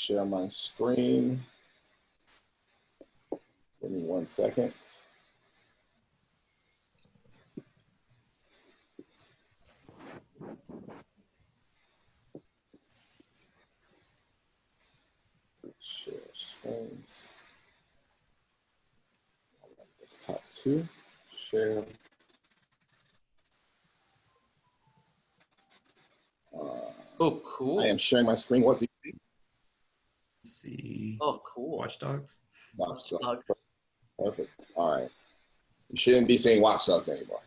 share my screen. Give me 1 second. Share screens. Desktop 2. Share. Oh, cool. I am sharing my screen. What do you see? See. Oh, cool. Watch Dogs. Watch Dogs. Perfect. All right. You shouldn't be seeing Watch Dogs anymore.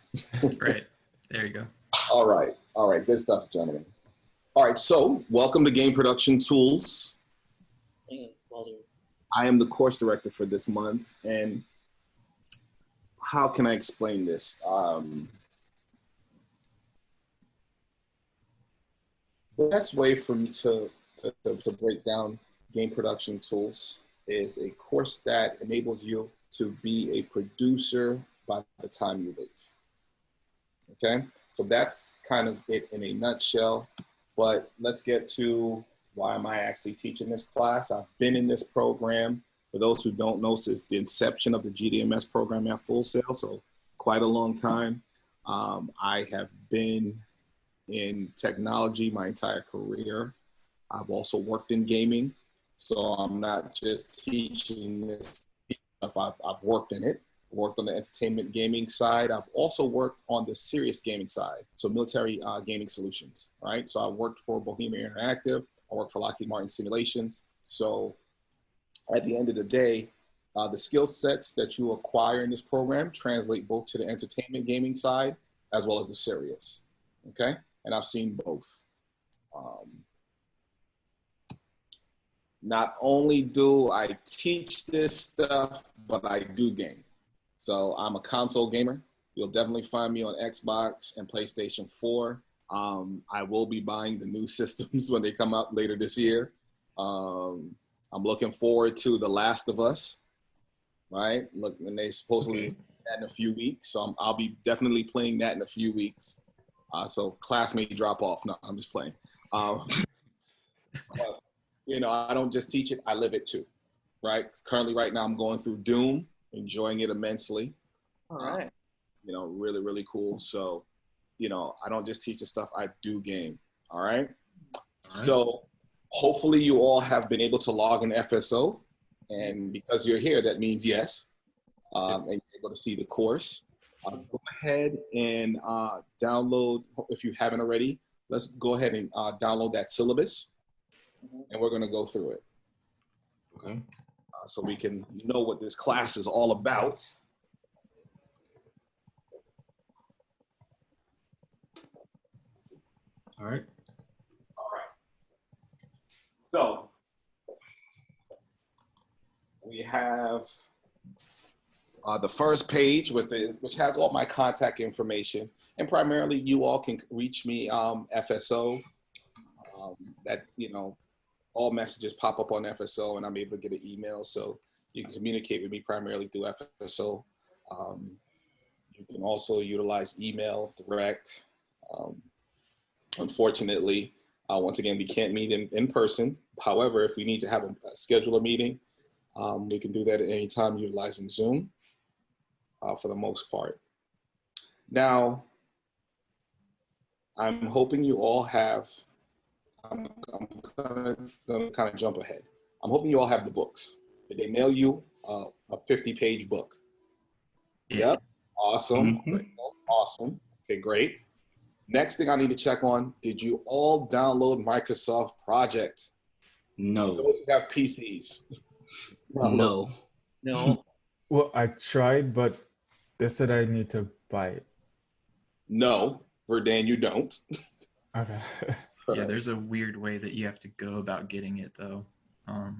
Right. There you go. All right. All right. Good stuff, gentlemen. All right. So welcome to Game Production Tools. I am the course director for this month. And how can I explain this? The best way for me to break down game production tools is a course that enables you to be a producer by the time you leave. Okay, so that's kind of it in a nutshell, but let's get to why am I actually teaching this class. I've been in this program, for those who don't know, since the inception of the GDMS program at Full Sail, so quite a long time. I have been in technology my entire career. I've also worked in gaming, so I'm not just teaching this stuff. I've worked in it. Worked on the entertainment gaming side. I've also worked on the serious gaming side, so military gaming solutions, right? So I worked for Bohemia Interactive. I worked for Lockheed Martin Simulations. So at the end of the day, the skill sets that you acquire in this program translate both to the entertainment gaming side as well as the serious, okay? And I've seen both. Not only do I teach this stuff, but I do game. So I'm a console gamer. You'll definitely find me on Xbox and PlayStation 4. I will be buying the new systems when they come out later this year. I'm looking forward to The Last of Us, right? Look, when they supposedly that in a few weeks. So I'll be definitely playing that in a few weeks. So class may drop off. No, I'm just playing. But, you know, I don't just teach it, I live it too, right? Currently right now I'm going through Doom, enjoying it immensely. All right. You know, really, really cool. So, you know, I don't just teach the stuff, I do game, all right? So hopefully you all have been able to log in FSO, and because you're here, that means yes, and you're able to see the course. Go ahead and download, if you haven't already, let's go ahead and download that syllabus, and we're gonna go through it. Okay. So we can know what this class is all about. All right. All right. So we have the first page which has all my contact information, and primarily you all can reach me FSO. That, you know, all messages pop up on FSO, and I'm able to get an email, so you can communicate with me primarily through FSO. You can also utilize email direct. Unfortunately, once again, we can't meet in person. However, if we need to have schedule a meeting, we can do that at any time utilizing Zoom for the most part. Now, I'm hoping you all have, I'm gonna kind of jump ahead. I'm hoping you all have the books. Did they mail you a 50-page book? Yeah. Yep. Awesome. Awesome. Okay, great. Next thing I need to check on, did you all download Microsoft Project? No. Those who have PCs. No. No. Well, I tried, but they said I need to buy it. No, Verdan, you don't. Okay. Yeah, there's a weird way that you have to go about getting it, though.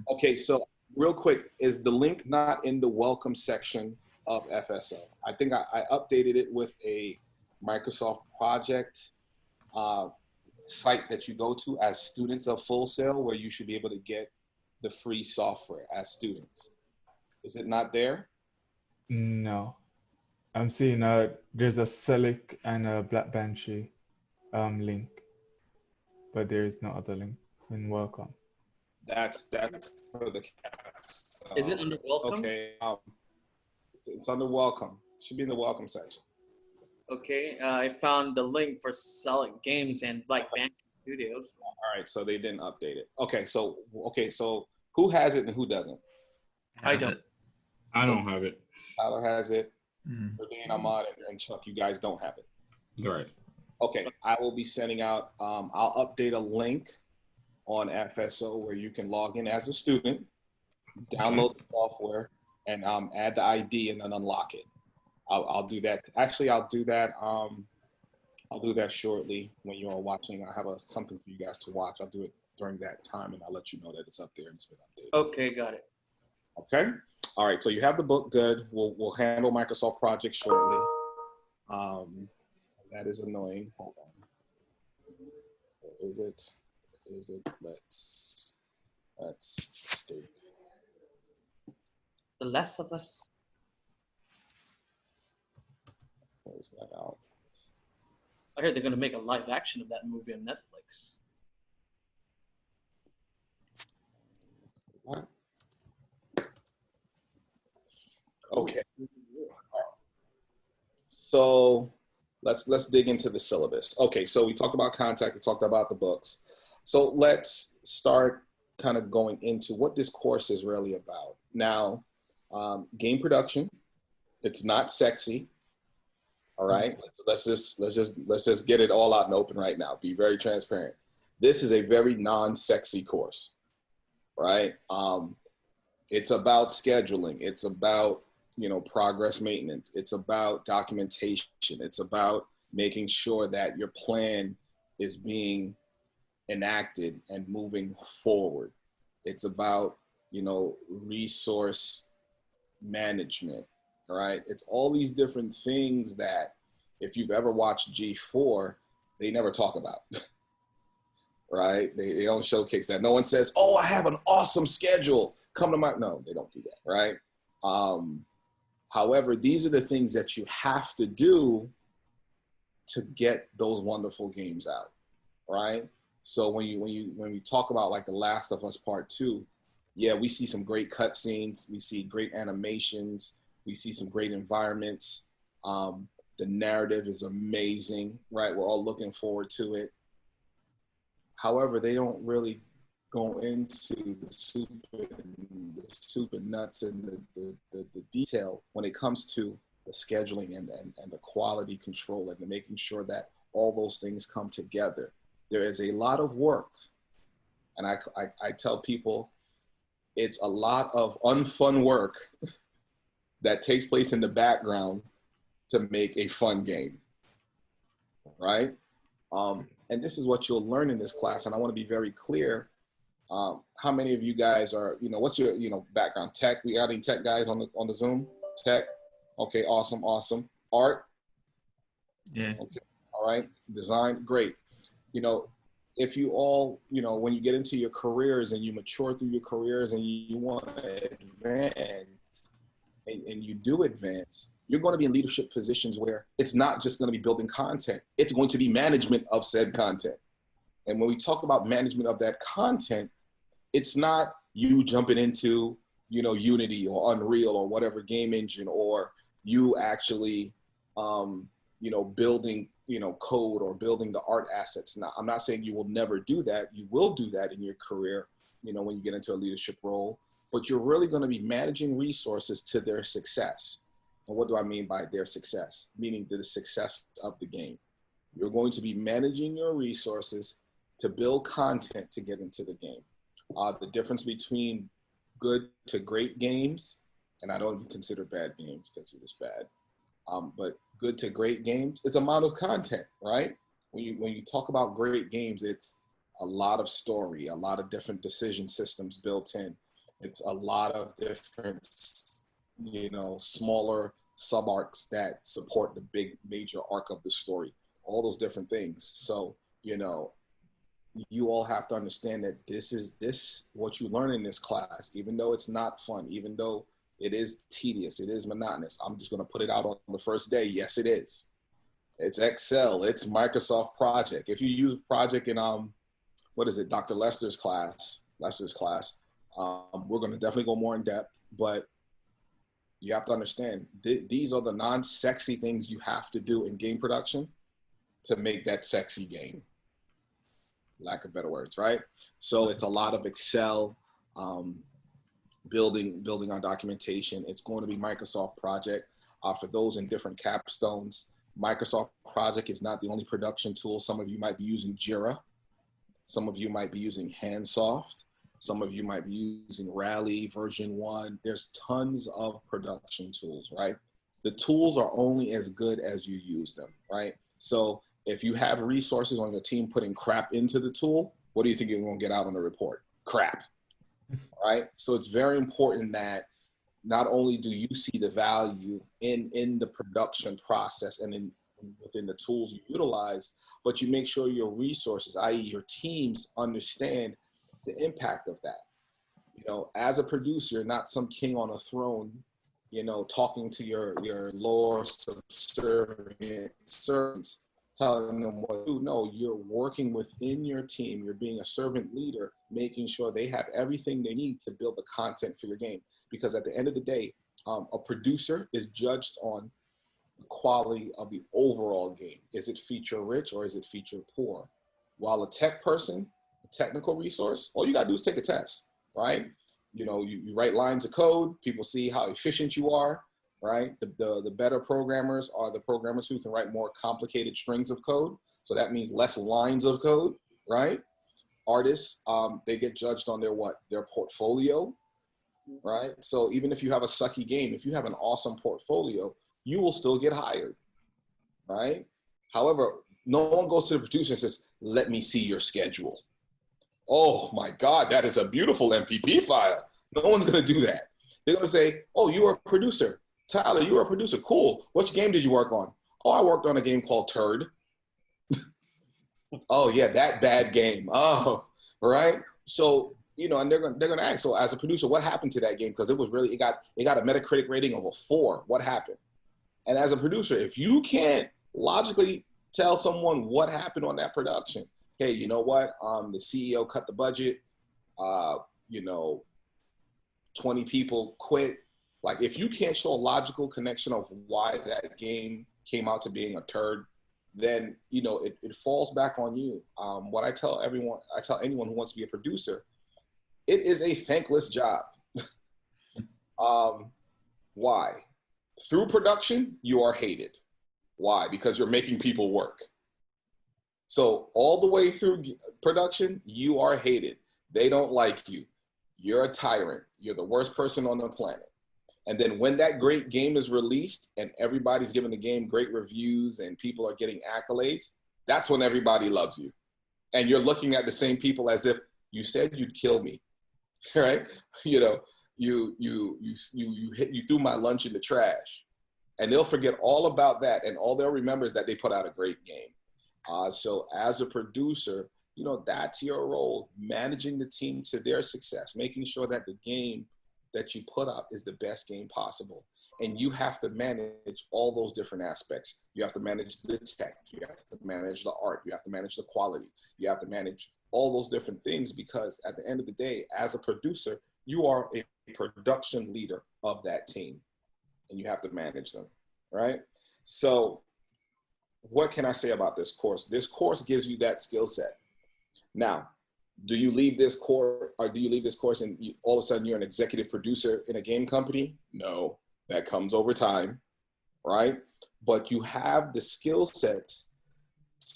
Okay, so real quick, is the link not in the welcome section of FSO? I think I updated it with a Microsoft Project site that you go to as students of Full Sail, where you should be able to get the free software as students. Is it not there? No. I'm seeing there's a Celic and a Black Banshee link, but there is no other link in welcome. That's for the caps. Is it under welcome? Okay. It's under welcome. Should be in the welcome section. Okay, I found the link for selling games and like Bank Studios. All right, so they didn't update it. Okay, so who has it and who doesn't? I Have don't. it. I don't have it. Tyler has it. Mhm. Dean, Ahmad, and Chuck, you guys don't have it. All right. Okay, I will be sending out. I'll update a link on FSO where you can log in as a student, download the software, and add the ID and then unlock it. I'll do that. Actually, I'll do that. I'll do that shortly when you are watching. I have something for you guys to watch. I'll do it during that time, and I'll let you know that it's up there and it's been updated. Okay, got it. Okay. All right. So you have the book. Good. We'll handle Microsoft projects shortly. That is annoying. Hold on. Where is it? Is it? Let's see. The Last of Us. Close that out. I heard they're gonna make a live action of that movie on Netflix. What? Okay. So let's dig into the syllabus. Okay, so we talked about contact, we talked about the books. So let's start kind of going into what this course is really about. Now, game production, it's not sexy. All right, let's just get it all out and open right now. Be very transparent. This is a very non-sexy course, right? It's about scheduling. It's about progress maintenance. It's about documentation. It's about making sure that your plan is being enacted and moving forward. It's about resource management. All right. It's all these different things that if you've ever watched G4, they never talk about. Right? They don't showcase that. No one says, "Oh, I have an awesome schedule. Come to my." No, they don't do that. Right? However, these are the things that you have to do to get those wonderful games out. Right? So when we talk about like The Last of Us Part 2, yeah, we see some great cutscenes. We see great animations. We see some great environments. The narrative is amazing, right? We're all looking forward to it. However, they don't really go into the soup and nuts and the detail when it comes to the scheduling and the quality control and the making sure that all those things come together. There is a lot of work. And I tell people it's a lot of unfun work that takes place in the background to make a fun game, right? And this is what you'll learn in this class. And I want to be very clear. How many of you guys are, what's your, background? Tech? We got any tech guys on the Zoom? Tech? Okay, awesome. Art? Yeah. Okay, all right. Design? Great. If you all, when you get into your careers and you mature through your careers and you want to advance, and you do advance, you're going to be in leadership positions where it's not just going to be building content. It's going to be management of said content. And when we talk about management of that content, it's not you jumping into, Unity or Unreal or whatever game engine, or you actually, building, code or building the art assets. Now, I'm not saying you will never do that. You will do that in your career, when you get into a leadership role. But you're really going to be managing resources to their success. And what do I mean by their success? Meaning the success of the game. You're going to be managing your resources to build content to get into the game. The difference between good to great games, and I don't even consider bad games because they're just bad, but good to great games is amount of content, right? When you talk about great games, it's a lot of story, a lot of different decision systems built in. It's a lot of different, smaller sub-arcs that support the big major arc of the story, all those different things. So, you all have to understand that this what you learn in this class, even though it's not fun, even though it is tedious, it is monotonous. I'm just going to put it out on the first day. Yes, it is. It's Excel. It's Microsoft Project. If you use Project in, what is it, Dr. Lester's class, Lester's class. We're going to definitely go more in depth, but you have to understand these are the non-sexy things you have to do in game production to make that sexy game. Lack of better words, right? So it's a lot of Excel, building our documentation. It's going to be Microsoft Project. For those in different capstones, Microsoft Project is not the only production tool. Some of you might be using Jira. Some of you might be using Handsoft. Some of you might be using Rally version 1. There's tons of production tools, right? The tools are only as good as you use them, right? So if you have resources on your team putting crap into the tool, what do you think you're going to get out on the report? Crap, right? So it's very important that not only do you see the value in the production process and within the tools you utilize, but you make sure your resources, i.e. your teams, understand the impact of that. You know, as a producer, you're not some king on a throne, you know, talking to your lower servants, telling them what to do. No, you're working within your team. You're being a servant leader, making sure they have everything they need to build the content for your game. Because at the end of the day, a producer is judged on the quality of the overall game. Is it feature rich or is it feature poor? While a tech person, a technical resource, all you gotta do is take a test, right? You know, you write lines of code, people see how efficient you are, right? The better programmers are the programmers who can write more complicated strings of code. So that means less lines of code, right? Artists, they get judged on their what? Their portfolio, right? So even if you have a sucky game, if you have an awesome portfolio, you will still get hired, right? However, no one goes to the producer and says, let me see your schedule. Oh my God, that is a beautiful MPP file. No one's gonna do that. They're gonna say, oh, you are a producer. Tyler, you are a producer, cool. Which game did you work on? Oh, I worked on a game called Turd. Oh yeah, that bad game. Oh, right? So, you know, and they're gonna ask, so as a producer, what happened to that game? Because it was really, it got a Metacritic rating of a 4. What happened? And as a producer, if you can't logically tell someone what happened on that production, hey, you know what? The CEO cut the budget, you know, 20 people quit. Like, if you can't show a logical connection of why that game came out to being a turd, then, you know, it falls back on you. What I tell anyone who wants to be a producer, it is a thankless job. Why? Through production, you are hated. Why? Because you're making people work. So all the way through production, you are hated. They don't like you. You're a tyrant. You're the worst person on the planet. And then when that great game is released and everybody's giving the game great reviews and people are getting accolades, that's when everybody loves you. And you're looking at the same people as if you said you'd kill me, right? You know, you threw my lunch in the trash. And they'll forget all about that. And all they'll remember is that they put out a great game. So as a producer, you know, that's your role, managing the team to their success, making sure that the game that you put out is the best game possible. And you have to manage all those different aspects. You have to manage the tech, you have to manage the art, you have to manage the quality, you have to manage all those different things, because at the end of the day, as a producer, you are a production leader of that team and you have to manage them, right? So what can I say about this course? This course gives you that skill set. Now, do you leave this course, or do you leave this course and all of a sudden you're an executive producer in a game company? No, that comes over time, right? But you have the skill sets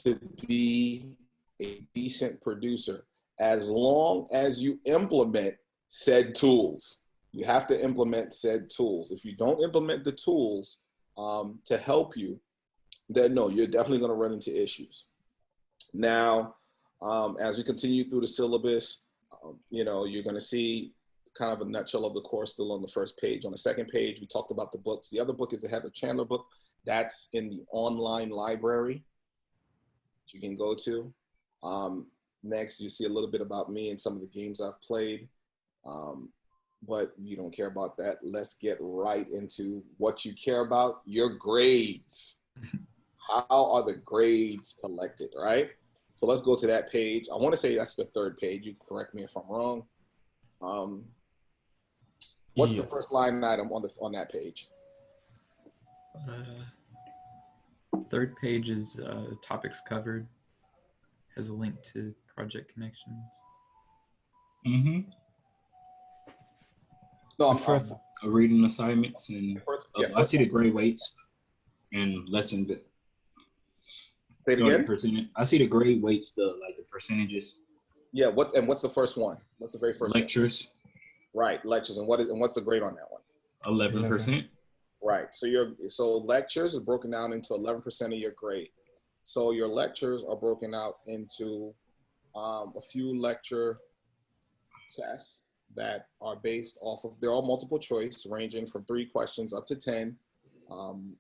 to be a decent producer as long as you implement said tools. You have to implement said tools. If you don't implement the tools to help you, then no, you're definitely going to run into issues. Now, as we continue through the syllabus, you know, you're going to see kind of a nutshell of the course still on the first page. On the second page, we talked about the books. The other book is the Heather Chandler book. That's in the online library that you can go to. Next, you see a little bit about me and some of the games I've played. But you don't care about that. Let's get right into what you care about, your grades. How are the grades collected, right? So let's go to that page. I want to say that's the third page. You can correct me if I'm wrong. Um, what's the Yes. first line item on that page? Third page is topics covered. Has a link to project connections. Mm-hmm. No, The first, Reading assignments and yeah, I first see the one. grade weights and lesson. Say it You know, the again. percentage. I see the grade weights, the percentages, Yeah. What's the first one? What's the very first one? lectures, Right, lectures. And what's the grade on that one? 11%. Right. So lectures is broken down into 11% of your grade. So your lectures are broken out into a few lecture tests that are based off of, they're all multiple choice, ranging from 3 questions up to 10.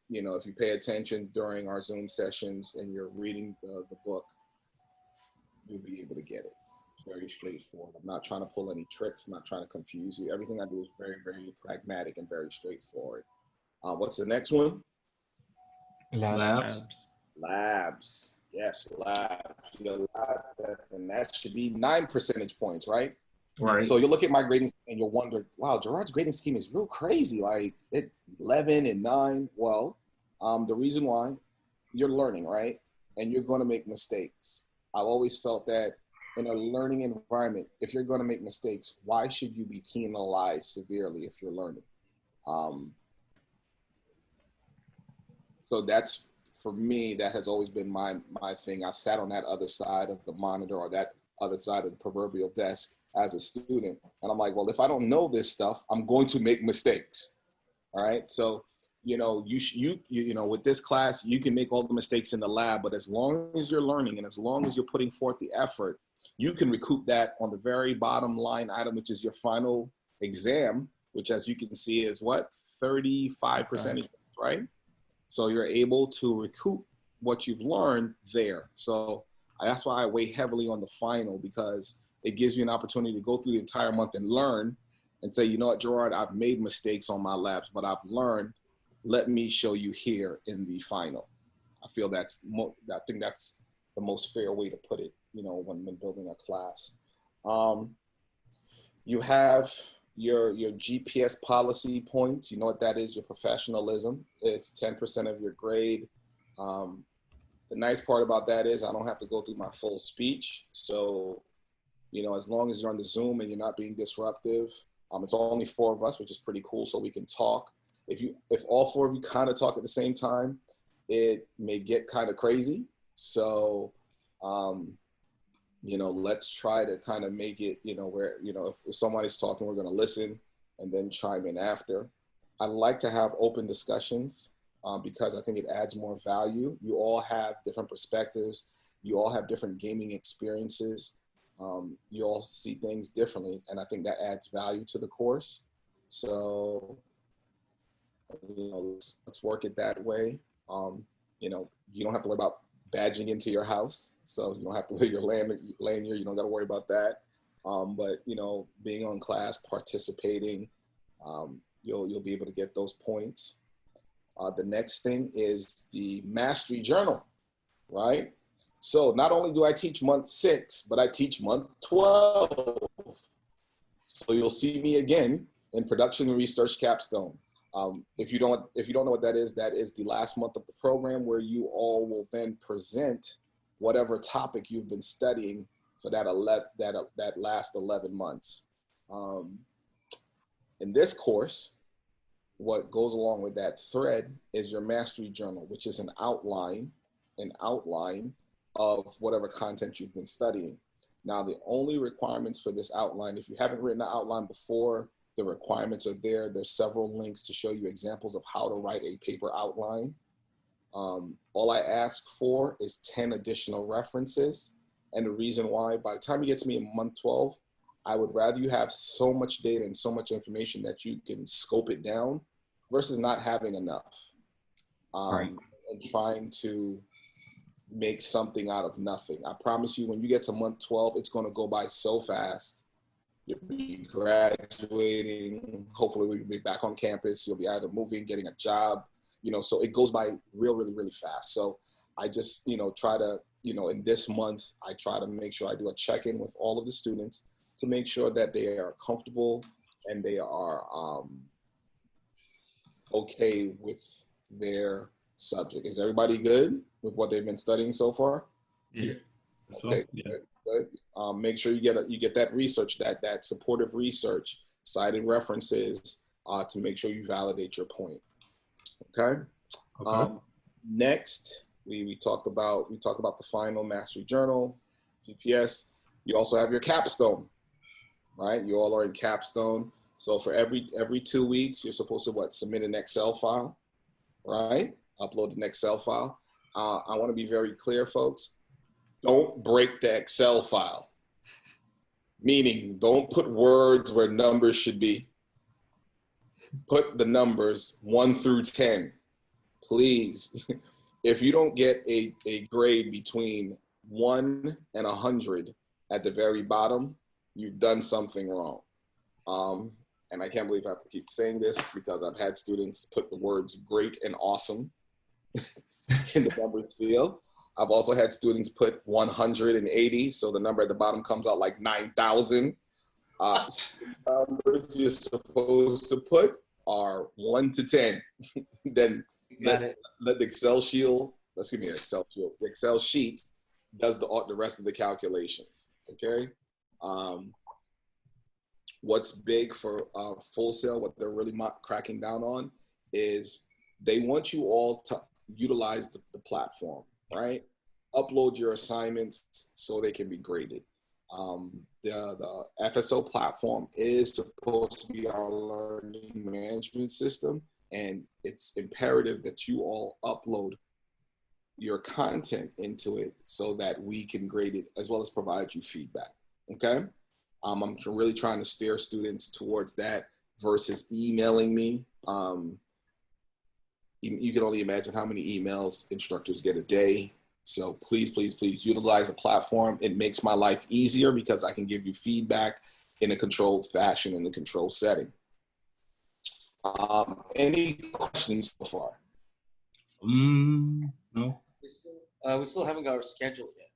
You know, if you pay attention during our Zoom sessions and you're reading the book, you'll be able to get it. It's very straightforward. I'm not trying to pull any tricks. I'm not trying to confuse you. Everything I do is very, very pragmatic and very straightforward. What's the next one? labs. Labs. Labs. Yes, labs. Your lab test, and that should be 9 percentage points, right? Right. So you look at my grading and you'll wonder, wow, Gerard's grading scheme is real crazy. Like it's 11 and 9. Well, the reason why, you're learning, right? And you're going to make mistakes. I've always felt that in a learning environment, if you're going to make mistakes, why should you be penalized severely if you're learning? So that's, for me, that has always been my thing. I've sat on that other side of the monitor or that other side of the proverbial desk as a student. And I'm like, well, if I don't know this stuff, I'm going to make mistakes. All right. So, you know, you know, with this class, you can make all the mistakes in the lab, but as long as you're learning and as long as you're putting forth the effort, you can recoup that on the very bottom line item, which is your final exam, which, as you can see, is what, 35 percentage, right? So you're able to recoup what you've learned there. So that's why I weigh heavily on the final, because it gives you an opportunity to go through the entire month and learn and say, you know what, Gerard, I've made mistakes on my labs, but I've learned. Let me show you here in the final. I feel I think that's the most fair way to put it, you know, when building a class. You have your GPS policy points. You know what that is? Your professionalism. It's 10% of your grade. The nice part about that is I don't have to go through my full speech. So, you know, as long as you're on the Zoom and you're not being disruptive, it's only 4 of us, which is pretty cool. So we can talk. If all 4 of you kind of talk at the same time, it may get kind of crazy. So, you know, let's try to kind of make it, you know, where, you know, if somebody's talking, we're going to listen and then chime in after. I like to have open discussions because I think it adds more value. You all have different perspectives. You all have different gaming experiences. You all see things differently, and I think that adds value to the course. So, you know, let's work it that way. You know, you don't have to worry about badging into your house, so you don't have to wear your lanyard. You don't got to worry about that. But you know, being on class, participating, you'll be able to get those points. The next thing is the mastery journal, right? So not only do I teach month 6, but I teach month 12. So you'll see me again in production and research capstone. If you don't know what that is the last month of the program, where you all will then present whatever topic you've been studying for that last 11 months. In this course, what goes along with that thread is your mastery journal, which is an outline of whatever content you've been studying. Now, the only requirements for this outline, if you haven't written an outline before, the requirements are there. There's several links to show you examples of how to write a paper outline. All I ask for is 10 additional references. And the reason why, by the time you get to me in month 12, I would rather you have so much data and so much information that you can scope it down versus not having enough. Right. And trying to make something out of nothing. I promise you, when you get to month 12, it's going to go by so fast. You'll be graduating. Hopefully we'll be back on campus. You'll be either moving, getting a job, you know, so it goes by really, really fast. So I just, you know, try to, you know, in this month, I try to make sure I do a check-in with all of the students to make sure that they are comfortable and they are okay with their subject. Is everybody good with what they've been studying so far? Yeah. Okay, good. Make sure you get that research, that supportive research, cited references, to make sure you validate your point. Okay. Next, we talked about the final mastery journal, GPS. You also have your capstone, right? You all are in capstone. So for every 2 weeks, you're supposed to submit an Excel file, right? Upload an Excel file. I want to be very clear, folks. Don't break the Excel file. Meaning, don't put words where numbers should be. Put the numbers 1 through 10, please. If you don't get a grade between 1 and 100 at the very bottom, you've done something wrong. And I can't believe I have to keep saying this because I've had students put the words great and awesome in the numbers field. I've also had students put 180, so the number at the bottom comes out like 9,000. Numbers you're supposed to put are 1 to 10. Then let the Excel sheet does the rest of the calculations. Okay. What's big for Full Sail, what they're really cracking down on is they want you all to utilize the platform, right? Upload your assignments so they can be graded. The FSO platform is supposed to be our learning management system, and it's imperative that you all upload your content into it so that we can grade it as well as provide you feedback, okay? I'm really trying to steer students towards that versus emailing me. You can only imagine how many emails instructors get a day. So please, please, please utilize a platform. It makes my life easier because I can give you feedback in a controlled fashion, in a controlled setting. Any questions so far? No. We still haven't got our schedule yet.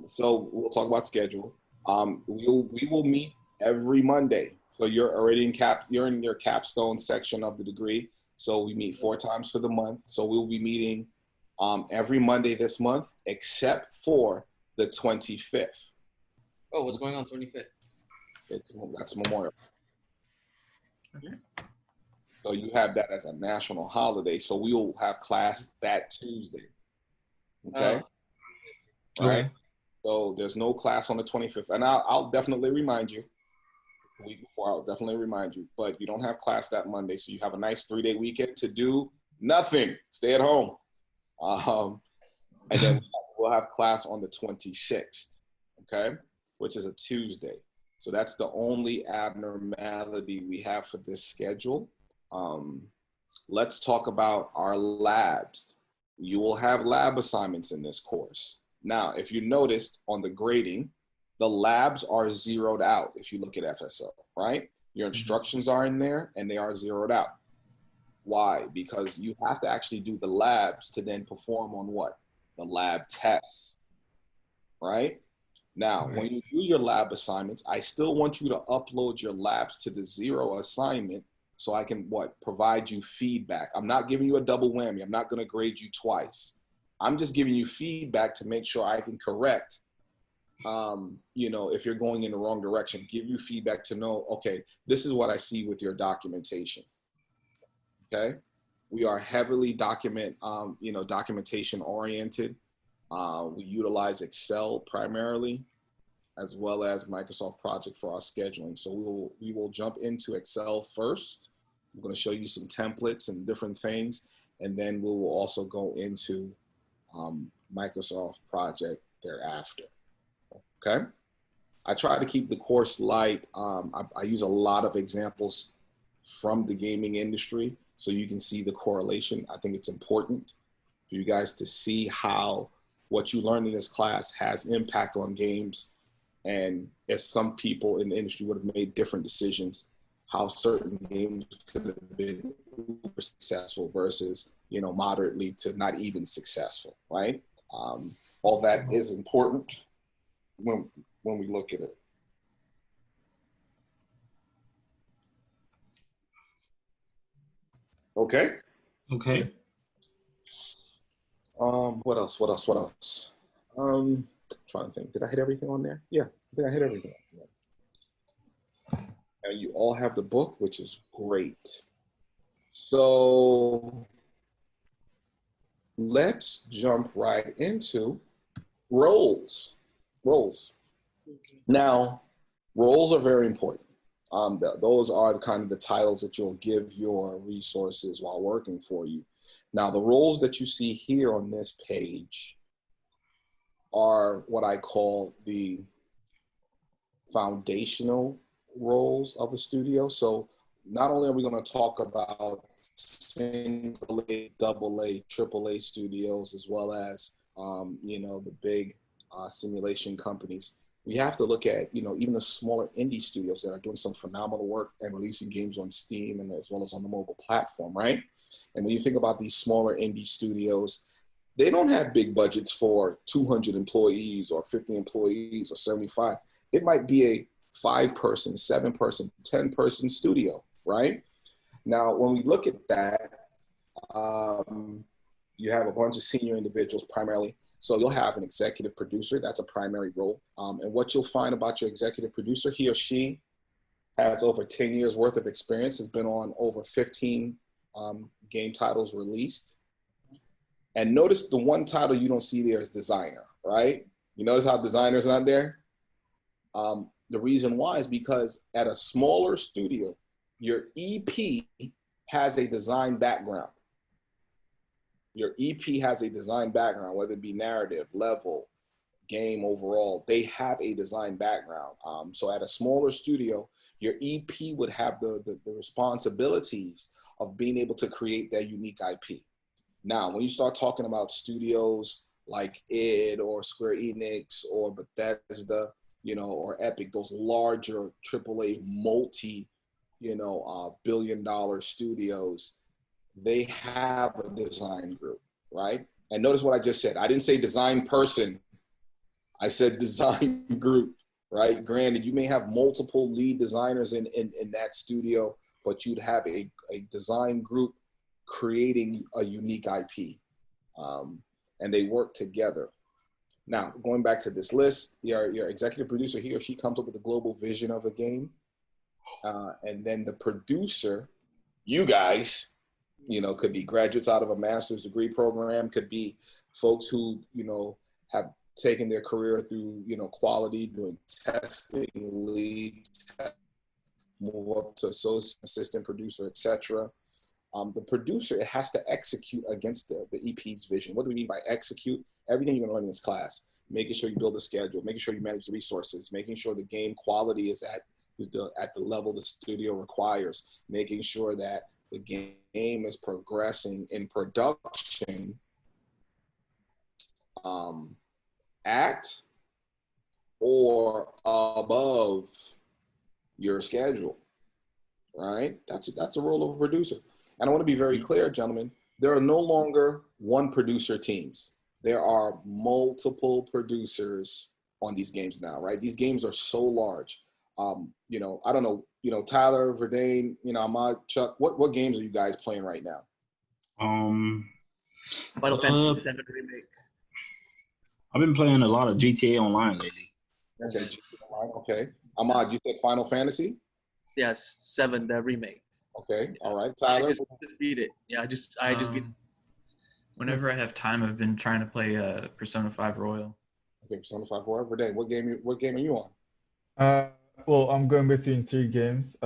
So we'll talk about schedule. We will meet every Monday. So you're already you're in your capstone section of the degree. So we meet 4 times for the month. So we'll be meeting every Monday this month, except for the 25th. Oh, what's going on 25th? That's Memorial. Okay. So you have that as a national holiday. So we will have class that Tuesday. Okay. Oh. Right. So there's no class on the 25th, and I'll definitely remind you. The week before, I'll definitely remind you. But you don't have class that Monday, so you have a nice 3-day weekend to do nothing. Stay at home, and then we'll have class on the 26th. Okay, which is a Tuesday. So that's the only abnormality we have for this schedule. Let's talk about our labs. You will have lab assignments in this course. Now, if you noticed on the grading, the labs are zeroed out if you look at FSO, right? Your instructions are in there and they are zeroed out. Why? Because you have to actually do the labs to then perform on what? The lab tests, right? Now, when you do your lab assignments, I still want you to upload your labs to the 0 assignment so I can provide you feedback. I'm not giving you a double whammy. I'm not going to grade you twice. I'm just giving you feedback to make sure I can correct, if you're going in the wrong direction, give you feedback to know, okay, this is what I see with your documentation. Okay. We are heavily documentation oriented. We utilize Excel primarily, as well as Microsoft Project for our scheduling. So we will jump into Excel first. I'm going to show you some templates and different things, and then we will also go into Microsoft Project thereafter. Okay. I try to keep the course light. I use a lot of examples from the gaming industry so you can see the correlation. I think it's important for you guys to see how what you learn in this class has impact on games, and if some people in the industry would have made different decisions, how certain games could have been uber successful versus, moderately to not even successful, right? All that is important. when we look at it. Okay. Okay. What else? What else? What else? Trying to think. Did I hit everything on there? Yeah, I think I hit everything. And you all have the book, which is great. So let's jump right into roles. Roles. Now, roles are very important. Those are the kind of the titles that you'll give your resources while working for you. Now, the roles that you see here on this page are what I call the foundational roles of a studio. So not only are we going to talk about single A, double A, triple A studios, as well as, the big simulation companies, we have to look at, even the smaller indie studios that are doing some phenomenal work and releasing games on Steam and as well as on the mobile platform, right? And when you think about these smaller indie studios, they don't have big budgets for 200 employees or 50 employees or 75. It might be a 5-person, 7-person, 10-person studio, right? Now, when we look at that, you have a bunch of senior individuals primarily. So you'll have an executive producer. That's a primary role. And what you'll find about your executive producer, he or she has over 10 years worth of experience, has been on over 15 game titles released. And notice the one title you don't see there is designer, right? You notice how designer's not there? The reason why is because at a smaller studio, your EP has a design background. Your EP has a design background, whether it be narrative, level, game overall, they have a design background. So at a smaller studio, your EP would have the responsibilities of being able to create that unique IP. Now, when you start talking about studios like id or Square Enix or Bethesda, or Epic, those larger AAA multi, billion-dollar studios, they have a design group, right? And notice what I just said. I didn't say design person. I said design group, right? Granted, you may have multiple lead designers in that studio, but you'd have a design group creating a unique IP, and they work together. Now, going back to this list, your executive producer, he or she comes up with a global vision of a game, and then the producer, you guys, could be graduates out of a master's degree program, could be folks who, have taken their career through, quality, doing testing, lead, move up to associate, assistant producer, etc. The producer, it has to execute against the EP's vision. What do we mean by execute? Everything you're going to learn in this class, making sure you build a schedule, making sure you manage the resources, making sure the game quality is at the level the studio requires, making sure that the game is progressing in production at or above your schedule, right? That's a role of a producer. And I want to be very clear, gentlemen, there are no longer one producer teams. There are multiple producers on these games now, right? These games are so large. I don't know, Tyler, Verdane, Ahmad, Chuck, what games are you guys playing right now? Final Fantasy VII Remake. I've been playing a lot of GTA Online lately. Okay. Ahmad, you said Final Fantasy? Yes, 7, the remake. Okay, all right. Tyler? I just beat it. Yeah, I just beat it. Whenever I have time, I've been trying to play Persona 5 Royal. Okay, Persona 5 Royal. Verdane, what game are you on? Well, I'm going between 3 games,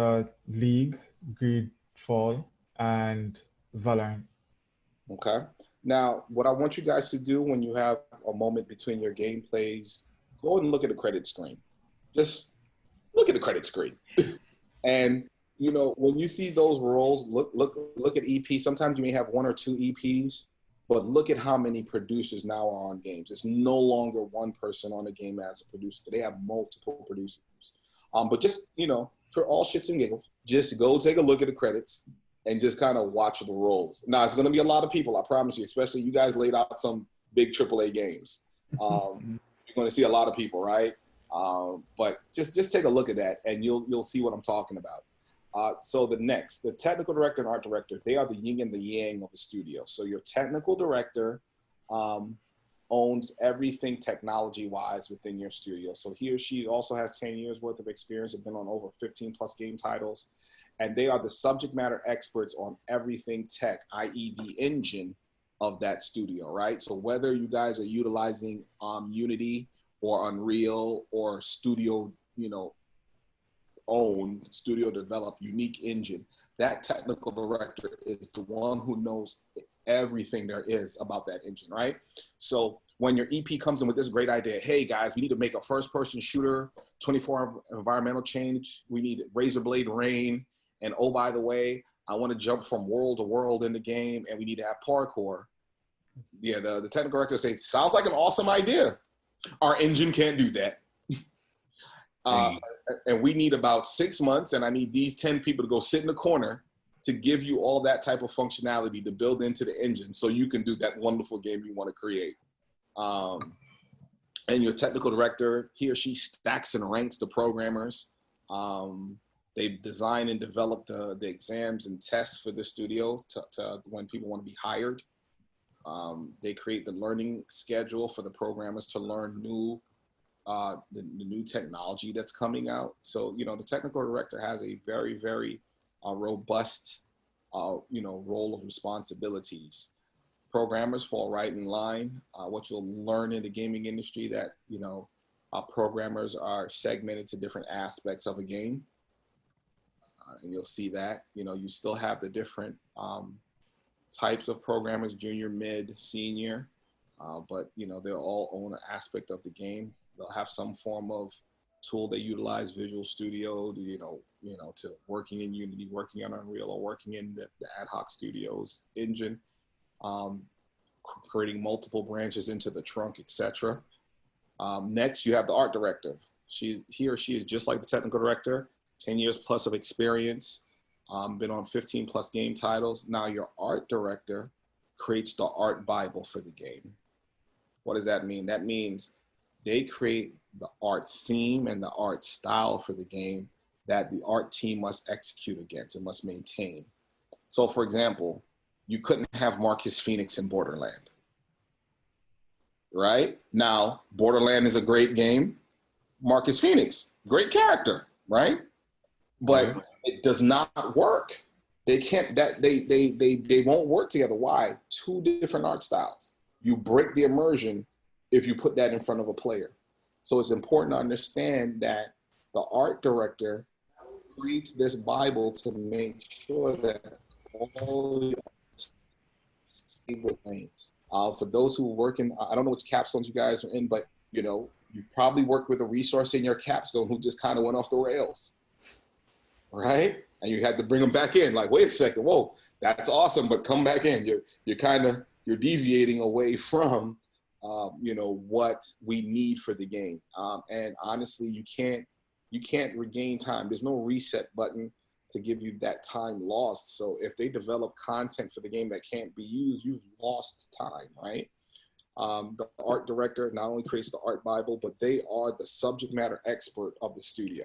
League, Greedfall, and Valorant. Okay. Now, what I want you guys to do when you have a moment between your gameplays, go and look at the credit screen. Just look at the credit screen. And, when you see those roles, look at EP. Sometimes you may have 1 or 2 EPs, but look at how many producers now are on games. It's no longer one person on a game as a producer. They have multiple producers. But just, for all shits and giggles, just go take a look at the credits and just kind of watch the roles. Now, it's going to be a lot of people, I promise you, especially you guys laid out some big AAA games. You're going to see a lot of people, right? But just take a look at that, and you'll see what I'm talking about. So the technical director and art director, they are the yin and the yang of the studio. So your technical director owns everything technology-wise within your studio. So he or she also has 10 years worth of experience, have been on over 15 plus game titles, and they are the subject matter experts on everything tech, i.e. the engine of that studio, right? So whether you guys are utilizing Unity or Unreal or studio, owned, studio developed, unique engine, that technical director is the one who knows everything there is about that engine, right? So when your EP comes in with this great idea, hey guys, we need to make a first-person shooter, 24 environmental change, we need razor blade rain, and oh, by the way, I want to jump from world to world in the game, and we need to have parkour. Yeah, the technical director says, sounds like an awesome idea. Our engine can't do that. And we need about 6 months, and I need these 10 people to go sit in the corner to give you all that type of functionality to build into the engine so you can do that wonderful game you want to create. And your technical director, he or she stacks and ranks the programmers. They design and develop the exams and tests for the studio to when people want to be hired. They create the learning schedule for the programmers to learn the new technology that's coming out. So, the technical director has a very, very robust, role of responsibilities. Programmers fall right in line. What you'll learn in the gaming industry that, programmers are segmented to different aspects of a game. And you'll see that, you still have the different types of programmers, junior, mid, senior, but, they'll all own an aspect of the game. They'll have some form of tool they utilize, Visual Studio, to working in Unity, working on Unreal, or working in the ad hoc studios engine, creating multiple branches into the trunk, etc. Next, you have the art director. He or she is just like the technical director, 10 years plus of experience, been on 15 plus game titles. Now your art director creates the art Bible for the game. What does that mean? That means they create the art theme and the art style for the game that the art team must execute against and must maintain. So for example, you couldn't have Marcus Phoenix in Borderland, right? Now, Borderland is a great game. Marcus Phoenix, great character, right? But it does not work. They can't, they won't work together. Why? Two different art styles. You break the immersion if you put that in front of a player. So it's important to understand that the art director creates this Bible to make sure that all the stable lanes. For those who work in, I don't know which capstones you guys are in, but you probably worked with a resource in your capstone who just kind of went off the rails, right? And you had to bring them back in. Like, wait a second, whoa, that's awesome, but come back in. You're deviating away from what we need for the game. And honestly, you can't regain time. There's no reset button to give you that time lost. So if they develop content for the game that can't be used, you've lost time, right? The art director not only creates the art Bible, but they are the subject matter expert of the studio.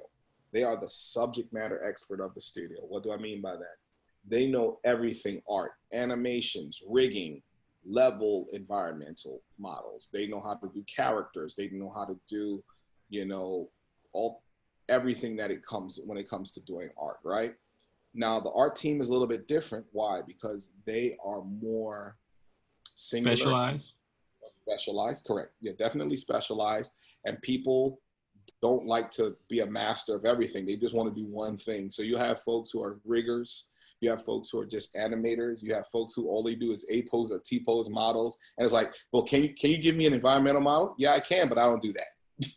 They are the subject matter expert of the studio. What do I mean by that? They know everything art, animations, rigging, level environmental models. They know how to do characters. They know how to do, everything that when it comes to doing art, right? Now, the art team is a little bit different. Why? Because they are more singular. Specialized, correct. Yeah, definitely specialized. And people don't like to be a master of everything. They just want to do one thing. So you have folks who are riggers. You have folks who are just animators. You have folks who all they do is A-pose or T-pose models. And it's like, well, can you give me an environmental model? Yeah, I can, but I don't do that,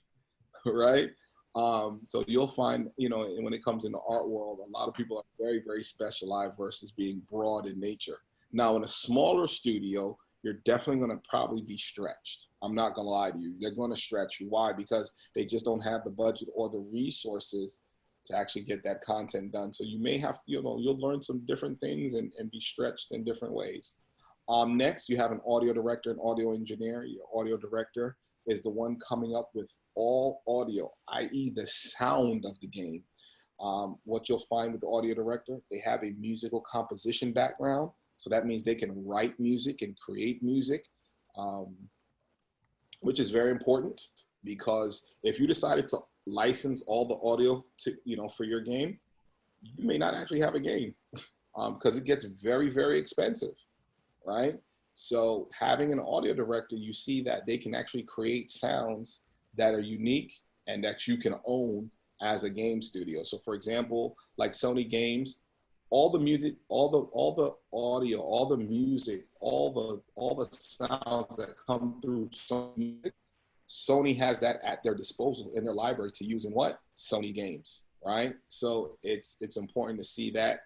right? So you'll find, when it comes in the art world, a lot of people are very, very specialized versus being broad in nature. Now, in a smaller studio, you're definitely going to probably be stretched. I'm not going to lie to you. They're going to stretch you. Why? Because they just don't have the budget or the resources to actually get that content done. So you may have, you'll learn some different things and be stretched in different ways. Next, you have an audio director and audio engineer. Your audio director is the one coming up with all audio, i.e. the sound of the game. What you'll find with the audio director, they have a musical composition background. So that means they can write music and create music, which is very important, because if you decided to license all the audio to, for your game, you may not actually have a game because it gets very, very expensive, right? So having an audio director, you see that they can actually create sounds that are unique and that you can own as a game studio. So for example, like Sony games, all the music, all the audio, all the music, all the sounds that come through Sony has that at their disposal in their library to use in what? Sony games, right? So it's important to see that.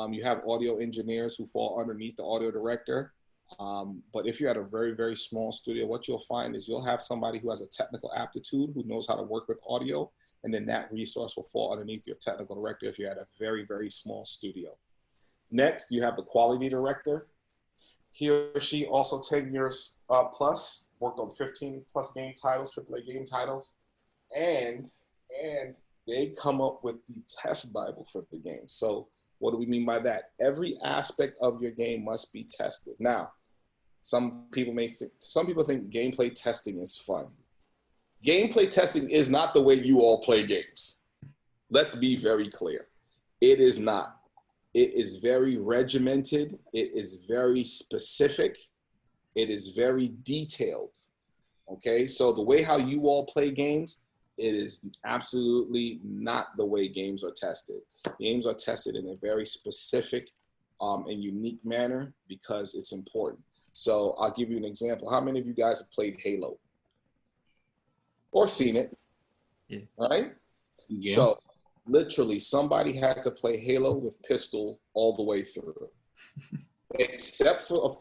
You have audio engineers who fall underneath the audio director. But if you're at a very, very small studio, what you'll find is you'll have somebody who has a technical aptitude, who knows how to work with audio, and then that resource will fall underneath your technical director if you're at a very, very small studio. Next, you have the quality director. He or she also 10 years plus, worked on 15 plus game titles, AAA game titles, and they come up with the test Bible for the game. So what do we mean by that? Every aspect of your game must be tested. Now, some people think gameplay testing is fun. Gameplay testing is not the way you all play games. Let's be very clear. It is not. It is very regimented. It is very specific. It is very detailed. Okay, so the way how you all play games, it is absolutely not the way games are tested. Games are tested in a very specific and unique manner because it's important. So I'll give you an example. How many of you guys have played Halo? Or seen it? Yeah. Right? Yeah. So literally somebody had to play Halo with pistol all the way through. Except for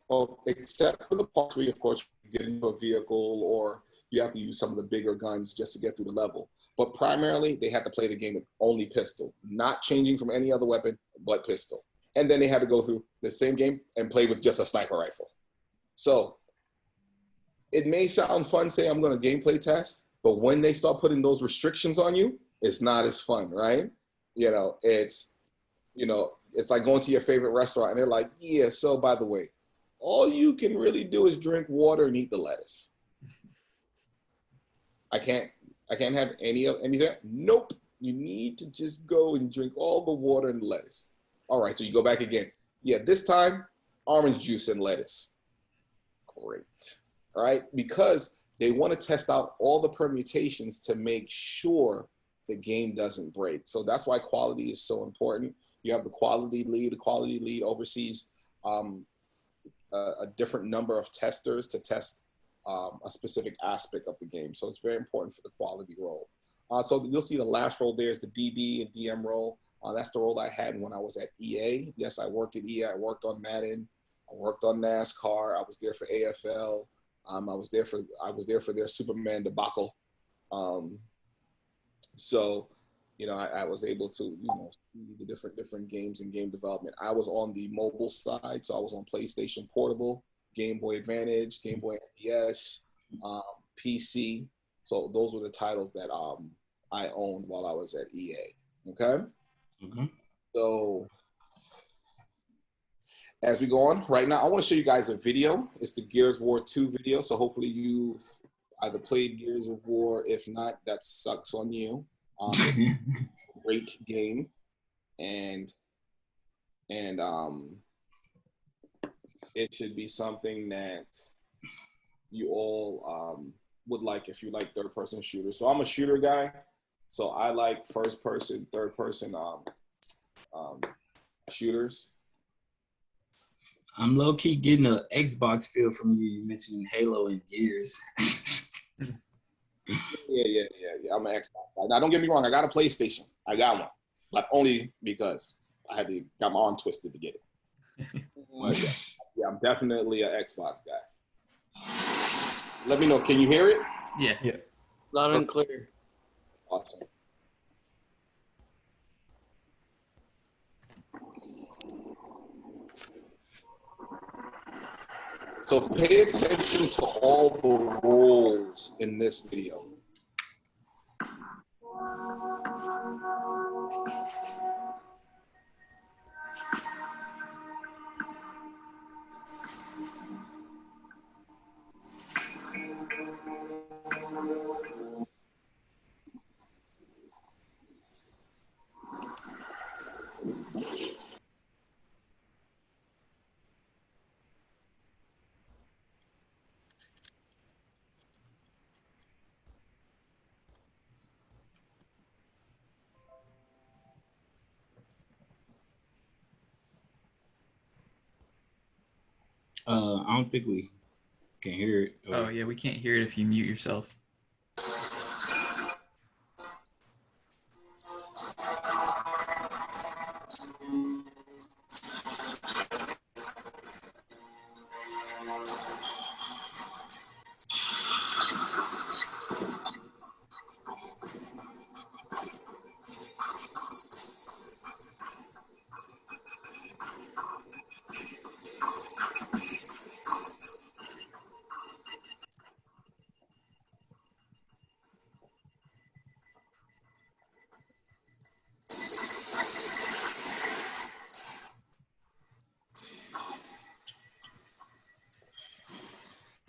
the parts where, of course, you get into a vehicle or you have to use some of the bigger guns just to get through the level. But primarily, they had to play the game with only pistol, not changing from any other weapon but pistol. And then they had to go through the same game and play with just a sniper rifle. So it may sound fun, say I'm going to gameplay test, but when they start putting those restrictions on you, it's not as fun, right? It's like going to your favorite restaurant and they're like, yeah, so by the way, all you can really do is drink water and eat the lettuce. I can't have anything. Nope. You need to just go and drink all the water and lettuce. All right, so you go back again. Yeah, this time, orange juice and lettuce. Great. All right, because they want to test out all the permutations to make sure the game doesn't break. So that's why quality is so important. You have the quality lead. The quality lead oversees a different number of testers to test a specific aspect of the game. So it's very important for the quality role. So you'll see the last role there is the DD and DM role. That's the role I had when I was at EA. Yes, I worked at EA. I worked on Madden. I worked on NASCAR. I was there for AFL. I was there for their Superman debacle. So, I was able to, see the different games and game development. I was on the mobile side, so I was on PlayStation Portable, Game Boy Advance, Game Boy NES, PC. So those were the titles that I owned while I was at EA. Okay. Mm-hmm. So as we go on, right now, I want to show you guys a video. It's the Gears of War 2 video. So hopefully you've either played Gears of War. If not, that sucks on you. Great game. And it should be something that you all would like if you like third-person shooters. So I'm a shooter guy. So I like first-person, third-person shooters. I'm low-key getting an Xbox feel from you mentioning Halo and Gears. Yeah. I'm an Xbox guy. Now, don't get me wrong. I got a PlayStation. I got one, but only because I got my arm twisted to get it. Yeah, I'm definitely an Xbox guy. Let me know. Can you hear it? Yeah. Loud and clear. Awesome. So pay attention to all the roles in this video. I don't think we can hear it. Oh yeah, we can't hear it if you mute yourself.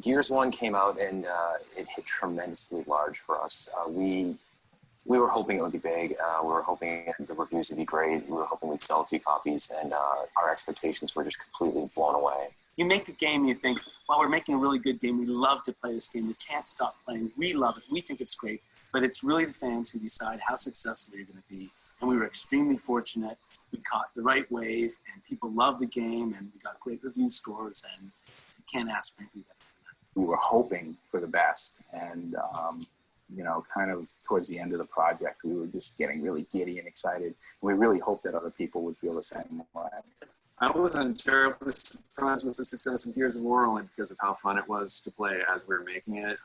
Gears 1 came out and it hit tremendously large for us. We were hoping it would be big. We were hoping the reviews would be great. We were hoping we'd sell a few copies, and our expectations were just completely blown away. You make a game and you think, well, we're making a really good game. We love to play this game. We can't stop playing. We love it. We think it's great. But it's really the fans who decide how successful you're going to be. And we were extremely fortunate. We caught the right wave, and people loved the game, and we got great review scores, and you can't ask for anything better than that. We were hoping for the best, and you know, kind of towards the end of the project, we were just getting really giddy and excited. We really hoped that other people would feel the same way. I wasn't terribly surprised with the success of Gears of War only because of how fun it was to play as we were making it.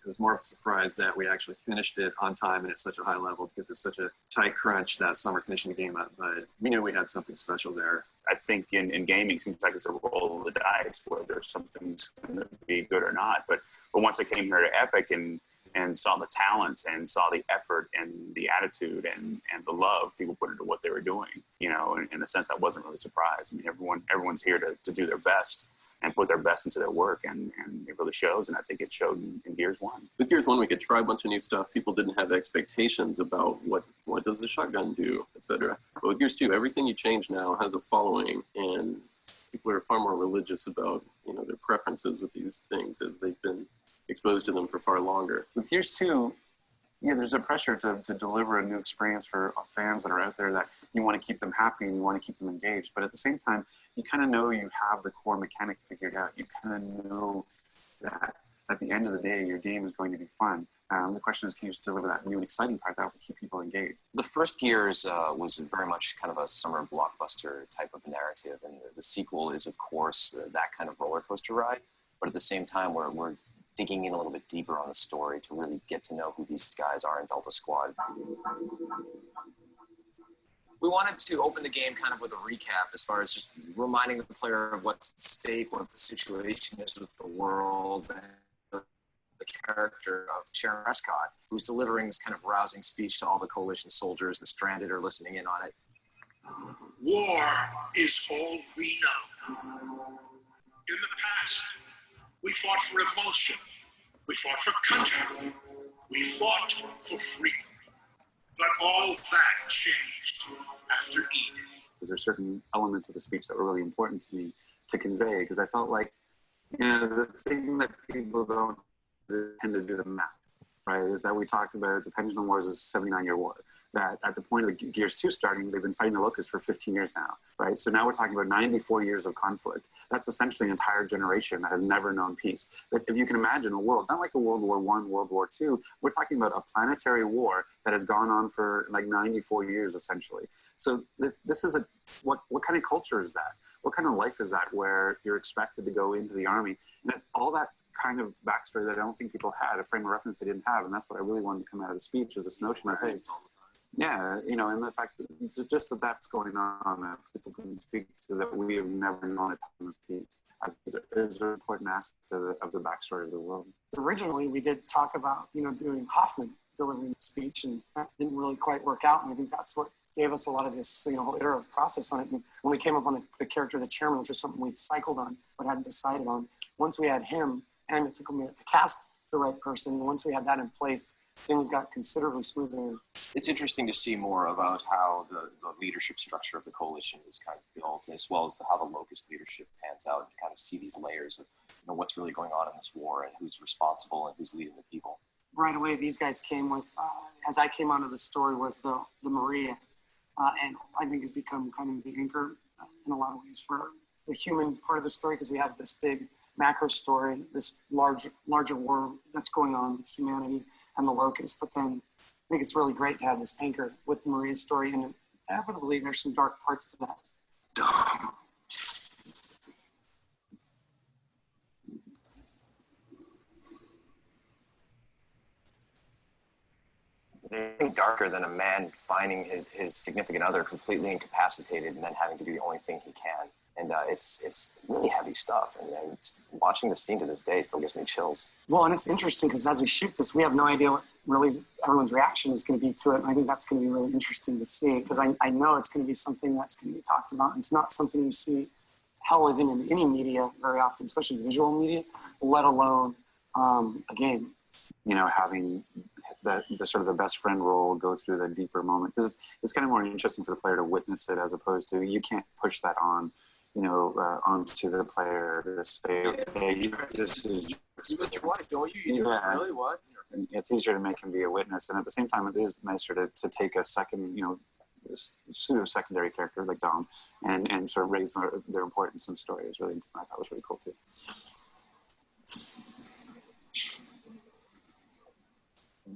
It was more of a surprise that we actually finished it on time and at such a high level because it was such a tight crunch that summer finishing the game up. But we knew we had something special there. I think in gaming, it seems like it's a roll of the dice, whether something's going to be good or not. But once I came here to Epic and saw the talent and saw the effort and the attitude and the love people put into what they were doing, you know, in a sense, I wasn't really surprised. I mean, everyone's here to do their best and put their best into their work, and it really shows, and I think it showed in Gears 1. With Gears 1, we could try a bunch of new stuff. People didn't have expectations about what does the shotgun do, etc. But with Gears 2, everything you change now has a following, and people are far more religious about, you know, their preferences with these things as they've been exposed to them for far longer. With Gears 2, yeah, there's a pressure to deliver a new experience for fans that are out there that you want to keep them happy and you want to keep them engaged. But at the same time, you kind of know you have the core mechanic figured out. You kind of know that at the end of the day, your game is going to be fun. The question is, can you just deliver that new and exciting part that will keep people engaged? The first Gears was very much kind of a summer blockbuster type of narrative, and the sequel is, of course, that kind of roller coaster ride. But at the same time, we're digging in a little bit deeper on the story to really get to know who these guys are in Delta Squad. We wanted to open the game kind of with a recap as far as just reminding the player of what's at stake, what the situation is with the world, and the character of Sharon Prescott, who's delivering this kind of rousing speech to all the coalition soldiers. The stranded are listening in on it. War is all we know. In the past, we fought for emotion. We fought for country. We fought for freedom. But all that changed after E-Day. There are certain elements of the speech that were really important to me to convey, because I felt like, you know, the thing that people don't tend to do the math, right, is that we talked about the Pendulum Wars as a 79-year war, that at the point of the Gears 2 starting, they've been fighting the Locusts for 15 years now, right? So now we're talking about 94 years of conflict. That's essentially an entire generation that has never known peace. But if you can imagine a world, not like a World War I, World War II, we're talking about a planetary war that has gone on for like 94 years, essentially. So this is what kind of culture is that? What kind of life is that where you're expected to go into the army? And it's all that kind of backstory that I don't think people had, a frame of reference they didn't have, and that's what I really wanted to come out of the speech, is this notion of, hey, yeah, you know, and the fact that it's just that's going on, that people can speak to, that we have never known a time of peace. I think is an important aspect of the backstory of the world. Originally, we did talk about, doing Hoffman delivering the speech, and that didn't really quite work out. And I think that's what gave us a lot of this, whole iterative process on it. And when we came up on the character of the chairman, which is something we'd cycled on, but hadn't decided on, once we had him, and it took a minute to cast the right person, and once we had that in place, things got considerably smoother. It's interesting to see more about how the leadership structure of the coalition is kind of built, as well as how the locust leadership pans out, to kind of see these layers of what's really going on in this war and who's responsible and who's leading the people. Right away, these guys came with, as I came onto the story, was the Maria, and I think has become kind of the anchor in a lot of ways for the human part of the story, because we have this big macro story, this larger war that's going on with humanity and the locust. But then I think it's really great to have this anchor with the Maria's story, and inevitably there's some dark parts to that. Dom. There's nothing darker than a man finding his significant other completely incapacitated and then having to do the only thing he can. And it's really heavy stuff. And watching the scene to this day still gives me chills. Well, and it's interesting because as we shoot this, we have no idea what really everyone's reaction is going to be to it. And I think that's going to be really interesting to see, because I know it's going to be something that's going to be talked about. And it's not something you see, hell, even in any media very often, especially visual media, let alone a game. Having the sort of the best friend role go through the deeper moment, because it's kind of more interesting for the player to witness it, as opposed to, you can't push that on, onto the player to say, okay, this is your wife, don't you? Really? What? And it's easier to make him be a witness, and at the same time, it is nicer to take a second, pseudo-secondary character like Dom, and sort of raise their importance in the story. I thought was really cool too.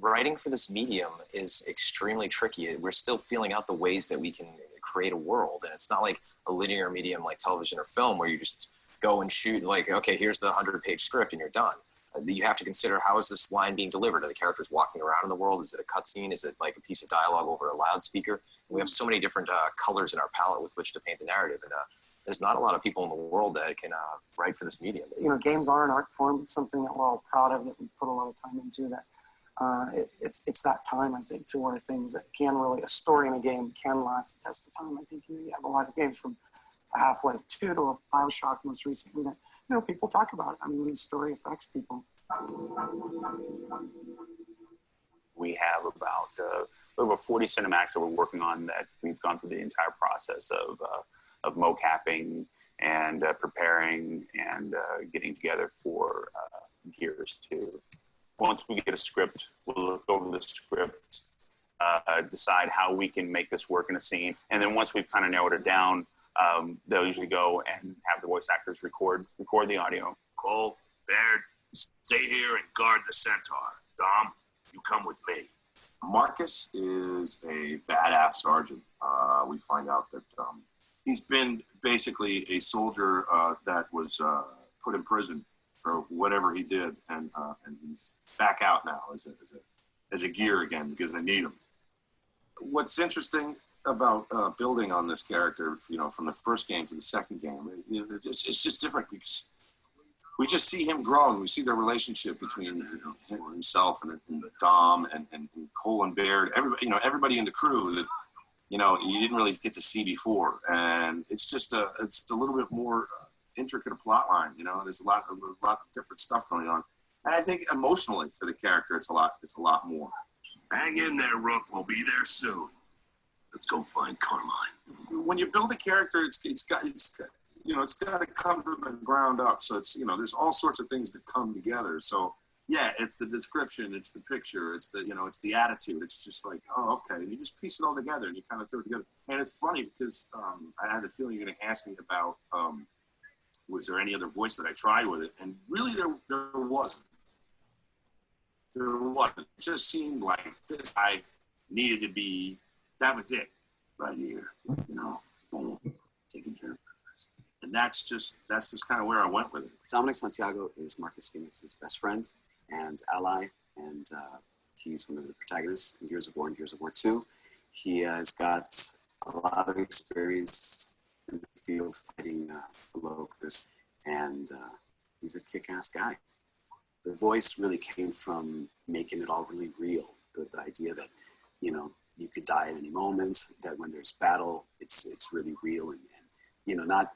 Writing for this medium is extremely tricky. We're still feeling out the ways that we can create a world. And it's not like a linear medium like television or film where you just go and shoot like, okay, here's the 100-page script and you're done. You have to consider, how is this line being delivered? Are the characters walking around in the world? Is it a cutscene? Is it like a piece of dialogue over a loudspeaker? And we have so many different colors in our palette with which to paint the narrative. And there's not a lot of people in the world that can write for this medium. Games are an art form, something that we're all proud of, that we put a lot of time into, that it's that time, I think, to where things that can really, a story in a game can last the test of time. I think you have a lot of games from Half-Life 2 to a BioShock most recently that, people talk about it. I mean, the story affects people. We have about over 40 cinematics that we're working on, that we've gone through the entire process of mocapping and preparing and getting together for Gears 2. Once we get a script, we'll look over the script, decide how we can make this work in a scene. And then once we've kind of narrowed it down, they'll usually go and have the voice actors record the audio. Cole, Baird, stay here and guard the Centaur. Dom, you come with me. Marcus is a badass sergeant. We find out that he's been basically a soldier that was put in prison for whatever he did, and he's back out now as a gear again because they need him. What's interesting about building on this character, from the first game to the second game, it's just different because we just see him growing. We see the relationship between himself and Dom and Cole and Baird. Everybody in the crew that you didn't really get to see before, and it's just it's a little bit more intricate a plot line. There's a lot of different stuff going on, and I think emotionally for the character, it's a lot more. Hang in there, Rook. We'll be there soon. Let's go find Carmine. When you build a character, it's got to come from the ground up. So it's there's all sorts of things that come together. So yeah, it's the description, it's the picture, it's the attitude. It's just like, oh, okay, and you just piece it all together and you kind of throw it together. And it's funny because I had the feeling you're going to ask me about was there any other voice that I tried with it, and really there wasn't. There wasn't. It just seemed like this guy needed to be. That was it, right here. Boom, taking care of business. And that's just kind of where I went with it. Dominic Santiago is Marcus Phoenix's best friend and ally, and he's one of the protagonists in Gears of War and Gears of War 2. He has got a lot of experience in the field fighting the Locust, and he's a kick-ass guy. The voice really came from making it all really real. The idea that, you know, you could die at any moment, that when there's battle, it's really real, and you know, not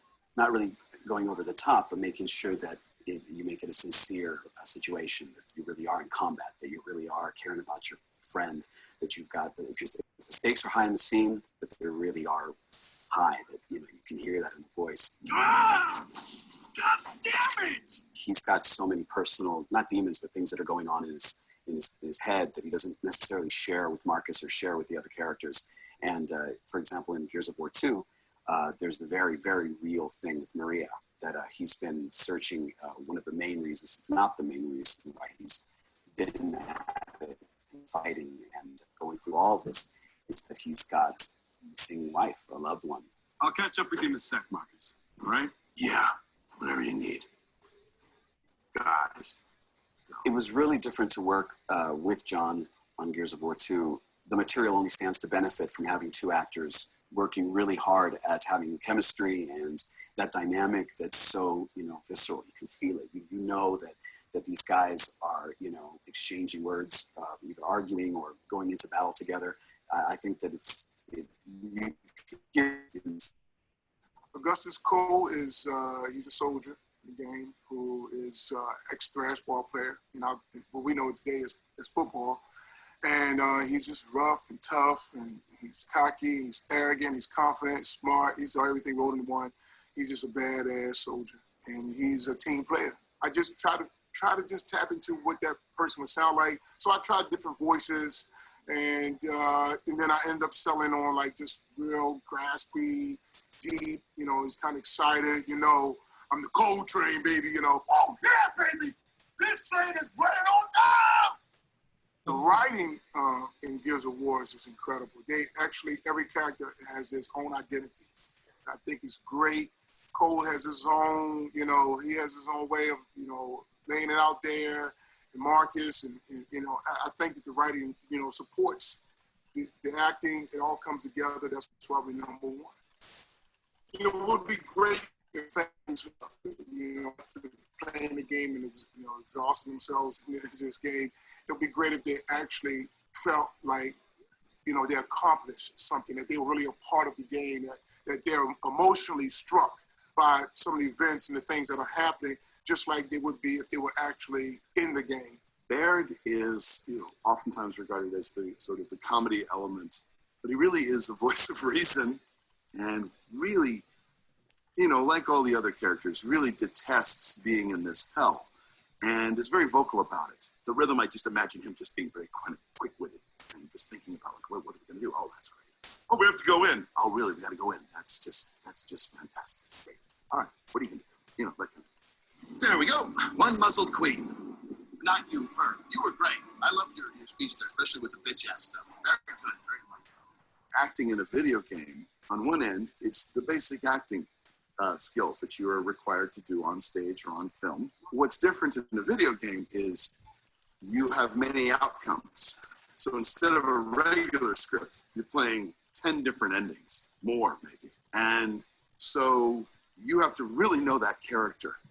really going over the top, but making sure that you make it a sincere situation, that you really are in combat, that you really are caring about your friends, that you've got, if the stakes are high in the scene, that they really are high, that, you know, you can hear that in the voice. Ah! God damn it! He's got so many personal, not demons, but things that are going on in his head that he doesn't necessarily share with Marcus or share with the other characters. And for example, in Gears of War 2, there's the very, very real thing with Maria, that he's been searching. One of the main reasons, if not the main reason, why he's been at it and fighting and going through all of this, is that he's got a missing wife, a loved one. I'll catch up with you in a sec, Marcus. All right? Yeah, whatever you need. Guys. It was really different to work with John on Gears of War 2. The material only stands to benefit from having two actors working really hard at having chemistry and that dynamic that's so, you know, visceral. You can feel it. You know that these guys are, you know, exchanging words, either arguing or going into battle together. I think that Augustus Cole is he's a soldier in the game who is ex-thrash ball player. You know, what we know today is football. And he's just rough and tough, and he's cocky, he's arrogant, he's confident, smart. He's everything rolled into one. He's just a badass soldier, and he's a team player. I just try to just tap into what that person would sound like. So I tried different voices, and then I end up selling on like just real graspy, deep. You know, he's kind of excited. You know, I'm the Cold Train, baby. You know, oh yeah, baby, this train is running on time. The writing in Gears of War is just incredible. Every character has his own identity. I think it's great. Cole has his own, you know, he has his own way of, you know, laying it out there. And Marcus, and you know, I think that the writing, you know, supports the acting. It all comes together. That's why we're number one. You know, it would be great if fans, you know, after playing the game and, you know, exhausting themselves in this game, it would be great if they actually felt like, you know, they accomplished something, that they were really a part of the game, that they're emotionally struck by some of the events and the things that are happening, just like they would be if they were actually in the game. Baird is, you know, oftentimes regarded as the sort of the comedy element, but he really is the voice of reason, and really, you know, like all the other characters, really detests being in this hell, and is very vocal about it. The rhythm, I just imagine him just being very kind of quick-witted and just thinking about, like, what are we going to do? Oh, that's great. Oh, we have to go in. Oh, really? We got to go in. That's just fantastic. Great. All right. What are you going to do? You know, like. There we go. One muzzled queen. Not you, her. You were great. I loved your speech there, especially with the bitch-ass stuff. Very good. Very good. Acting in a video game, on one end, it's the basic acting skills that you are required to do on stage or on film. What's different in a video game is you have many outcomes. So instead of a regular script, you're playing 10 different endings, more maybe. And so you have to really know that character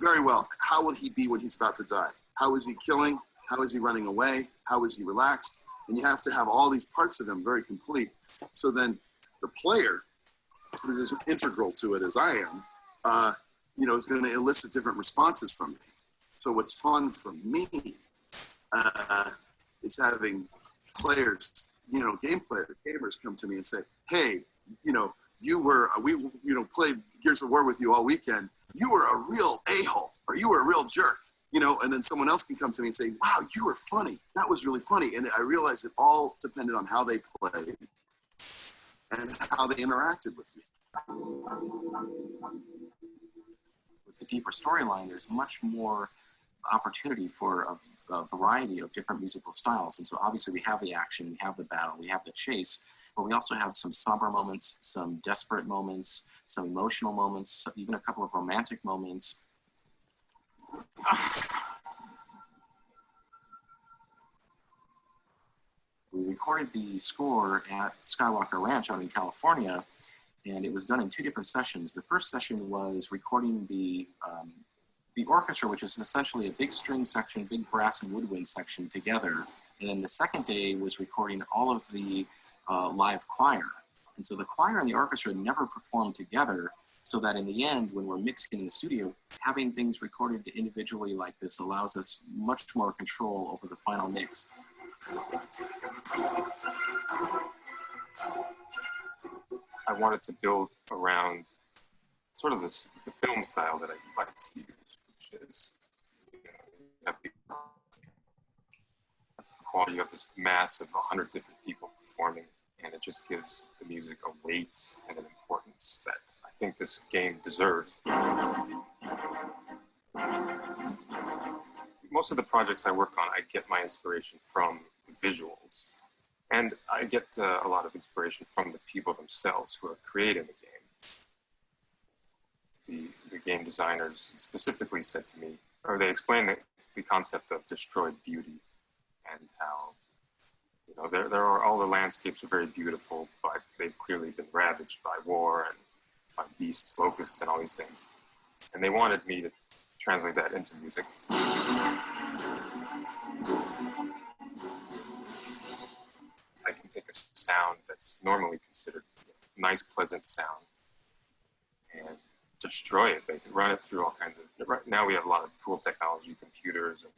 very well. How will he be when he's about to die? How is he killing? How is he running away? How is he relaxed? And you have to have all these parts of him very complete. So then the player, who's as integral to it as I am, you know, is going to elicit different responses from me. So what's fun for me is having players, you know, gamers come to me and say, hey, you know, we played Gears of War with you all weekend. You were a real a-hole, or you were a real jerk, you know, and then someone else can come to me and say, wow, you were funny. That was really funny. And I realized it all depended on how they played and how they interacted with me. With the deeper storyline, there's much more opportunity for a variety of different musical styles. And so obviously we have the action, we have the battle, we have the chase, but we also have some somber moments, some desperate moments, some emotional moments, even a couple of romantic moments. We recorded the score at Skywalker Ranch out in California, And it was done in 2 different sessions. The first session was recording the orchestra, which is essentially a big string section, big brass and woodwind section together. And then the second day was recording all of the live choir. And so the choir and the orchestra never performed together, so that in the end, when we're mixing in the studio, having things recorded individually like this allows us much more control over the final mix. I wanted to build around sort of the film style that I like to use, which is, you have you have this mass of 100 different people performing, and it just gives the music a weight and an importance that I think this game deserves. Most of the projects I work on, I get my inspiration from the visuals, and I get a lot of inspiration from the people themselves who are creating the game. The game designers specifically said to me, or they explained the concept of destroyed beauty, and how, you know, there are, all the landscapes are very beautiful, but they've clearly been ravaged by war and by beasts, locusts, and all these things. And they wanted me to translate that into music. I can take a sound that's normally considered a nice, pleasant sound and destroy it, basically, run it through all kinds of, right now we have a lot of cool technology, computers, and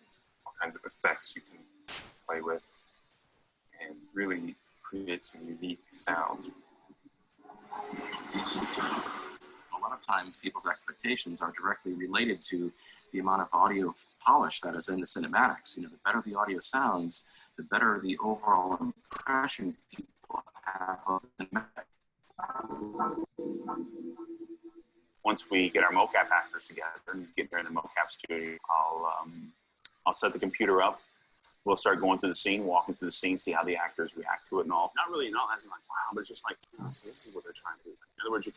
all kinds of effects you can play with and really create some unique sounds. A lot of times people's expectations are directly related to the amount of audio polish that is in the cinematics. You know, the better the audio sounds, the better the overall impression people have of the cinematic. Once we get our mocap actors together and get here in the mocap studio, I'll set the computer up. We'll start going through the scene, walking through the scene, see how the actors react to it and all. Not really, not as like, wow, but just like, oh, so this is what they're trying to do. In other words, you're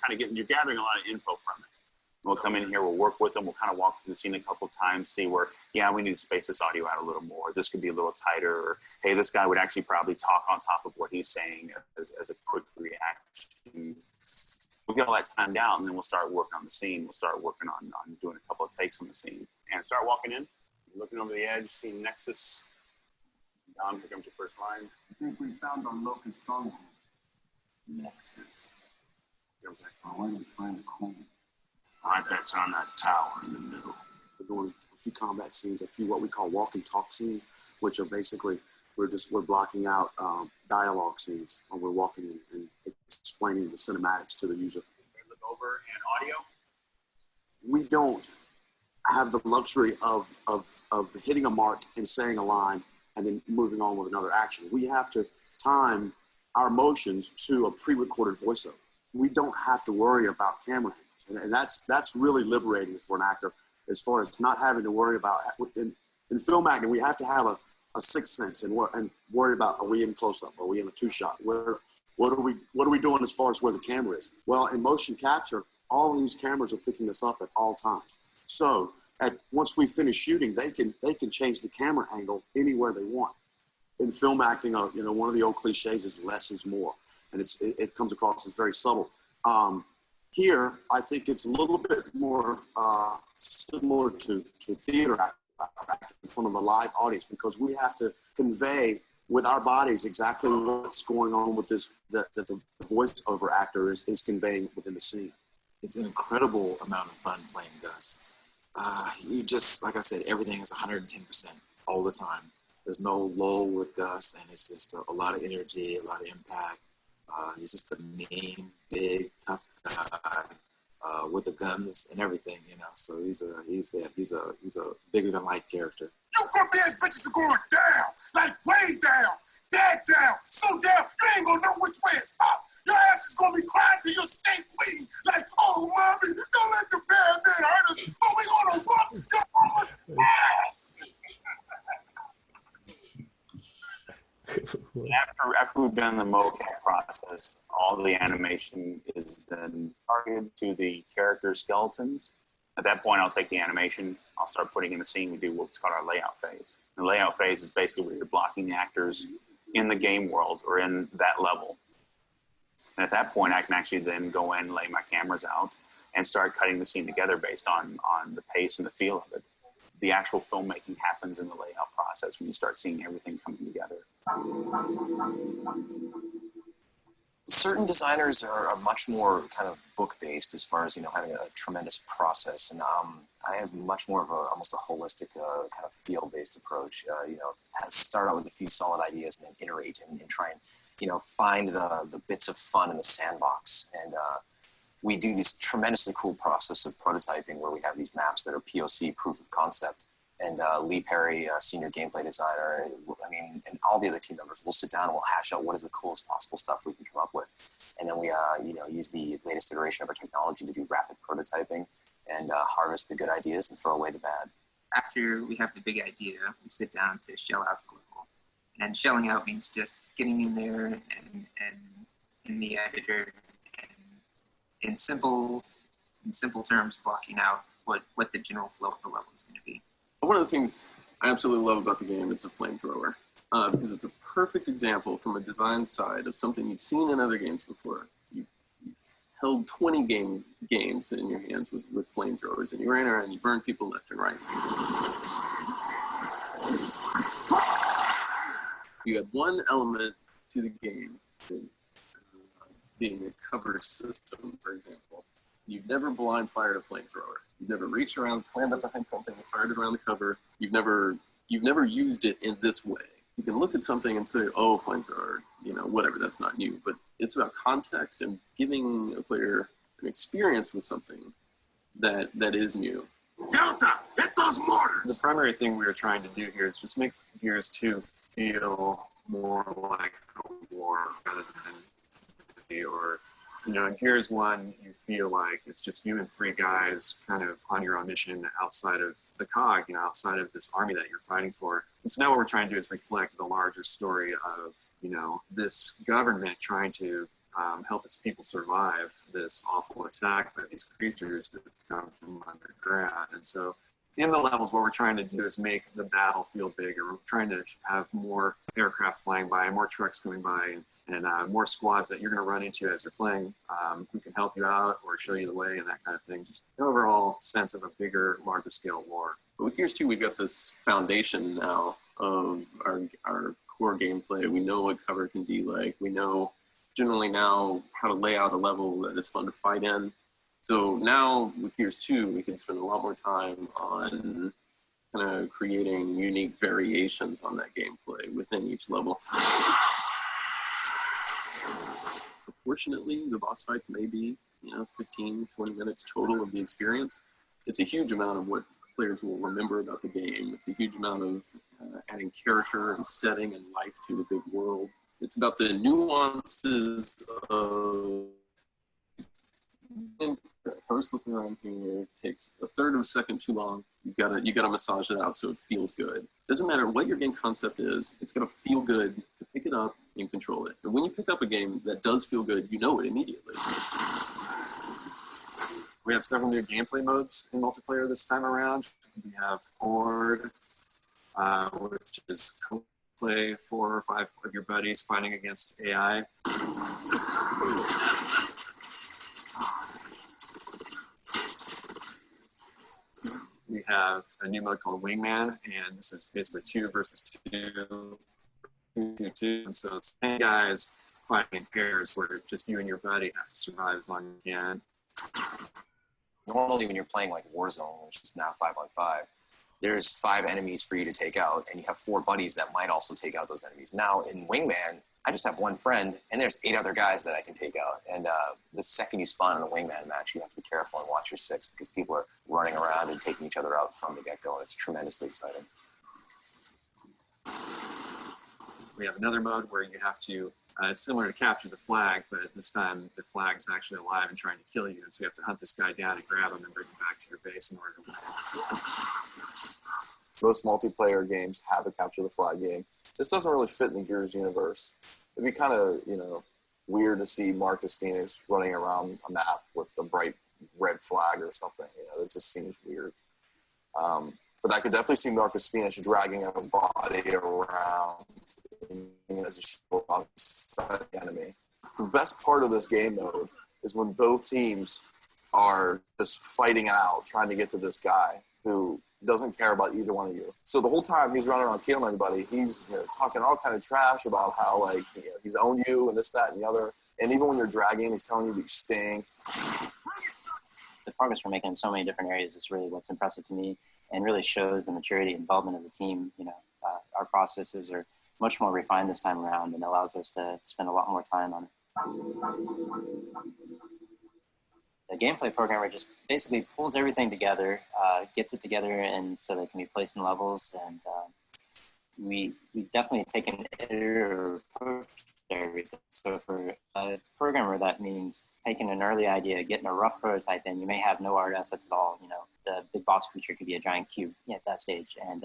gathering a lot of info from it. We'll come in here, we'll work with them, we'll kind of walk through the scene a couple times, see where, yeah, we need to space this audio out a little more. This could be a little tighter, or hey, this guy would actually probably talk on top of what he's saying as a quick reaction. We'll get all that timed out, and then we'll start working on the scene. We'll start working on doing a couple of takes on the scene. And start walking in, looking over the edge, seeing Nexus. Don, here comes your first line. I think we found our locust stronghold. Nexus. Here's the next line. Where do we find the coin? My bet's on that tower in the middle. We're doing a few combat scenes, a few what we call walk and talk scenes, which are basically, we're blocking out dialogue scenes when we're walking and explaining the cinematics to the user. Look over and audio. We don't have the luxury of hitting a mark and saying a line and then moving on with another action. We have to time our motions to a pre-recorded voiceover. We don't have to worry about camera angles. And that's really liberating for an actor, as far as not having to worry about, in film acting, we have to have a sixth sense and worry about, are we in close-up? Are we in a two-shot? What are we doing as far as where the camera is? Well, in motion capture, all of these cameras are picking this up at all times. So once we finish shooting, they can change the camera angle anywhere they want. In film acting, you know, one of the old cliches is less is more, and it comes across as very subtle. Here, I think it's a little bit more similar to theater acting in front of a live audience, because we have to convey with our bodies exactly what's going on with this, that the voiceover actor is conveying within the scene. It's an incredible amount of fun playing Gus. You just, like I said, everything is 110% all the time. There's no lull with Gus, and it's just a lot of energy, a lot of impact. He's just a mean, big, tough guy with the guns and everything, you know. So he's a bigger than life character. You group ass bitches are going down, like way down, dead down, so down you ain't gonna know which way is up. Your ass is gonna be crying to your stink queen, like, oh mommy, don't let the bad man hurt us, but we gonna whoop your mama's ass. After we've done the mocap process, all the animation is then targeted to the character skeletons. At that point, I'll take the animation, I'll start putting in the scene. We do what's called our layout phase. The layout phase is basically where you're blocking the actors in the game world or in that level. And at that point, I can actually then go in, lay my cameras out, and start cutting the scene together based on the pace and the feel of it. The actual filmmaking happens in the layout process when you start seeing everything coming together. Certain designers are much more kind of book-based as far as, you know, having a tremendous process. And I have much more of almost a holistic kind of feel-based approach. You know, start out with a few solid ideas and then iterate and try and, you know, find the bits of fun in the sandbox. And we do this tremendously cool process of prototyping where we have these maps that are POC, proof of concept. And Lee Perry, senior gameplay designer, I mean, and all the other team members, we'll sit down and we'll hash out what is the coolest possible stuff we can come up with. And then we, you know, use the latest iteration of our technology to do rapid prototyping and harvest the good ideas and throw away the bad. After we have the big idea, we sit down to shell out the level. And shelling out means just getting in there and in the editor and in simple terms, blocking out what the general flow of the level is going to be. One of the things I absolutely love about the game is the flamethrower, because it's a perfect example from a design side of something you've seen in other games before. You've held 20 games in your hands with flamethrowers, and you ran around and you burned people left and right. You had one element to the game, being a cover system, for example. You've never blind fired a flamethrower. You've never reached around, slammed up behind something, and fired it around the cover. You've never used it in this way. You can look at something and say, oh, flamethrower, you know, whatever, that's not new. But it's about context and giving a player an experience with something that is new. Delta, hit those mortars! The primary thing we were trying to do here is just make Gears 2 feel more like a war rather than or, you know, in Gears 1, you feel like it's just you and three guys kind of on your own mission outside of the COG, you know, outside of this army that you're fighting for. And so now what we're trying to do is reflect the larger story of, you know, this government trying to help its people survive this awful attack by these creatures that come from underground. And so in the levels, what we're trying to do is make the battle feel bigger. We're trying to have more aircraft flying by, more trucks coming by, and more squads that you're going to run into as you're playing who can help you out or show you the way and that kind of thing. Just an overall sense of a bigger, larger scale war. But with Gears 2, we've got this foundation now of our core gameplay. We know what cover can be like. We know generally now how to lay out a level that is fun to fight in. So now with Gears 2, we can spend a lot more time on kind of creating unique variations on that gameplay within each level. Proportionately, the boss fights may be, you know, 15, 20 minutes total of the experience. It's a huge amount of what players will remember about the game. It's a huge amount of adding character and setting and life to the big world. It's about the nuances of first looking around here takes a third of a second too long. You gotta massage it out so it feels good. Doesn't matter what your game concept is, it's gonna feel good to pick it up and control it. And when you pick up a game that does feel good, you know it immediately. We have several new gameplay modes in multiplayer this time around. We have Horde, which is play 4 or 5 of your buddies fighting against AI. We have a new mode called Wingman, and this is basically 2 versus 2, 2. And so it's 10 guys fighting in pairs where just you and your buddy have to survive as long as you can. Normally when you're playing like Warzone, which is now 5-on-5, there's 5 enemies for you to take out, and you have 4 buddies that might also take out those enemies. Now in Wingman, I just have 1 friend, and there's 8 other guys that I can take out. And the second you spawn in a Wingman match, you have to be careful and watch your 6 because people are running around and taking each other out from the get-go, and it's tremendously exciting. We have another mode where you have to, it's similar to capture the flag, but this time the flag is actually alive and trying to kill you, and so you have to hunt this guy down and grab him and bring him back to your base in order to win. Most multiplayer games have a capture the flag game. This doesn't really fit in the Gears universe. It'd be kind of, you know, weird to see Marcus Phoenix running around a map with a bright red flag or something. You know, it just seems weird. But I could definitely see Marcus Phoenix dragging a body around as a shield on the enemy. The best part of this game mode is when both teams are just fighting it out, trying to get to this guy who doesn't care about either one of you. So the whole time he's running around killing everybody, he's talking all kind of trash about how he's owned you and this, that, and the other. And even when you're dragging, he's telling you that you stink. The progress we're making in so many different areas is really what's impressive to me, and really shows the maturity and involvement of the team. Our processes are much more refined this time around, and allows us to spend a lot more time on it. The gameplay programmer just basically pulls everything together, gets it together, and so they can be placed in levels. And we definitely take an editor approach to everything. So for a programmer, that means taking an early idea, getting a rough prototype in. You may have no art assets at all. The big boss creature could be a giant cube at that stage, and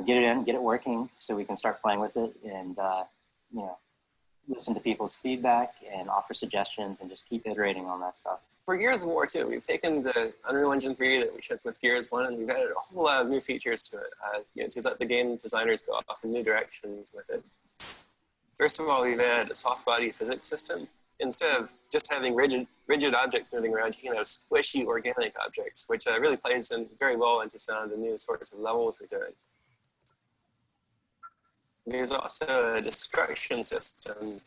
get it in, get it working, so we can start playing with it, and listen to people's feedback and offer suggestions, and just keep iterating on that stuff. For Gears of War 2, we've taken the Unreal Engine 3 that we shipped with Gears 1, and we've added a whole lot of new features to it, to let the game designers go off in new directions with it. First of all, we've added a soft body physics system. Instead of just having rigid objects moving around, you can have squishy organic objects, which really plays in very well into some of the new sorts of levels we're doing. There's also a destruction system.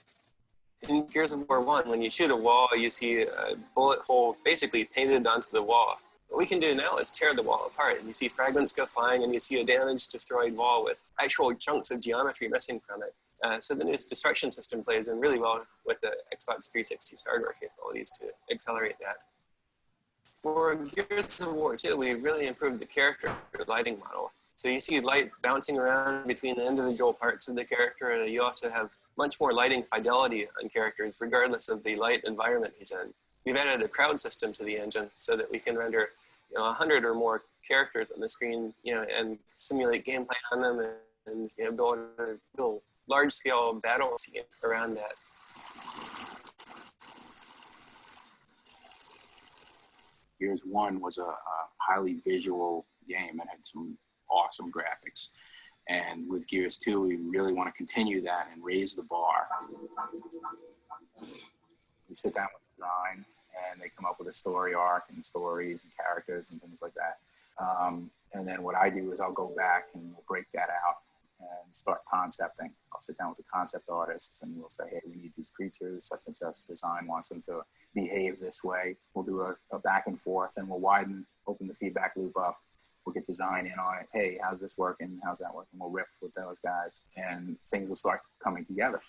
In Gears of War 1, when you shoot a wall, you see a bullet hole basically painted onto the wall. What we can do now is tear the wall apart, and you see fragments go flying, and you see a damaged, destroyed wall with actual chunks of geometry missing from it. So the new destruction system plays in really well with the Xbox 360's hardware capabilities to accelerate that. For Gears of War 2, we've really improved the character lighting model. So you see light bouncing around between the individual parts of the character, and you also have much more lighting fidelity on characters, regardless of the light environment he's in. We've added a crowd system to the engine so that we can render 100 or more characters on the screen, and simulate gameplay on them, and build large-scale battle scenes around that. Gears 1 was a highly visual game and had some awesome graphics. And with Gears 2, we really want to continue that and raise the bar. We sit down with design, and they come up with a story arc and stories and characters and things like that. And then what I do is I'll go back and we'll break that out and start concepting. I'll sit down with the concept artists, and we'll say, hey, we need these creatures, such and such design wants them to behave this way. We'll do a back and forth, and we'll open the feedback loop up. We'll get design in on it. Hey, how's this working? How's that working? We'll riff with those guys, and things will start coming together.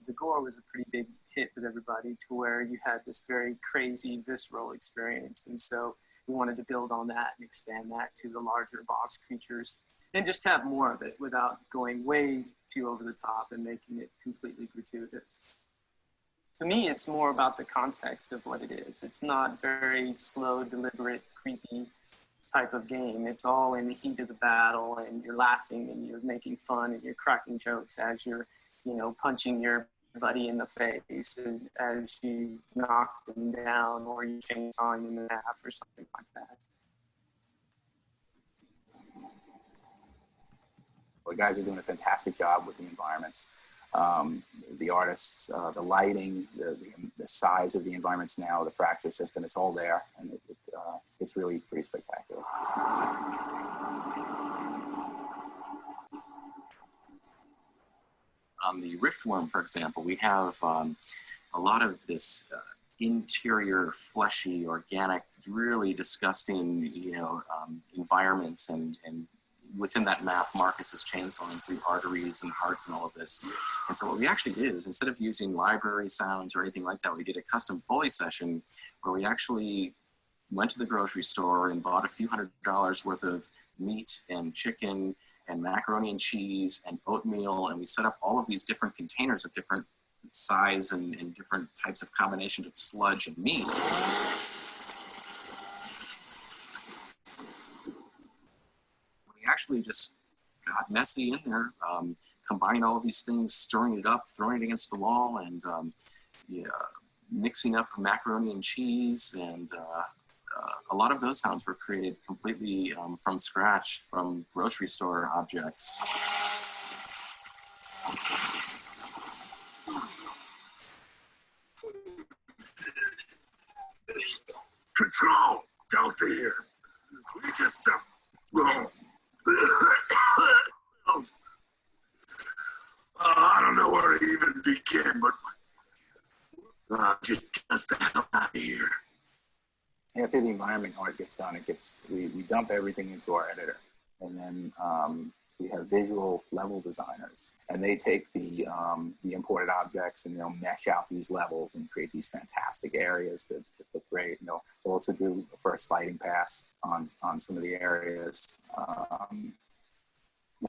The gore was a pretty big hit with everybody, to where you had this very crazy, visceral experience. And so we wanted to build on that and expand that to the larger boss creatures, and just have more of it without going way too over the top and making it completely gratuitous. To me, it's more about the context of what it is. It's not very slow, deliberate, creepy type of game. It's all in the heat of the battle, and you're laughing and you're making fun and you're cracking jokes as you're, punching your buddy in the face, and as you knock them down, or you chainsawing them in half or something like that. The guys are doing a fantastic job with the environments. The artists, the lighting, the size of the environments now, the fracture system, it's all there, and it's really pretty spectacular. On the Riftworm, for example, we have a lot of this interior, fleshy, organic, really disgusting, environments, and within that map, Marcus is chainsawing through arteries and hearts and all of this. And so what we actually did is, instead of using library sounds or anything like that, we did a custom Foley session where we actually went to the grocery store and bought a few $100s worth of meat and chicken and macaroni and cheese and oatmeal, and we set up all of these different containers of different size and different types of combinations of sludge and meat. We actually just got messy in there, combining all of these things, stirring it up, throwing it against the wall, and mixing up macaroni and cheese, and a lot of those sounds were created completely from scratch from grocery store objects. Delta here. We just, I don't know where to even begin, but just get us the hell out of here. After the environment art gets done, we dump everything into our editor, and then we have visual level designers, and they take the imported objects and they'll mesh out these levels and create these fantastic areas that just look great. And they'll also do a first lighting pass on some of the areas,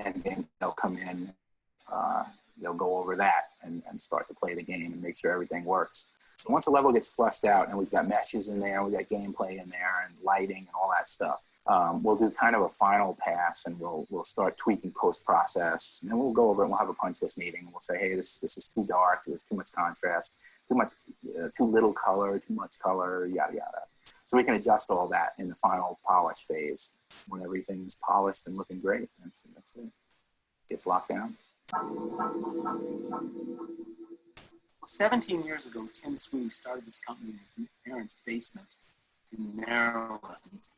and then they'll come in. They'll go over that and start to play the game and make sure everything works. So once the level gets flushed out and we've got meshes in there, we've got gameplay in there and lighting and all that stuff, we'll do kind of a final pass and we'll start tweaking post-process. And then we'll go over it and we'll have a punch list meeting. And we'll say, hey, this is too dark, there's too much contrast, too little color, too much color, yada, yada. So we can adjust all that in the final polish phase when everything's polished and looking great. That's it. Gets locked down. 17 years ago, Tim Sweeney started this company in his parents' basement in Maryland.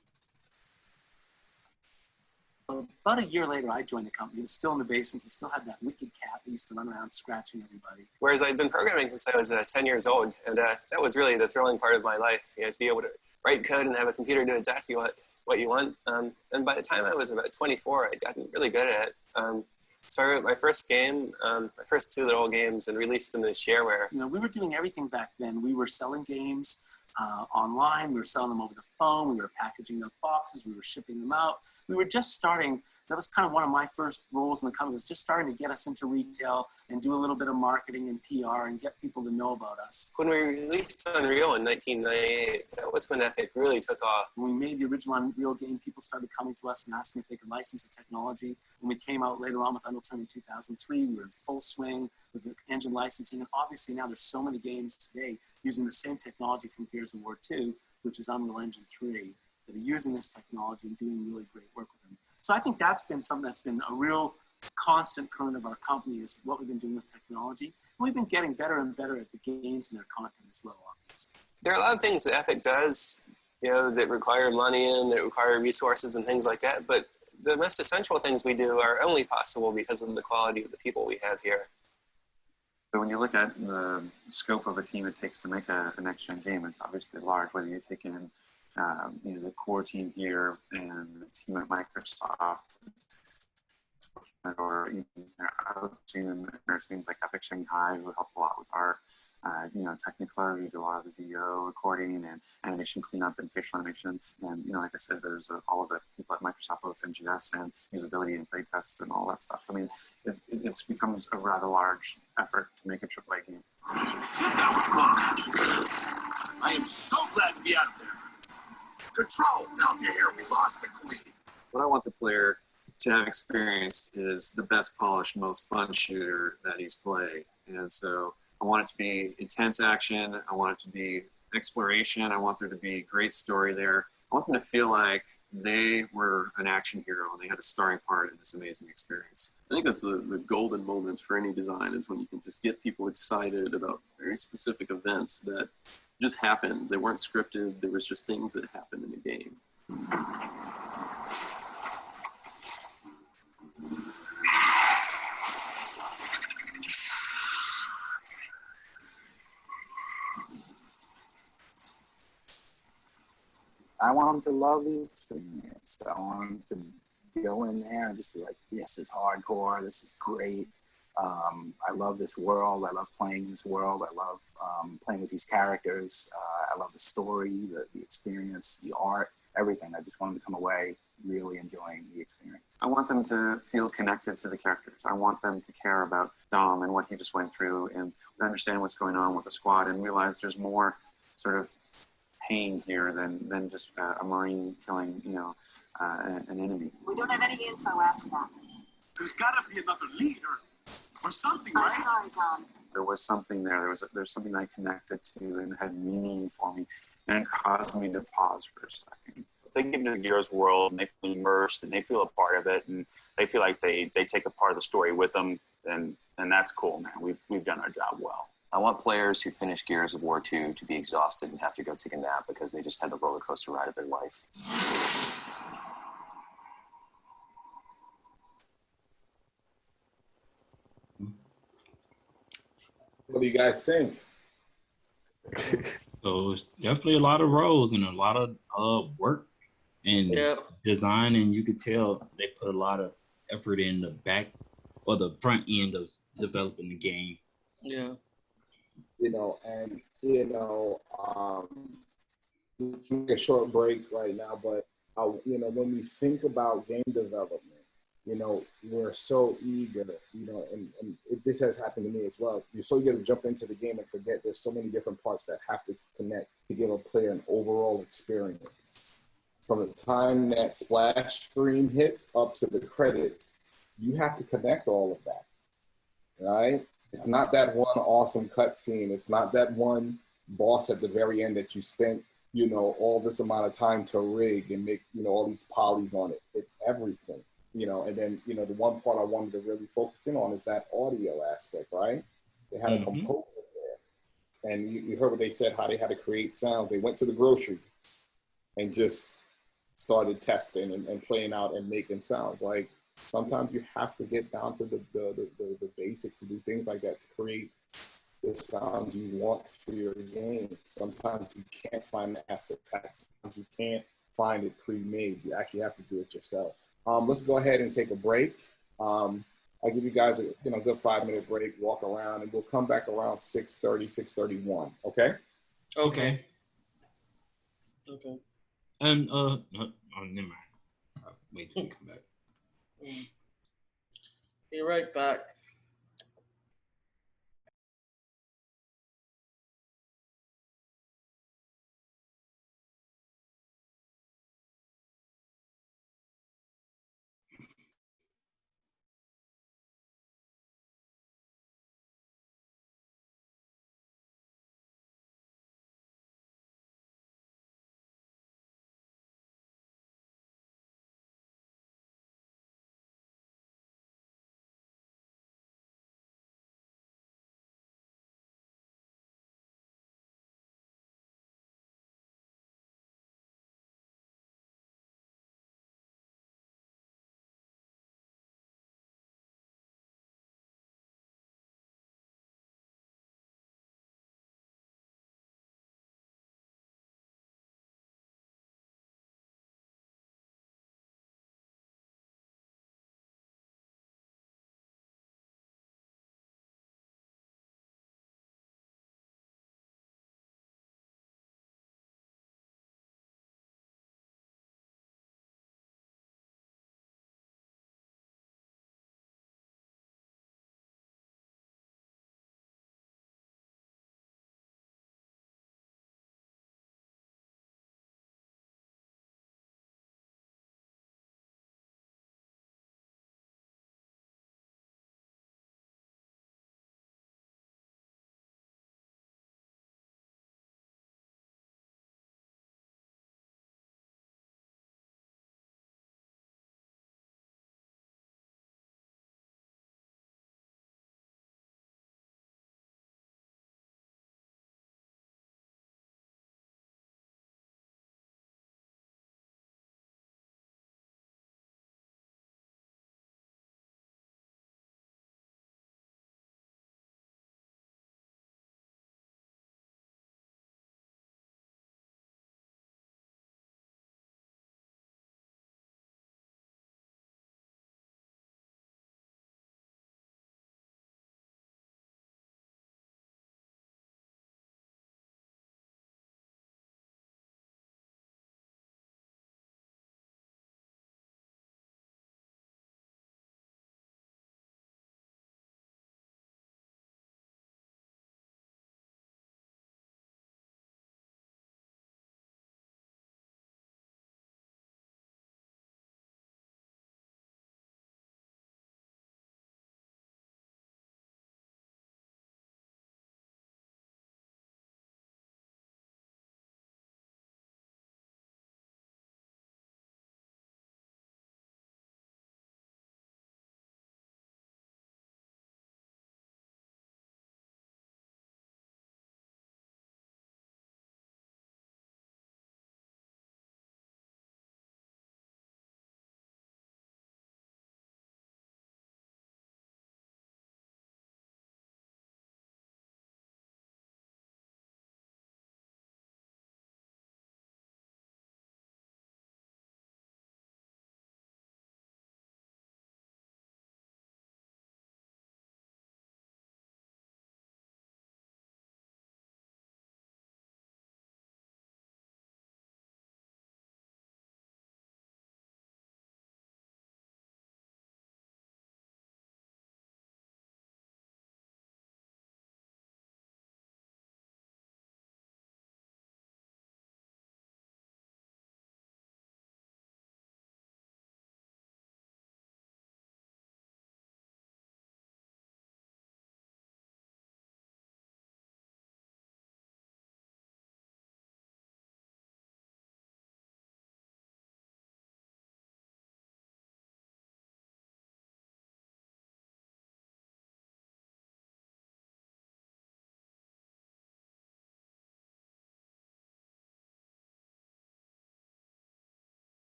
About a year later, I joined the company. He was still in the basement. He still had that wicked cat that used to run around scratching everybody. Whereas I'd been programming since I was 10 years old, and that was really the thrilling part of my life, to be able to write code and have a computer do exactly what you want. And by the time I was about 24, I'd gotten really good at it. So I wrote my first game, my first 2 little games, and released them as shareware. We were doing everything back then. We were selling games online. We were selling them over the phone. We were packaging up boxes. We were shipping them out. We were just starting. That was kind of one of my first roles in the company, was just starting to get us into retail and do a little bit of marketing and PR and get people to know about us. When we released Unreal in 1998, that was when Epic really took off. When we made the original Unreal game, people started coming to us and asking if they could license the technology. When we came out later on with Unreal Tournament in 2003, we were in full swing with the engine licensing. And obviously now there's so many games today using the same technology from Gears of War 2, which is Unreal Engine 3, that are using this technology and doing really great work with them. So I think that's been something that's been a real constant current of our company, is what we've been doing with technology. And we've been getting better and better at the games and their content as well, obviously. There are a lot of things that Epic does, that require money and that require resources and things like that. But the most essential things we do are only possible because of the quality of the people we have here. So when you look at the scope of a team it takes to make a next-gen game, it's obviously large, whether you take in the core team here and the team at Microsoft, or even other team, there's things like Epic Shanghai, who helps a lot with art, Technicolor, who do a lot of the video recording and animation cleanup and facial animation. And, like I said, there's all of the people at Microsoft, both NGS and usability and playtest and all that stuff. I mean, it becomes a rather large effort to make a AAA game. That was close. I am so glad to be out of there. Control, Delta here. We lost the queen. What I want the player to have experienced is the best polished, most fun shooter that he's played. And so I want it to be intense action. I want it to be exploration. I want there to be great story there. I want them to feel like they were an action hero and they had a starring part in this amazing experience. I think that's the golden moments for any design, is when you can just get people excited about very specific events that just happened. They weren't scripted. There was just things that happened in the game. I want them to love the experience. I want them to go in there and just be like, this is hardcore, this is great. I love this world. I love playing in this world. I love playing with these characters. I love the story, the experience, the art, everything. I just want them to come away really enjoying the experience. I want them to feel connected to the characters. I want them to care about Dom and what he just went through, and to understand what's going on with the squad and realize there's more sort of pain here than just a Marine killing, an enemy. We don't have any info after that. There's got to be another leader or something, right? I'm sorry, Dom. There was something there. There's something I connected to and had meaning for me, and it caused me to pause for a second. They get into the Gears world and they feel immersed and they feel a part of it, and they feel like they take a part of the story with them, and that's cool, man. We've done our job well. I want players who finish Gears of War 2 to be exhausted and have to go take a nap because they just had the roller coaster ride of their life. What do you guys think? So it's definitely a lot of roles and a lot of work and design, and you could tell they put a lot of effort in the back or the front end of developing the game. Yeah. A short break right now, but when we think about game development, we're so eager, this has happened to me as well. You're so eager to jump into the game and forget there's so many different parts that have to connect to give a player an overall experience. From the time that splash screen hits up to the credits, you have to connect all of that, right? It's not that one awesome cutscene. It's not that one boss at the very end that you spent, all this amount of time to rig and make, all these polys on it. It's everything, and then, the one part I wanted to really focus in on is that audio aspect, right? They had a composer there. And you heard what they said, how they had to create sounds. They went to the grocery and just started testing and playing out and making sounds. Like, sometimes you have to get down to the basics to do things like that to create the sounds you want for your game. Sometimes you can't find the asset packs. Sometimes you can't find it pre-made. You actually have to do it yourself. Let's go ahead and take a break. I'll give you guys a good 5-minute break, walk around, and we'll come back around 6:30, 6:31. Okay? Okay. Okay. And no, never mind. I'll wait till you come back. Be right back.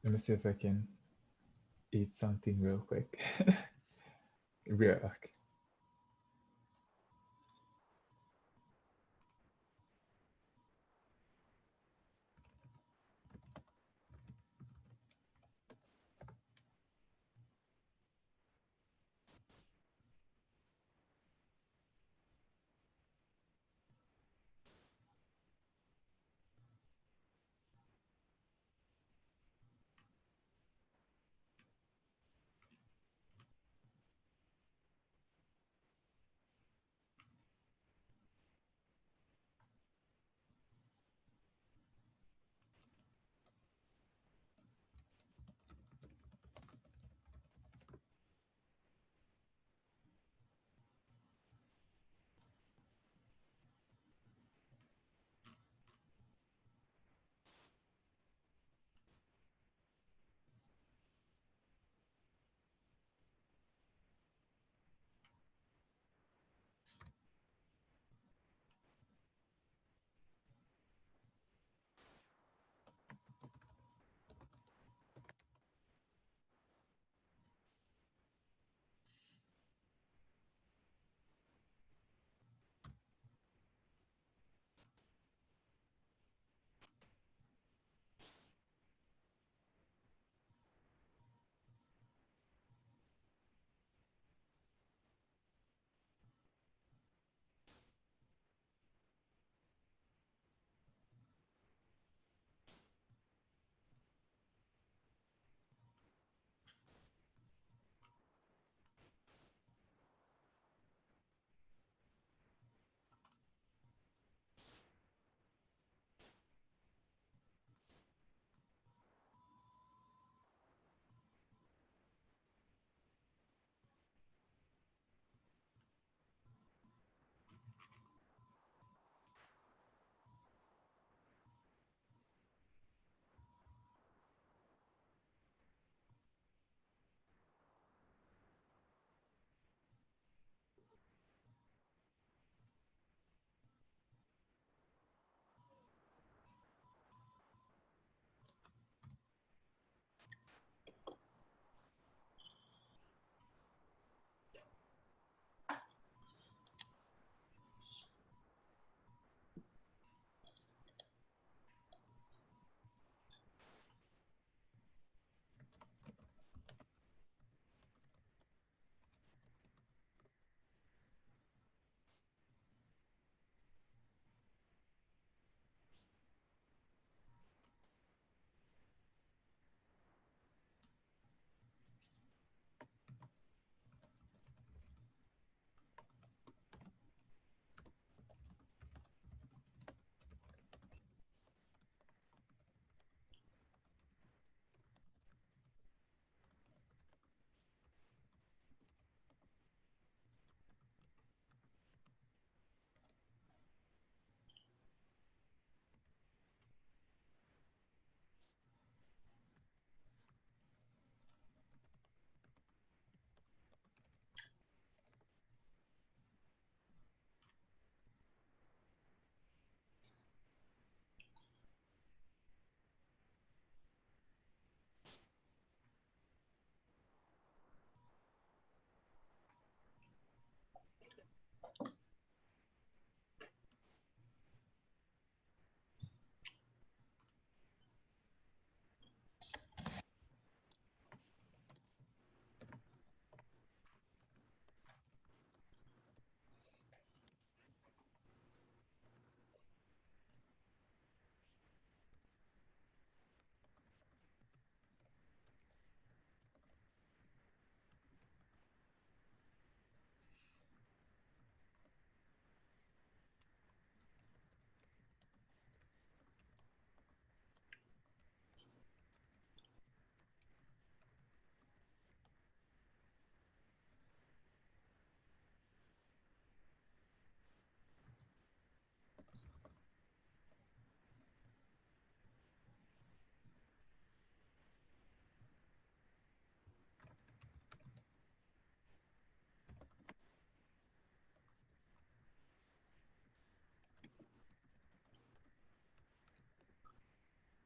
Let me see if I can eat something real quick. Real quick.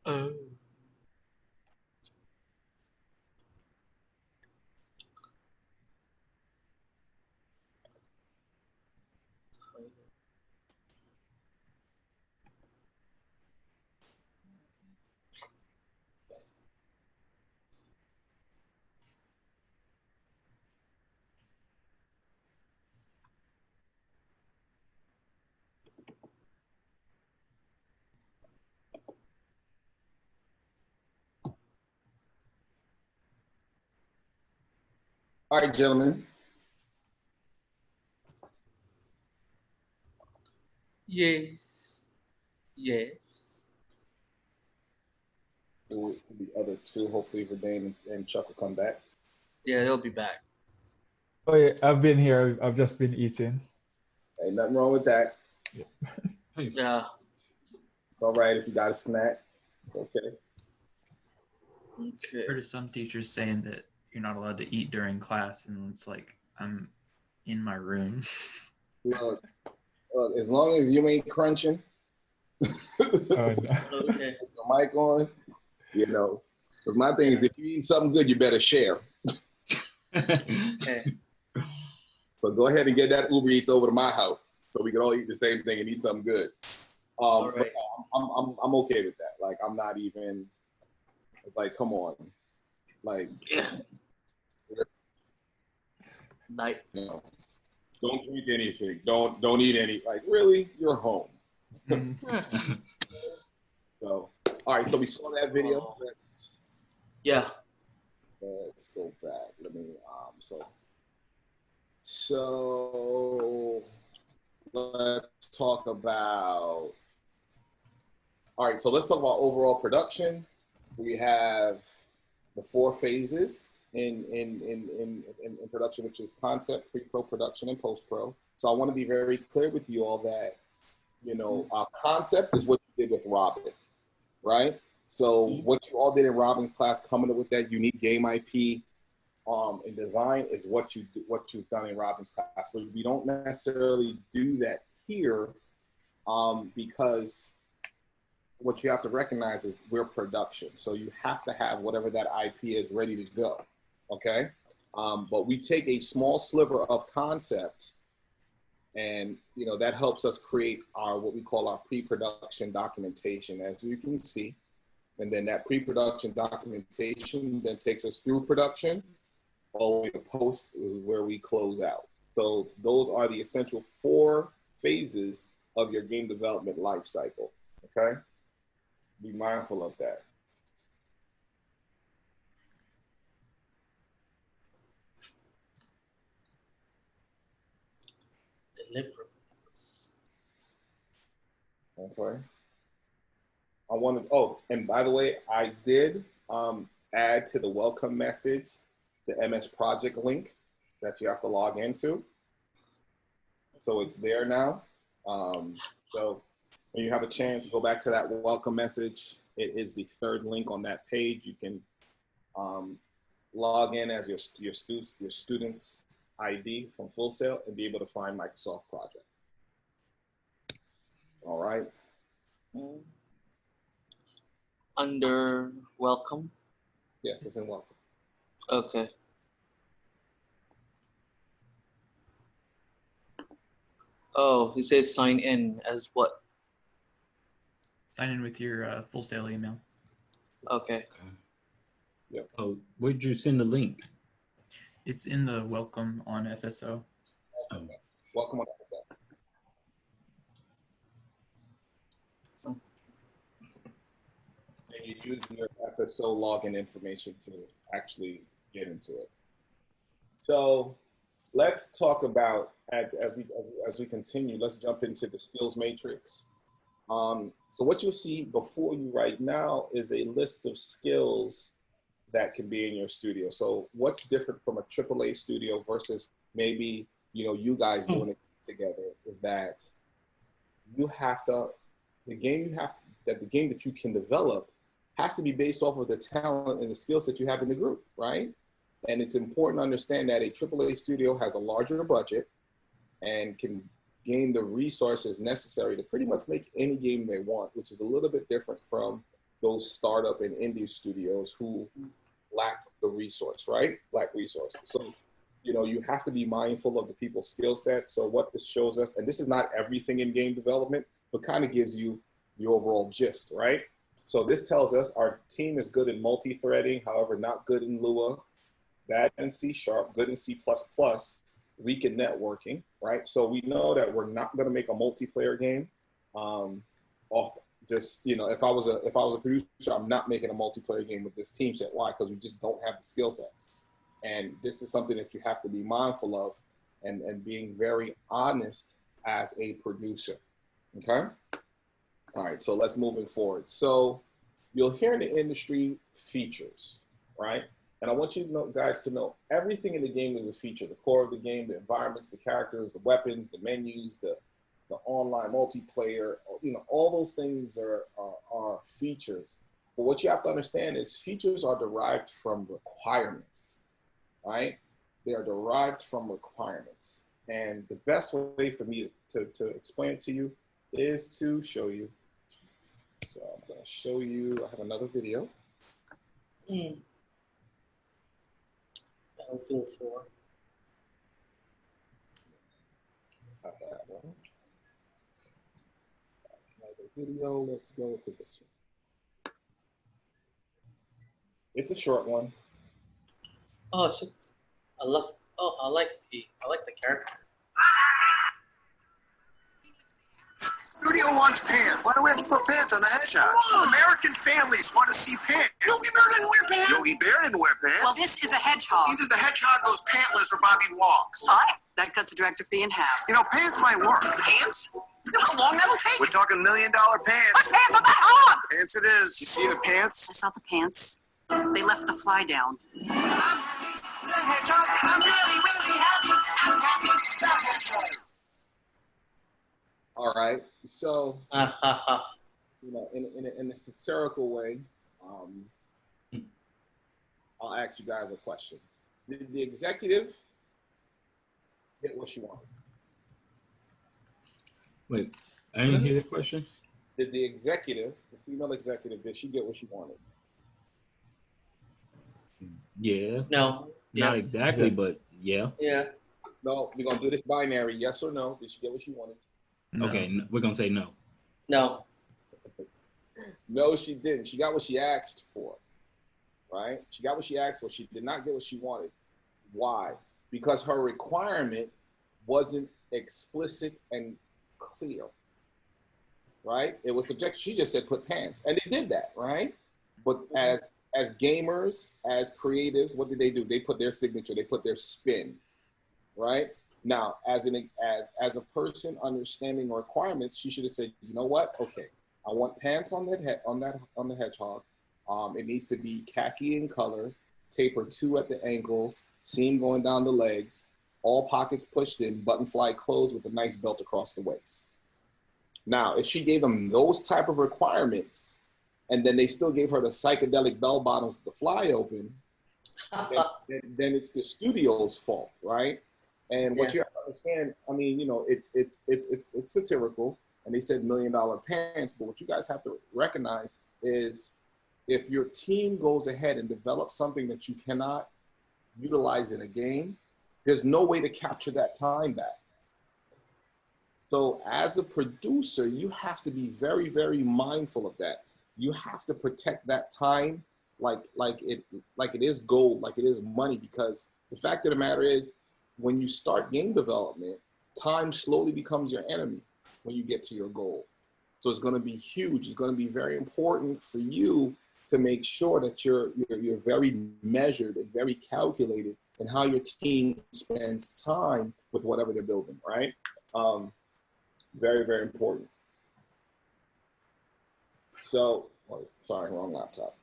Oh. All right, gentlemen. Yes. Yes. The other two, hopefully Verdane and Chuck will come back. Yeah, they'll be back. Oh yeah, I've been here. I've just been eating. Ain't nothing wrong with that. Yeah. It's all right if you got a snack. It's okay. Okay. I've heard of some teachers saying that you're not allowed to eat during class, and it's like I'm in my room. Look, as long as you ain't crunching, Oh, no. Okay. with the mic on, you know. Because my thing is, if you eat something good, you better share. Okay. So go ahead and get that Uber Eats over to my house, so we can all eat the same thing and eat something good. All right. I'm okay with that. Like, I'm not even. It's like, come on, like. Yeah. Night. You know, don't drink anything. Don't eat any. Like, really, you're home. So, all right. So we saw that video. Let's go back. Let me. So let's talk about. All right. So let's talk about overall production. We have the 4 phases in production, which is concept, pre-pro, production, and post-pro. So I want to be very clear with you all that, you know, concept is what you did with Robin, right? So what you all did in Robin's class, coming up with that unique game IP and design, is what you've done in Robin's class. But we don't necessarily do that here because what you have to recognize is we're production. So you have to have whatever that IP is ready to go, okay? But we take a small sliver of concept, and you know that helps us create our what we call our pre-production documentation, as you can see. And then that pre-production documentation then takes us through production, all the way to post, where we close out. So those are the essential 4 phases of your game development life cycle, okay? Be mindful of that. Okay. I wanted, oh, and by the way, I did add to the welcome message the MS Project link that you have to log into. So it's there now. So when you have a chance, go back to that welcome message. It is the 3rd link on that page. You can log in as your student's ID from Full Sail and be able to find Microsoft Project. All right. Under welcome? Yes, it's in welcome. Okay. Oh, he says sign in as what? Sign in with your Full Sail email. Okay. Yep. Oh, where'd you send the link? It's in the welcome on FSO. Okay. Welcome on FSO. And you use your FSO login information to actually get into it. So let's talk about, as we continue, let's jump into the skills matrix. So what you'll see before you right now is a list of skills that can be in your studio. So what's different from a AAA studio versus maybe, you know, you guys doing it together is that you have to, the game that you can develop has to be based off of the talent and the skill set you have in the group, right? And it's important to understand that a AAA studio has a larger budget and can gain the resources necessary to pretty much make any game they want, which is a little bit different from those startup and indie studios who lack the resource, right? Lack resources. So you know, you have to be mindful of the people's skill set. So what this shows us, and this is not everything in game development, but kind of gives you the overall gist, right? So this tells us our team is good in multi-threading, however, not good in Lua, bad in C#, good in C++, weak in networking, right? So we know that we're not going to make a multiplayer game off just, you know, if I was a producer, I'm not making a multiplayer game with this team set. Why? Because we just don't have the skill sets. And this is something that you have to be mindful of and being very honest as a producer, okay? All right, so let's move it forward. So you'll hear in the industry features, right? And I want you to know, guys, to know everything in the game is a feature. The core of the game, the environments, the characters, the weapons, the menus, the online multiplayer, you know, all those things are features. But what you have to understand is features are derived from requirements, right? They are derived from requirements. And the best way for me to explain it to you is to show you. So I'm going to show you, I have another video. Battlefield 4. Not that one. Another video, let's go to this one. It's a short one. Oh, so I like the character. Studio wants pants. Why do we have to put pants on the hedgehog? American families want to see pants. Yogi Bear didn't wear pants. Yogi Bear didn't wear pants. Well, this is a hedgehog. Either the hedgehog goes pantless or Bobby walks. All right. That cuts the director fee in half. You know, pants might work. Pants? You know how long that'll take? We're talking $1 million pants. Put pants on that hog! Pants it is. You see the pants? I saw the pants. They left the fly down. The hedgehog. I'm really, really happy. I'm happy. The hedgehog. All right, so you know, in a satirical way, I'll ask you guys a question. Did the executive get what she wanted? Wait, I didn't hear the question. Did the executive, the female executive, did she get what she wanted? Yeah. No. Not Yeah. exactly, Yes. but yeah. Yeah. No, we're gonna do this binary, yes or no. Did she get what she wanted? No. Okay, we're gonna say no. No. No, she didn't. She got what she asked for, right? She got what she asked for. She did not get what she wanted. Why? Because her requirement wasn't explicit and clear, right? It was subjective. She just said put pants, and they did that, right? But as gamers, as creatives, what did they do? They put their signature. They put their spin, right? Now, as a person understanding requirements, she should have said, you know what? Okay, I want pants on the hedgehog. It needs to be khaki in color, taper 2 at the ankles, seam going down the legs, all pockets pushed in, button fly closed with a nice belt across the waist. Now, if she gave them those type of requirements, and then they still gave her the psychedelic bell bottoms with the fly open, then it's the studio's fault, right? And what you have to understand, I mean, you know, it's satirical, and they said $1 million pants, but what you guys have to recognize is if your team goes ahead and develops something that you cannot utilize in a game, there's no way to capture that time back. So as a producer, you have to be very, very mindful of that. You have to protect that time like it is gold, like it is money, because the fact of the matter is, when you start game development, time slowly becomes your enemy when you get to your goal. So it's going to be huge. It's going to be very important for you to make sure that you're very measured and very calculated in how your team spends time with whatever they're building, right? Very, very important. So, sorry, wrong laptop.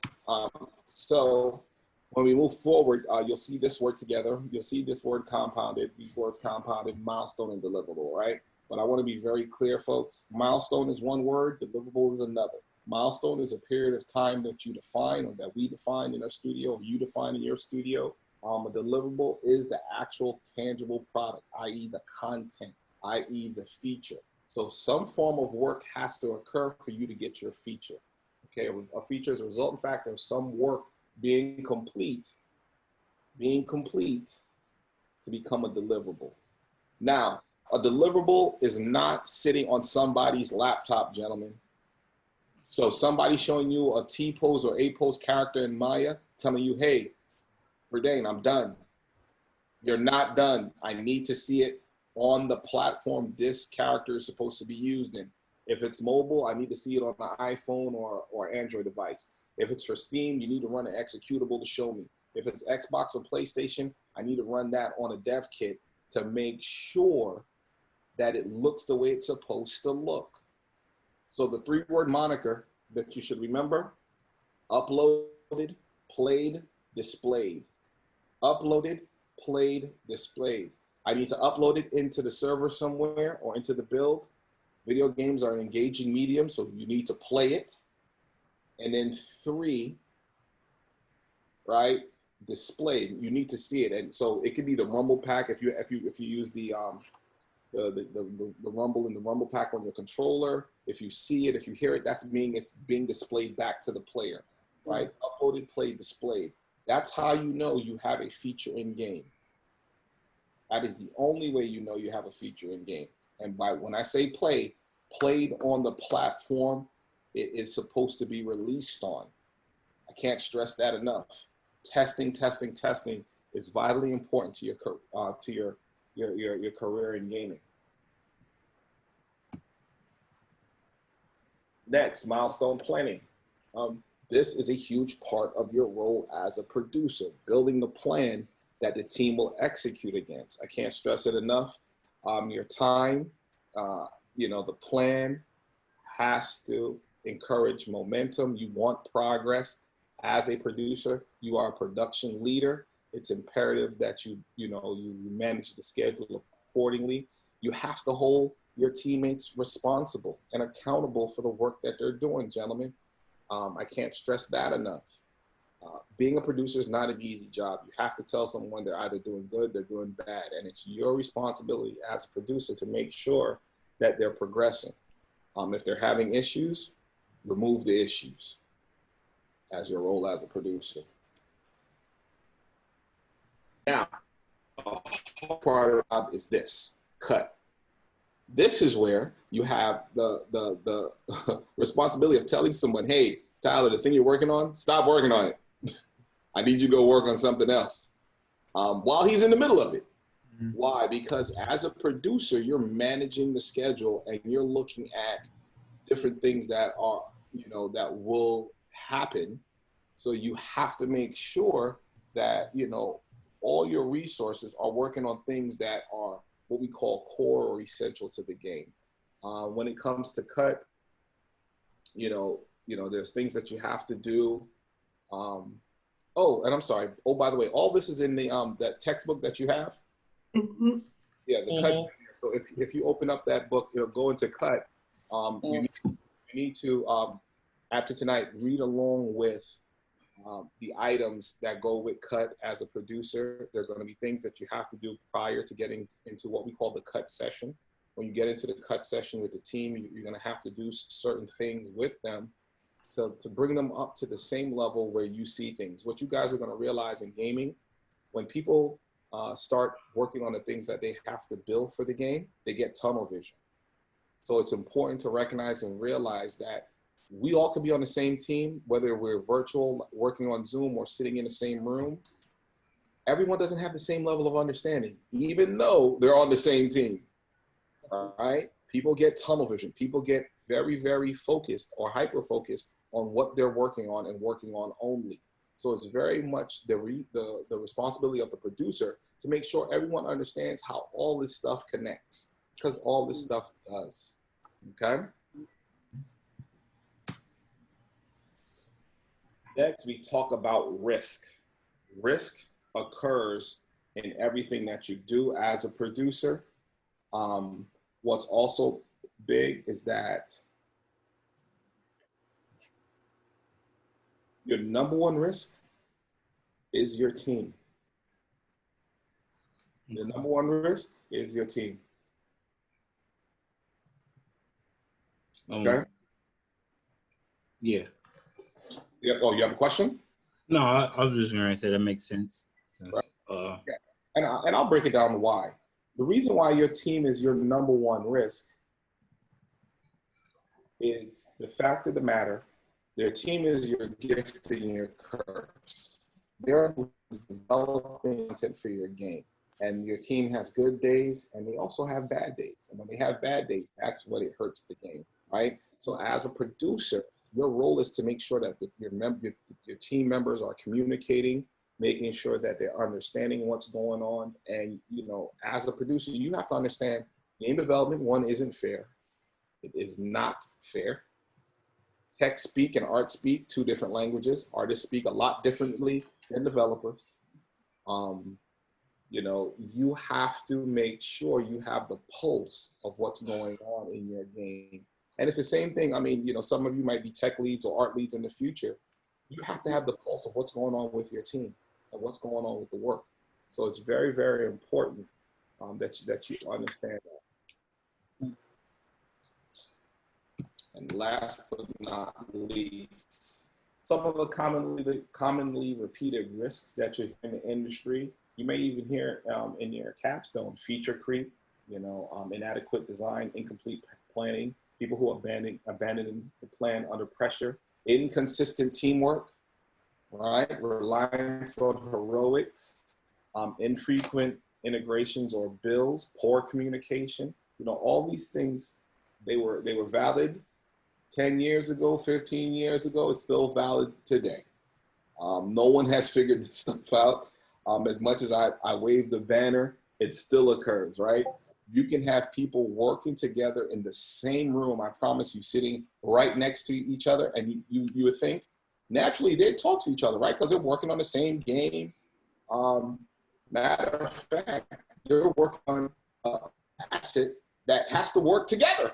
So when we move forward, you'll see this word together. You'll see this word compounded, these words compounded, milestone and deliverable, right? But I want to be very clear, folks. Milestone is one word, deliverable is another. Milestone is a period of time that you define, or that we define in our studio, or you define in your studio. A deliverable is the actual tangible product, i.e. the content, i.e. the feature. So some form of work has to occur for you to get your feature. Okay, a feature is a resultant factor of some work being complete to become a deliverable. Now, a deliverable is not sitting on somebody's laptop, gentlemen. So somebody showing you a T-pose or A-pose character in Maya, telling you, hey, Verdane, I'm done. You're not done. I need to see it on the platform this character is supposed to be used in. If it's mobile, I need to see it on an iPhone or Android device. If it's for Steam, you need to run an executable to show me. If it's Xbox or PlayStation, I need to run that on a dev kit to make sure that it looks the way it's supposed to look. So the 3-word moniker that you should remember: uploaded, played, displayed. Uploaded, played, displayed. I need to upload it into the server somewhere or into the build. Video games are an engaging medium, so you need to play it. And then 3, right? Displayed. You need to see it, and so it could be the Rumble pack if you use the Rumble and the Rumble pack on your controller. If you see it, if you hear it, it's being displayed back to the player, right? Uploaded, played, displayed. That's how you know you have a feature in game. That is the only way you know you have a feature in game. And when I say played on the platform it is supposed to be released on. I can't stress that enough. Testing is vitally important to your career in gaming. Next, milestone planning. This is a huge part of your role as a producer, building the plan that the team will execute against. I can't stress it enough. Your time, the plan has to encourage momentum. You want progress. As a producer, you are a production leader. It's imperative that you manage the schedule accordingly. You have to hold your teammates responsible and accountable for the work that they're doing, gentlemen. I can't stress that enough. Being a producer is not an easy job. You have to tell someone they're either doing good, they're doing bad, and it's your responsibility as a producer to make sure that they're progressing. If they're having issues, remove the issues as your role as a producer. Now, a hard part of the job is this: cut. This is where you have the responsibility of telling someone, hey, Tyler, the thing you're working on, stop working on it. I need you to go work on something else while he's in the middle of it. Mm-hmm. Why? Because as a producer, you're managing the schedule and you're looking at different things that are, that will happen. So you have to make sure that, all your resources are working on things that are what we call core or essential to the game. When it comes to cut, there's things that you have to do. And I'm sorry. Oh, by the way, all this is in the that textbook that you have. Mm-hmm. Yeah, the cut. So if you open up that book, go into cut. You need to after tonight read along with the items that go with cut as a producer. There are going to be things that you have to do prior to getting into what we call the cut session. When you get into the cut session with the team, you're going to have to do certain things with them to bring them up to the same level where you see things. What you guys are going to realize in gaming, when people start working on the things that they have to build for the game, they get tunnel vision. So it's important to recognize and realize that we all could be on the same team, whether we're virtual, working on Zoom, or sitting in the same room. Everyone doesn't have the same level of understanding, even though they're on the same team. All right? People get tunnel vision. People get very, very focused or hyper-focused on what they're working on and working on only. So it's very much the responsibility of the producer to make sure everyone understands how all this stuff connects, because all this stuff does. Okay? Next, we talk about risk. Risk occurs in everything that you do as a producer. What's also big is that your number one risk is your team. The number one risk is your team. Okay? Yeah. Oh, you have a question? No, I was just going to say that makes sense. Right. Yeah. And and I'll break it down to why. The reason why your team is your number one risk is the fact of the matter, their team is your gift and your curse. They're developing content for your game. And your team has good days, and they also have bad days. And when they have bad days, that's what it hurts the game, right? So as a producer, your role is to make sure that your team members are communicating, making sure that they're understanding what's going on. And, you know, as a producer, you have to understand game development, one, isn't fair. It is not fair. Tech speak and art speak, two different languages. Artists speak a lot differently than developers. You know, you have to make sure you have the pulse of what's going on in your game. And it's the same thing. I mean, you know, some of you might be tech leads or art leads in the future. You have to have the pulse of what's going on with your team and what's going on with the work. So it's very, very important that you understand that. And last but not least, some of the commonly repeated risks that you're in the industry. You may even hear in your capstone: feature creep, you know, inadequate design, incomplete planning, people who abandoning the plan under pressure, inconsistent teamwork, right? Reliance on heroics, infrequent integrations or builds, poor communication. You know, all these things, they were valid 10 years ago, 15 years ago. It's still valid today. No one has figured this stuff out. As much as I wave the banner, it still occurs, right? You can have people working together in the same room, I promise you, sitting right next to each other, and you would think naturally they'd talk to each other, right? Because they're working on the same game. Matter of fact, they're working on an asset that has to work together,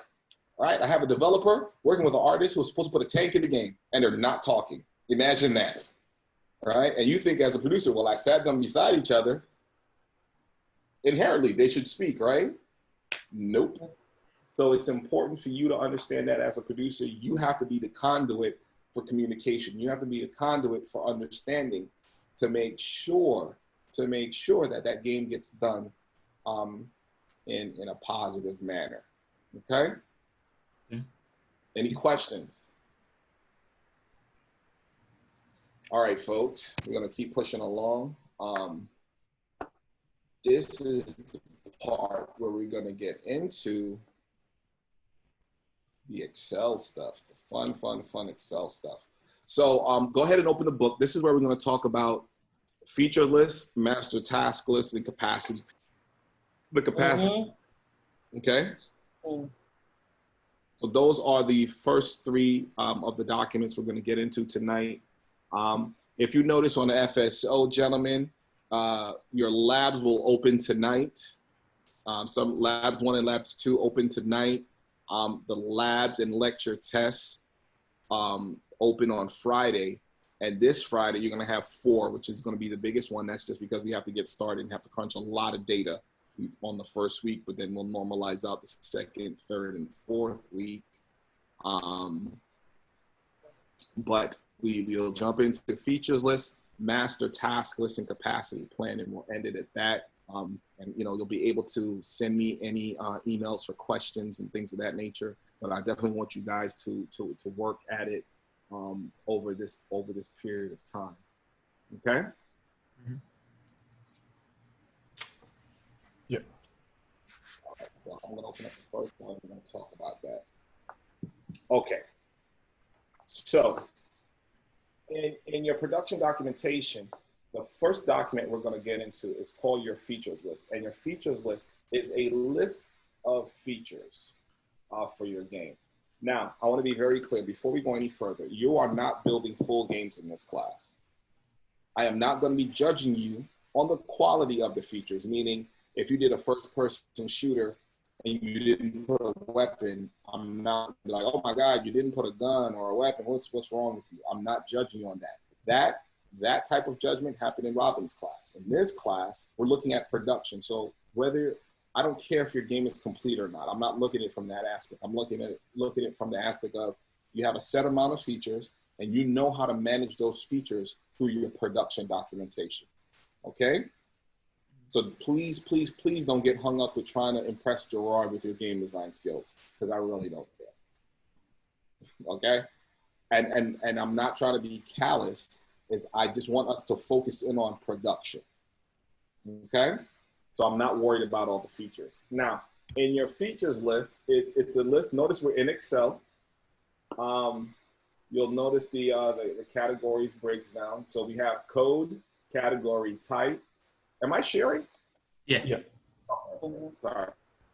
right? I have a developer working with an artist who's supposed to put a tank in the game, and they're not talking. Imagine that. Right? And you think as a producer, well, I sat them beside each other. Inherently, they should speak, right? Nope. So it's important for you to understand that as a producer, you have to be the conduit for communication. You have to be the conduit for understanding to make sure that that game gets done in a positive manner. Okay? Any questions? All right, folks, we're gonna keep pushing along. This is the part where we're gonna get into the Excel stuff, the fun Excel stuff. So go ahead and open the book. This is where we're gonna talk about feature list, master task list, and capacity. The capacity, okay? So those are the first three of the documents we're gonna get into tonight. If you notice on the FSO, gentlemen, your labs will open tonight. Some labs 1 and labs 2 open tonight. The labs and lecture tests open on Friday. And this Friday, you're gonna have 4, which is gonna be the biggest one. That's just because we have to get started and have to crunch a lot of data on the first week, but then we'll normalize out the second, third, and fourth week. But we'll jump into the features list, master task list, and capacity plan, and we'll end it at that. And you know, you'll be able to send me any emails for questions and things of that nature. But I definitely want you guys to work at it over this period of time. Okay. Yeah. All right, so I'm gonna open up the first one. We're gonna talk about that. Okay. So in your production documentation, the first document we're going to get into is called your features list. And your features list is a list of features for your game. Now, I want to be very clear before we go any further. You are not building full games in this class. I am not going to be judging you on the quality of the features, meaning if you did a first-person shooter and you didn't put a weapon, I'm not like, oh my God, you didn't put a gun or a weapon. What's wrong with you? I'm not judging you on that. That type of judgment happened in Robin's class. In this class, we're looking at production. So I don't care if your game is complete or not. I'm not looking at it from that aspect. I'm looking at it from the aspect of you have a set amount of features and you know how to manage those features through your production documentation. Okay? So please, please, please don't get hung up with trying to impress Gerard with your game design skills, because I really don't care. Okay? And I'm not trying to be callous, is I just want us to focus in on production. Okay? So I'm not worried about all the features. Now, in your features list, it's a list. Notice we're in Excel. You'll notice the categories breaks down. So we have code, category, type. Am I sharing? Yeah. Yeah. Oh, sorry.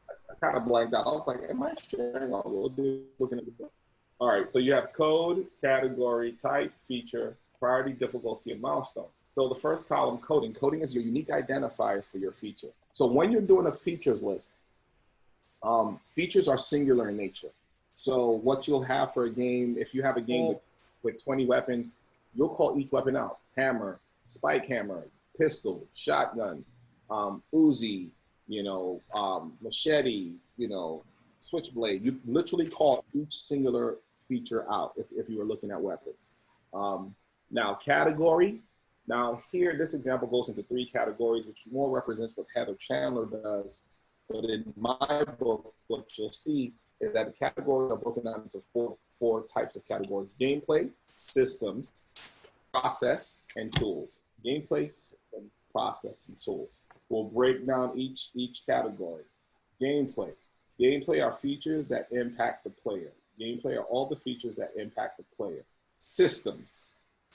I kind of blanked out. I was like, am I sharing? Oh, we'll do looking at the book. All right, so you have code, category, type, feature, priority, difficulty, and milestone. So the first column, coding. Coding is your unique identifier for your feature. So when you're doing a features list, features are singular in nature. So what you'll have for a game, if you have a game with 20 weapons, you'll call each weapon out. Hammer, spike hammer, pistol, shotgun, Uzi, machete, switchblade. You literally call each singular feature out if you were looking at weapons. Now, category. Now here, this example goes into 3 categories, which more represents what Heather Chandler does. But in my book, what you'll see is that the categories are broken down into four types of categories: gameplay, systems, process, and tools. Gameplay, systems, process, and tools. We'll break down each category. Gameplay. Gameplay are features that impact the player. Gameplay are all the features that impact the player. Systems.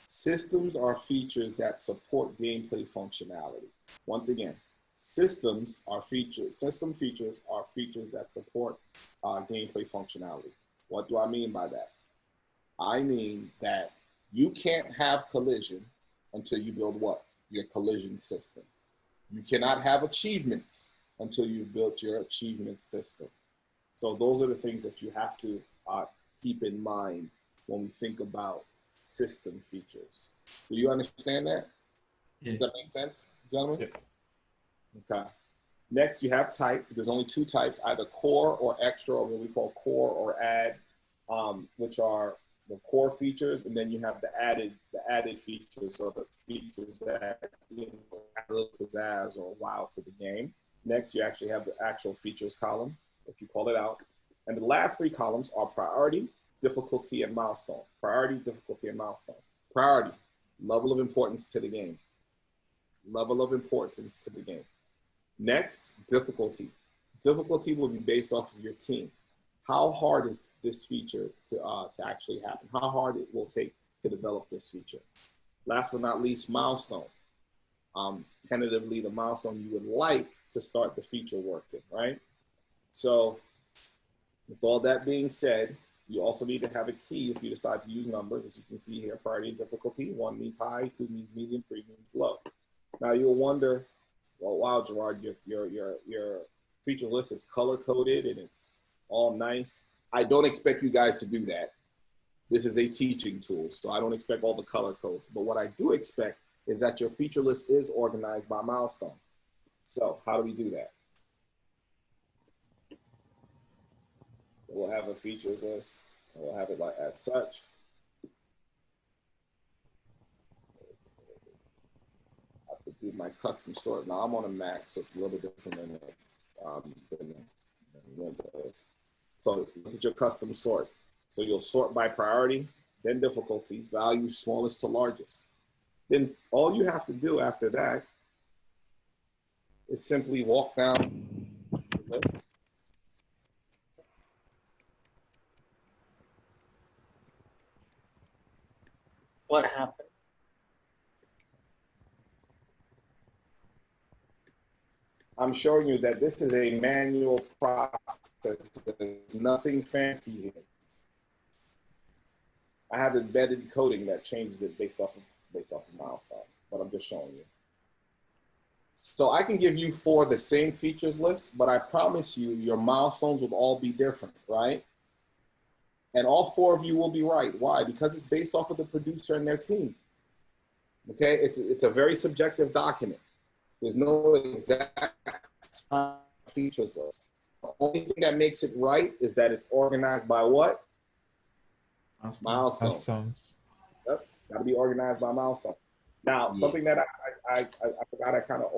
Systems are features that support gameplay functionality. Once again, system features are features that support gameplay functionality. What do I mean by that? I mean that you can't have collision until you build what? Your collision system. You cannot have achievements until you built your achievement system. So those are the things that you have to keep in mind when we think about system features. Do you understand that? Yeah. Does that make sense, gentlemen? Yeah. Okay. Next, you have type. There's only 2 types, either core or extra, or what we call core or add, which are the core features, and then you have the added features, or the features that add a little pizzazz or wow to the game. Next, you actually have the actual features column, what you call it out. And the last 3 columns are priority, difficulty, and milestone. Priority, difficulty, and milestone. Priority, level of importance to the game. Level of importance to the game. Next, difficulty. Difficulty will be based off of your team. How hard is this feature to actually happen? How hard it will take to develop this feature? Last but not least, milestone. Tentatively, the milestone you would like to start the feature working, right? So with all that being said, you also need to have a key if you decide to use numbers. As you can see here, priority and difficulty. 1 means high, 2 means medium, 3 means low. Now you'll wonder, well, wow, Gerard, your features list is color-coded and it's all nice. I don't expect you guys to do that. This is a teaching tool, so I don't expect all the color codes. But what I do expect is that your feature list is organized by milestone. So how do we do that? We'll have a features list, and we'll have it like as such. I could do my custom sort. Now I'm on a Mac, so it's a little different than Windows. So look at your custom sort. So you'll sort by priority, then difficulties, values smallest to largest. Then all you have to do after that is simply walk down. What happened? I'm showing you that this is a manual process. There's nothing fancy here. I have embedded coding that changes it based off of milestone, but I'm just showing you. So I can give you 4 the same features list, but I promise you your milestones will all be different, right? And all 4 of you will be right. Why? Because it's based off of the producer and their team. Okay, it's a very subjective document. There's no exact features list. The only thing that makes it right is that it's organized by what? Milestone. Yep, got to be organized by milestone. Now, something that I forgot I kind of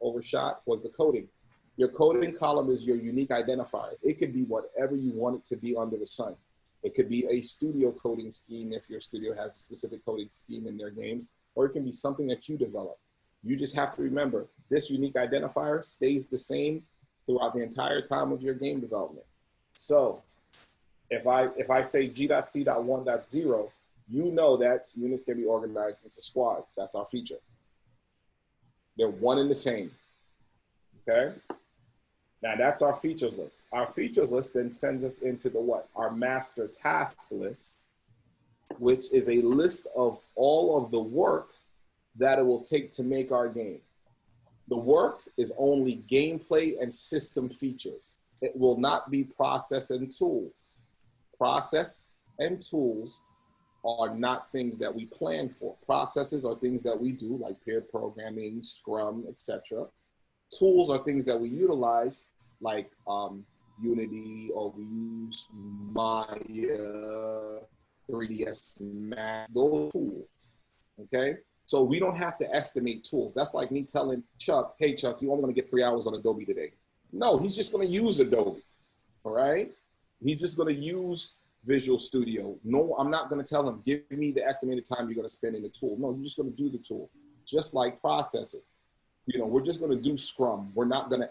overshot was the coding. Your coding column is your unique identifier. It could be whatever you want it to be under the sun. It could be a studio coding scheme if your studio has a specific coding scheme in their games, or it can be something that you develop. You just have to remember this unique identifier stays the same throughout the entire time of your game development. So if I say G.C.1.0, you know that units can be organized into squads. That's our feature. They're one and the same, okay? Now that's our features list. Our features list then sends us into the what? Our master task list, which is a list of all of the work that it will take to make our game. The work is only gameplay and system features. It will not be process and tools. Process and tools are not things that we plan for. Processes are things that we do, like pair programming, Scrum, etc. Tools are things that we utilize, like Unity, or we use Maya, 3ds Max, those tools, okay? So we don't have to estimate tools. That's like me telling Chuck, hey Chuck, you only gonna get 3 hours on Adobe today. No, he's just gonna use Adobe, all right? He's just gonna use Visual Studio. No, I'm not gonna tell him, give me the estimated time you're gonna spend in the tool. No, you're just gonna do the tool. Just like processes. You know, we're just gonna do Scrum. We're not gonna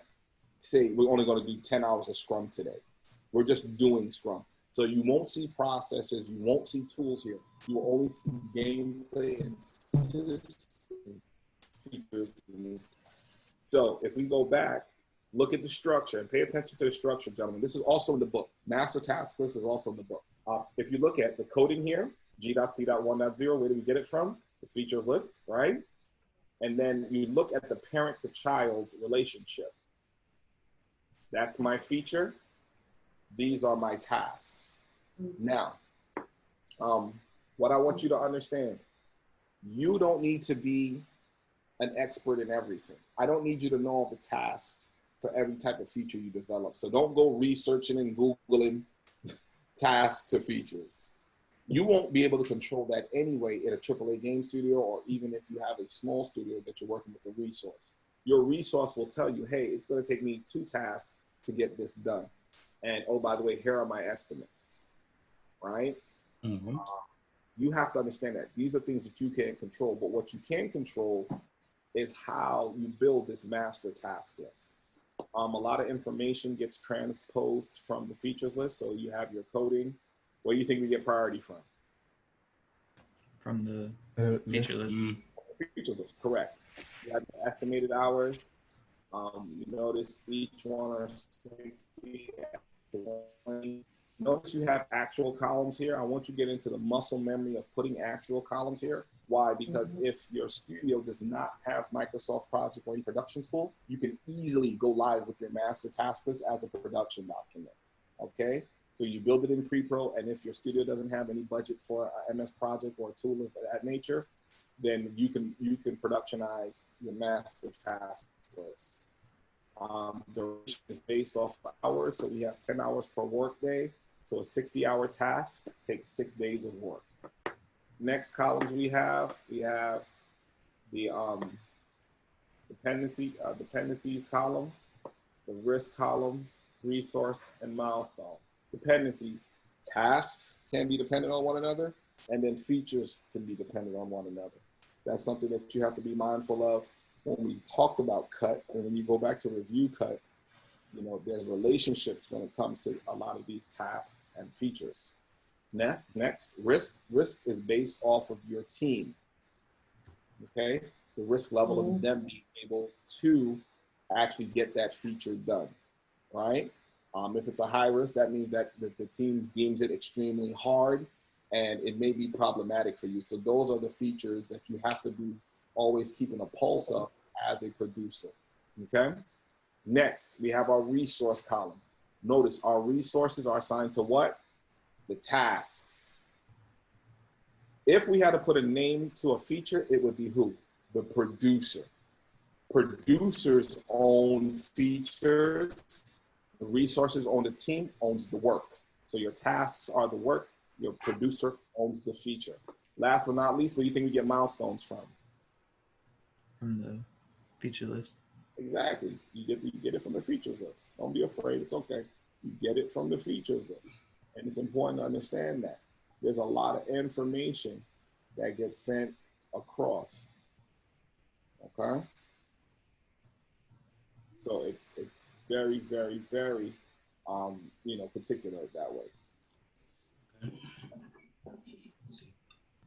say we're only gonna do 10 hours of Scrum today. We're just doing Scrum. So you won't see processes, you won't see tools here. You will only see gameplay and system features. So if we go back, look at the structure and pay attention to the structure, gentlemen. This is also in the book. Master task list is also in the book. If you look at the coding here, G.C.1.0, where do we get it from? The features list, right? And then you look at the parent to child relationship. That's my feature. These are my tasks. Now, what I want you to understand, you don't need to be an expert in everything. I don't need you to know all the tasks for every type of feature you develop. So don't go researching and Googling tasks to features. You won't be able to control that anyway in a AAA game studio, or even if you have a small studio that you're working with a resource. Your resource will tell you, hey, it's gonna take me 2 tasks to get this done. And oh, by the way, here are my estimates, right? Mm-hmm. You have to understand that these are things that you can't control, but what you can control is how you build this master task list. A lot of information gets transposed from the features list. So you have your coding. Where do you think we get priority from? From the feature list. Features list, correct. You have the estimated hours. You notice each one are 60. 20. Notice you have actual columns here. I want you to get into the muscle memory of putting actual columns here. Why? Because if your studio does not have Microsoft Project or any production tool, you can easily go live with your master task list as a production document, okay? So you build it in pre-pro, and if your studio doesn't have any budget for an MS Project or a tool of that nature, then you can productionize your master task list. Duration is based off of hours, so we have 10 hours per work day. So a 60-hour task takes 6 days of work. Next columns we have the dependencies column, the risk column, resource, and milestone. Dependencies, tasks can be dependent on one another, and then features can be dependent on one another. That's something that you have to be mindful of. When we talked about cut, and when you go back to review cut, you know, there's relationships when it comes to a lot of these tasks and features. Next, risk. Risk is based off of your team, okay? The risk level of them being able to actually get that feature done, right? If it's a high risk, that means that the team deems it extremely hard and it may be problematic for you. So those are the features that you have to be always keeping a pulse of as a producer, okay? Next, we have our resource column. Notice our resources are assigned to what? The tasks. If we had to put a name to a feature, it would be who? The producer. Producers own features. The resources own the team, owns the work. So your tasks are the work, your producer owns the feature. Last but not least, where do you think we get milestones from? from the feature list. Exactly. You get it from the features list. Don't be afraid. It's okay. You get it from the features list. And it's important to understand that. There's a lot of information that gets sent across. Okay? So it's very, very, very particular that way.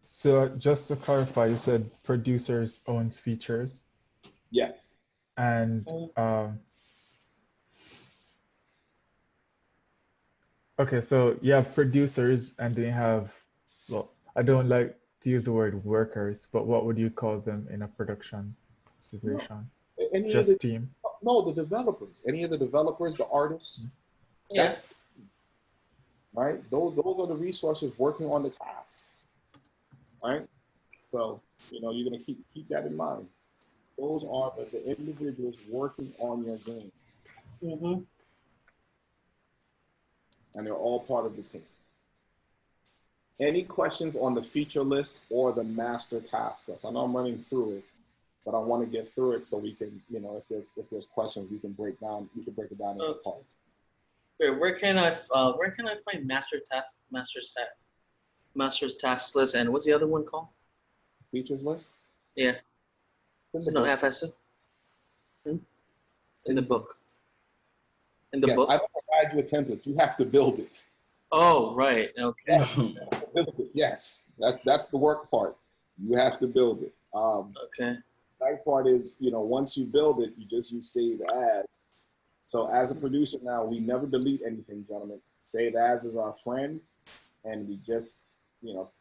So just to clarify, you said producers own features? Yes. And okay, so you have producers and then you have, well, I don't like to use the word workers, but what would you call them in a production situation? Just team? No, the developers. Any of the developers, the artists. Yeah. Right? Those are the resources working on the tasks. Right? So, you're going to keep that in mind. Those are the individuals working on your game. Mm-hmm. And they're all part of the team. Any questions on the feature list or the master task list? I know I'm running through it, but I want to get through it so we can, if there's questions, we can break it down into parts. Where can I find master's task list, and what's the other one called? Features list? Yeah. It's in not the book. FSU? In the book. In the Yes, book? I don't provide you a template. You have to build it. Oh, right. Okay. Yes, you have to build it. Yes. That's the work part. You have to build it. Okay. The nice part is, once you build it, you just use save as. So as a producer now, we never delete anything, gentlemen. Save as is our friend, and we just,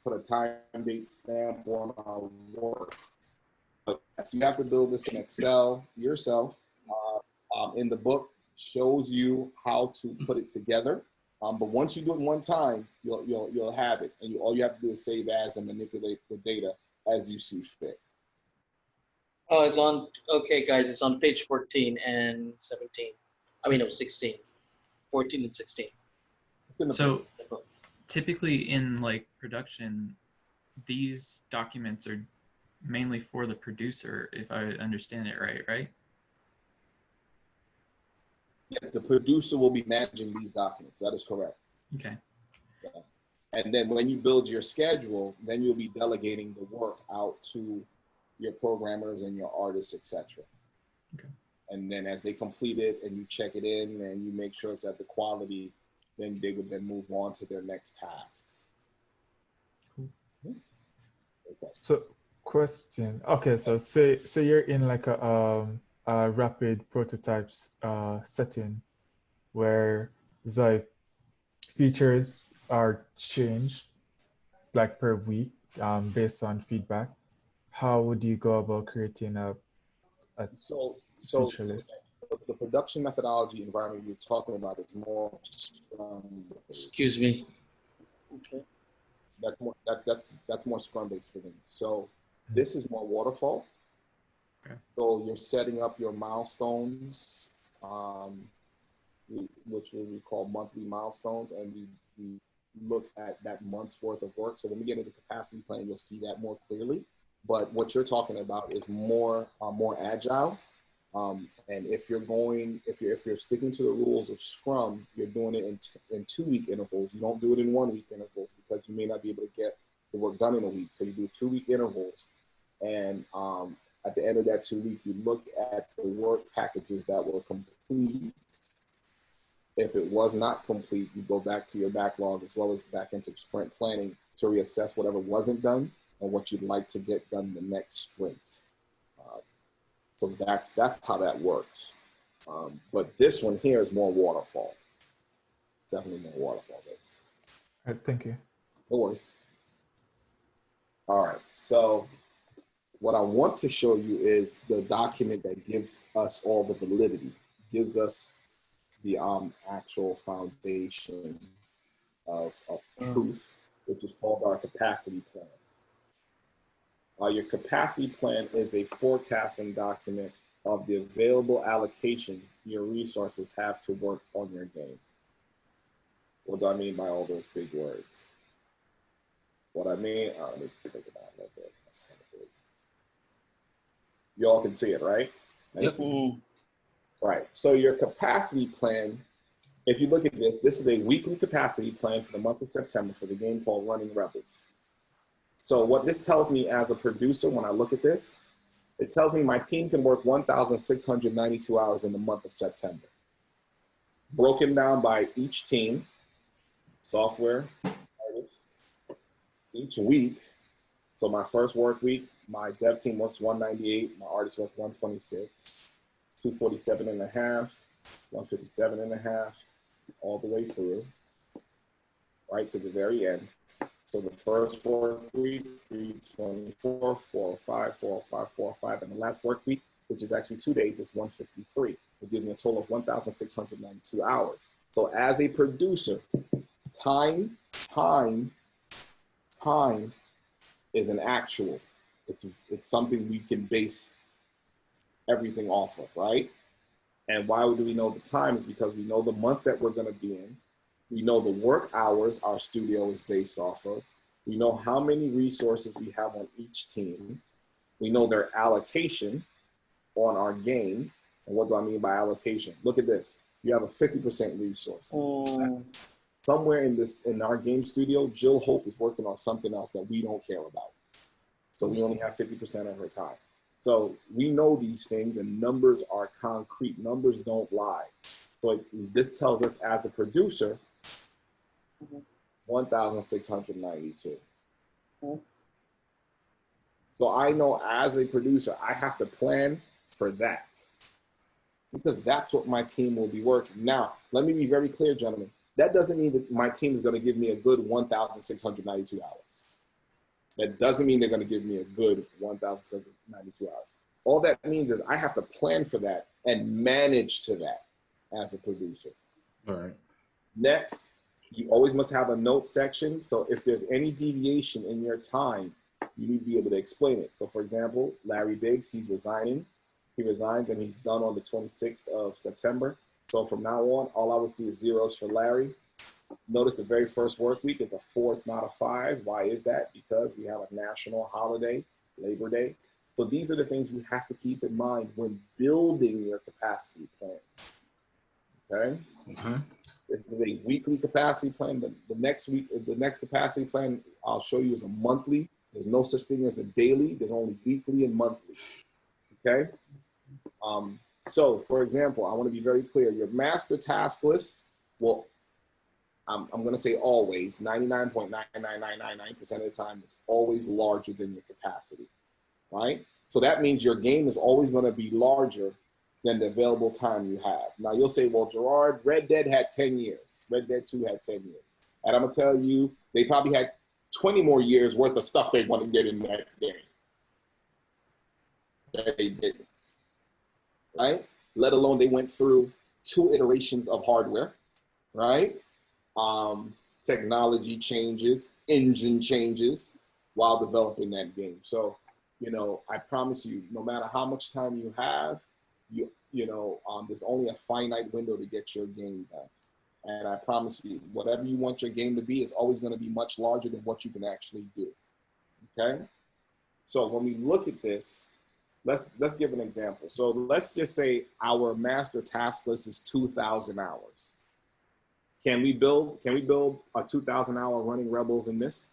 put a time date stamp on our work. But you have to build this in Excel yourself. In the book, shows you how to put it together. But once you do it one time, you'll have it, and all you have to do is save as and manipulate the data as you see fit. Oh, it's on. Okay, guys, it's on page 14 and 17. I mean, no, 16. 14 and 16. So typically in like production, these documents are mainly for the producer, if I understand it right? Yeah, the producer will be managing these documents. That is correct. Okay. Yeah. And then when you build your schedule, then you'll be delegating the work out to your programmers and your artists, etc. Okay. And then as they complete it and you check it in and you make sure it's at the quality, then they would then move on to their next tasks. Cool. Okay. So question. Okay, so say you're in like a rapid prototypes setting where it's like features are changed like per week based on feedback. How would you go about creating a feature list? The production methodology environment you're talking about is more excuse me. Okay. That's more Scrum based for me. So this is more waterfall. Okay. So you're setting up your milestones, which we call monthly milestones, and we look at that month's worth of work. So when we get into the capacity plan, you'll see that more clearly. But what you're talking about is more agile. And if you're sticking to the rules of Scrum, you're doing it in 2 week intervals. You don't do it in 1 week intervals because you may not be able to get the work done in a week. So you do 2 week intervals, and at the end of that 2 week, you look at the work packages that were complete. If it was not complete, you go back to your backlog as well as back into sprint planning to reassess whatever wasn't done and what you'd like to get done the next sprint. So that's how that works. But this one here is more waterfall. Definitely more waterfall based. All right, thank you. No worries. All right, so what I want to show you is the document that gives us all the validity, gives us the actual foundation of truth, which is called our capacity plan. Your capacity plan is a forecasting document of the available allocation your resources have to work on your game. What do I mean by all those big words? What I mean, let me think about it a little bit. You all can see it, right? Yep. Right. So your capacity plan, if you look at this, this is a weekly capacity plan for the month of September for the game called Running Rebels. So what this tells me as a producer, when I look at this, it tells me my team can work 1,692 hours in the month of September. Broken down by each team, software, artists, each week. So my first work week, my dev team works 198, my artists work 126, 247 and a half, 157 and a half, all the way through, right to the very end. So the first work week, 324, 405, 405, 405, and the last work week, which is actually 2 days, is 153. It gives me a total of 1,692 hours. So as a producer, time is an actual. It's something we can base everything off of, right? And why do we know the time? Is because we know the month that we're going to be in. We know the work hours our studio is based off of. We know how many resources we have on each team. We know their allocation on our game. And what do I mean by allocation? Look at this. You have a 50% resource. Somewhere in our game studio, Jill Hope is working on something else that we don't care about. So we only have 50% of her time. So we know these things, and numbers are concrete. Numbers don't lie. So this tells us as a producer, 1,692. So I know as a producer, I have to plan for that, because that's what my team will be working. Now, let me be very clear, gentlemen. That doesn't mean that my team is going to give me a good 1,692 hours. That doesn't mean they're going to give me a good 1,692 hours. All that means is I have to plan for that and manage to that as a producer. All right. Next, you always must have a note section. So if there's any deviation in your time, you need to be able to explain it. So for example, Larry Biggs, he's resigning. He resigns and he's done on the 26th of September. So from now on, all I would see is zeros for Larry. Notice the very first work week, it's a 4, it's not a 5. Why is that? Because we have a national holiday, Labor Day. So these are the things you have to keep in mind when building your capacity plan. Okay? This is a weekly capacity plan. The next capacity plan I'll show you is a monthly. There's no such thing as a daily. There's only weekly and monthly. Okay? So, for example, I want to be very clear. Your master task list will, I'm going to say always, 99.99999% of the time, it's always larger than your capacity, right? So that means your game is always going to be larger than the available time you have. Now, you'll say, well, Gerard, Red Dead had 10 years. Red Dead 2 had 10 years. And I'm going to tell you, they probably had 20 more years worth of stuff they want to get in that game that they didn't. Right? Let alone they went through 2 iterations of hardware, right? Technology changes, engine changes while developing that game. So, you know, I promise you, no matter how much time you have, there's only a finite window to get your game done. And I promise you, whatever you want your game to be is always going to be much larger than what you can actually do. Okay? So when we look at this, let's give an example. So let's just say our master task list is 2,000 hours. Can we build a 2,000-hour Running Rebels in this?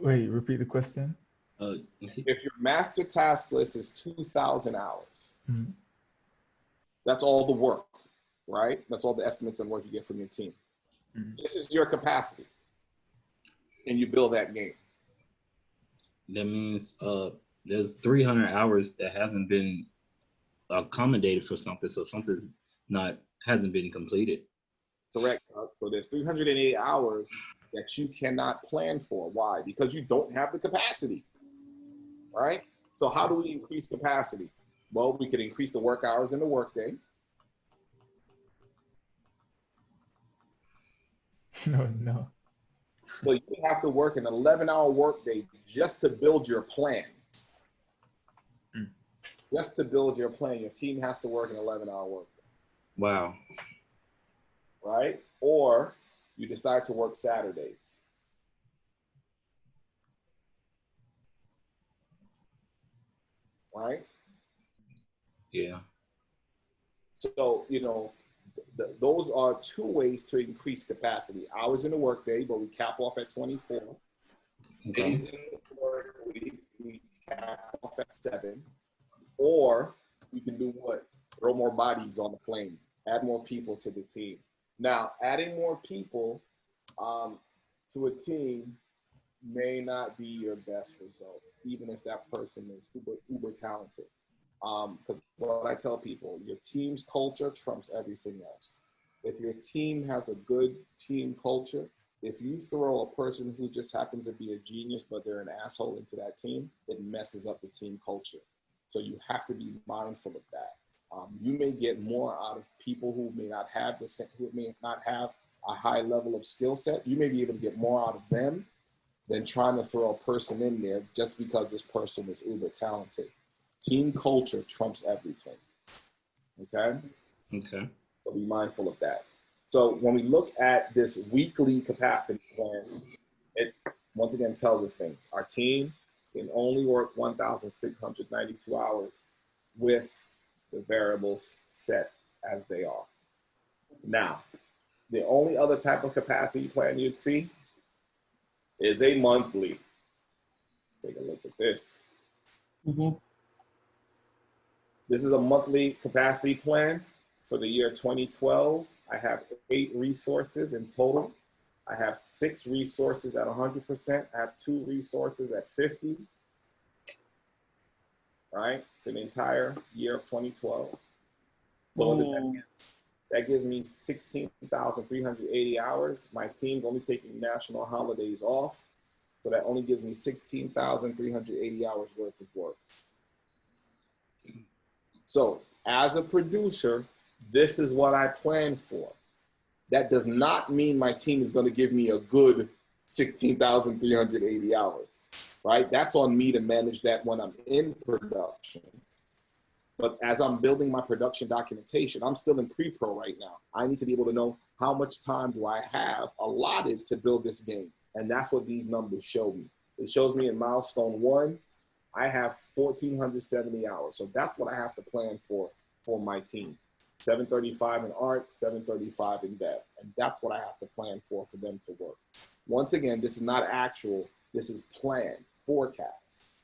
Wait, repeat the question. If your master task list is 2,000 hours, that's all the work, right? That's all the estimates and work you get from your team. This is your capacity, and you build that game. That means there's 300 hours that hasn't been accommodated for something, so something's hasn't been completed. Correct. So there's 308 hours that you cannot plan for. Why? Because you don't have the capacity, right? So how do we increase capacity? Well, we could increase the work hours in the workday. No. So you have to work an 11-hour workday just to build your plan. Just to build your plan, your team has to work an 11-hour workday. Wow. Right? Or you decide to work Saturdays. right? Yeah. So, you know, those are two ways to increase capacity. Hours in the workday, but we cap off at 24. Okay. Days in the work week, we cap off at 7. Or you can do what? Throw more bodies on the flame, add more people to the team. Now, adding more people to a team may not be your best result, even if that person is uber talented. Because what I tell people, your team's culture trumps everything else. If your team has a good team culture, if you throw a person who just happens to be a genius, but they're an asshole into that team, it messes up the team culture. So you have to be mindful of that. You may get more out of people who may not have a high level of skill set. You may be able to get more out of them than trying to throw a person in there just because this person is uber talented. Team culture trumps everything. Okay? Okay. So be mindful of that. So when we look at this weekly capacity plan, it once again tells us things. Our team can only work 1,692 hours with the variables set as they are. Now, the only other type of capacity plan you'd see is a monthly. Take a look at this. Mm-hmm. This is a monthly capacity plan for the year 2012. I have 8 resources in total. I have 6 resources at 100%. I have 2 resources at 50. Right? For the entire year of 2012. So what does that mean? That gives me 16,380 hours. My team's only taking national holidays off. So that only gives me 16,380 hours worth of work. So as a producer, this is what I plan for. That does not mean my team is going to give me a good 16,380 hours, right? That's on me to manage that when I'm in production. But as I'm building my production documentation, I'm still in pre-pro right now. I need to be able to know how much time do I have allotted to build this game. And that's what these numbers show me. It shows me in milestone 1, I have 1,470 hours. So that's what I have to plan for my team. 735 in art, 735 in dev. And that's what I have to plan for them to work. Once again, this is not actual, this is plan, forecast,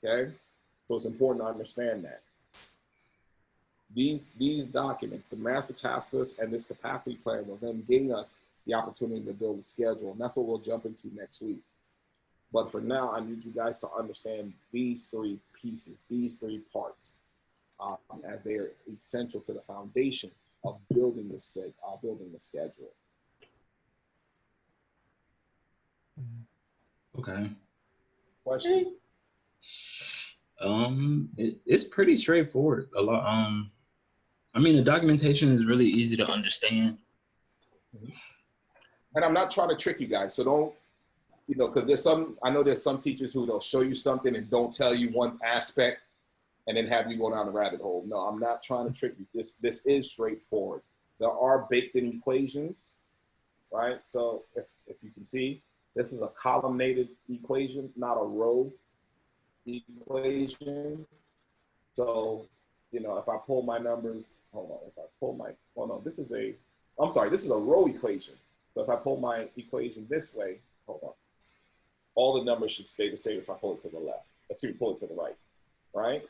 okay? So it's important to understand that. These documents, the master task list and this capacity plan will then gain us the opportunity to build a schedule. And that's what we'll jump into next week. But for now, I need you guys to understand these 3 pieces, these 3 parts, as they are essential to the foundation of building the schedule. Okay. Question? It's pretty straightforward. A lot. I mean, the documentation is really easy to understand. And I'm not trying to trick you guys, so don't, you know, because I know there's some teachers who they'll show you something and don't tell you one aspect and then have you go down the rabbit hole. No, I'm not trying to trick you. This is straightforward. There are baked in equations, right? So if you can see, this is a columnated equation, not a row equation. So, you know, if I pull my numbers, this is a row equation. So if I pull my equation this way, all the numbers should stay the same if I pull it to the left. Let's pull it to the right?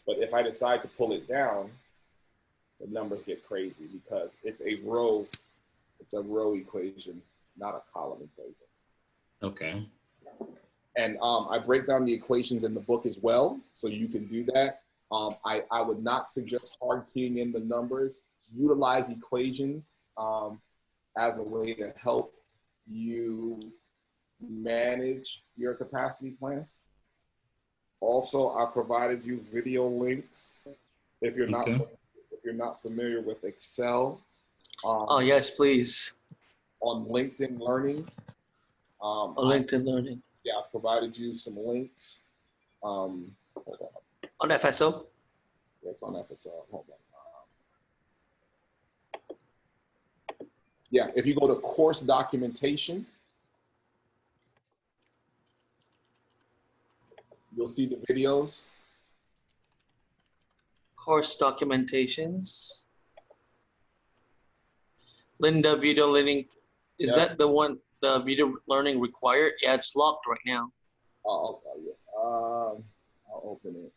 But if I decide to pull it down, the numbers get crazy because it's a row equation, not a column equation. Okay. And I break down the equations in the book as well, so you can do that. I would not suggest hard keying in the numbers. Utilize equations as a way to help you manage your capacity plans. Also, I provided you video links if you're not familiar with Excel. Oh yes, please. On LinkedIn Learning. LinkedIn Learning. Yeah, I provided you some links. Hold on. On FSO? Yeah, it's on FSO. Hold on. Yeah, if you go to course documentation, you'll see the videos. Course documentations. Linda, video learning. Is that the one, the video learning required? Yeah, it's locked right now. Oh, okay. Yeah. I'll open it.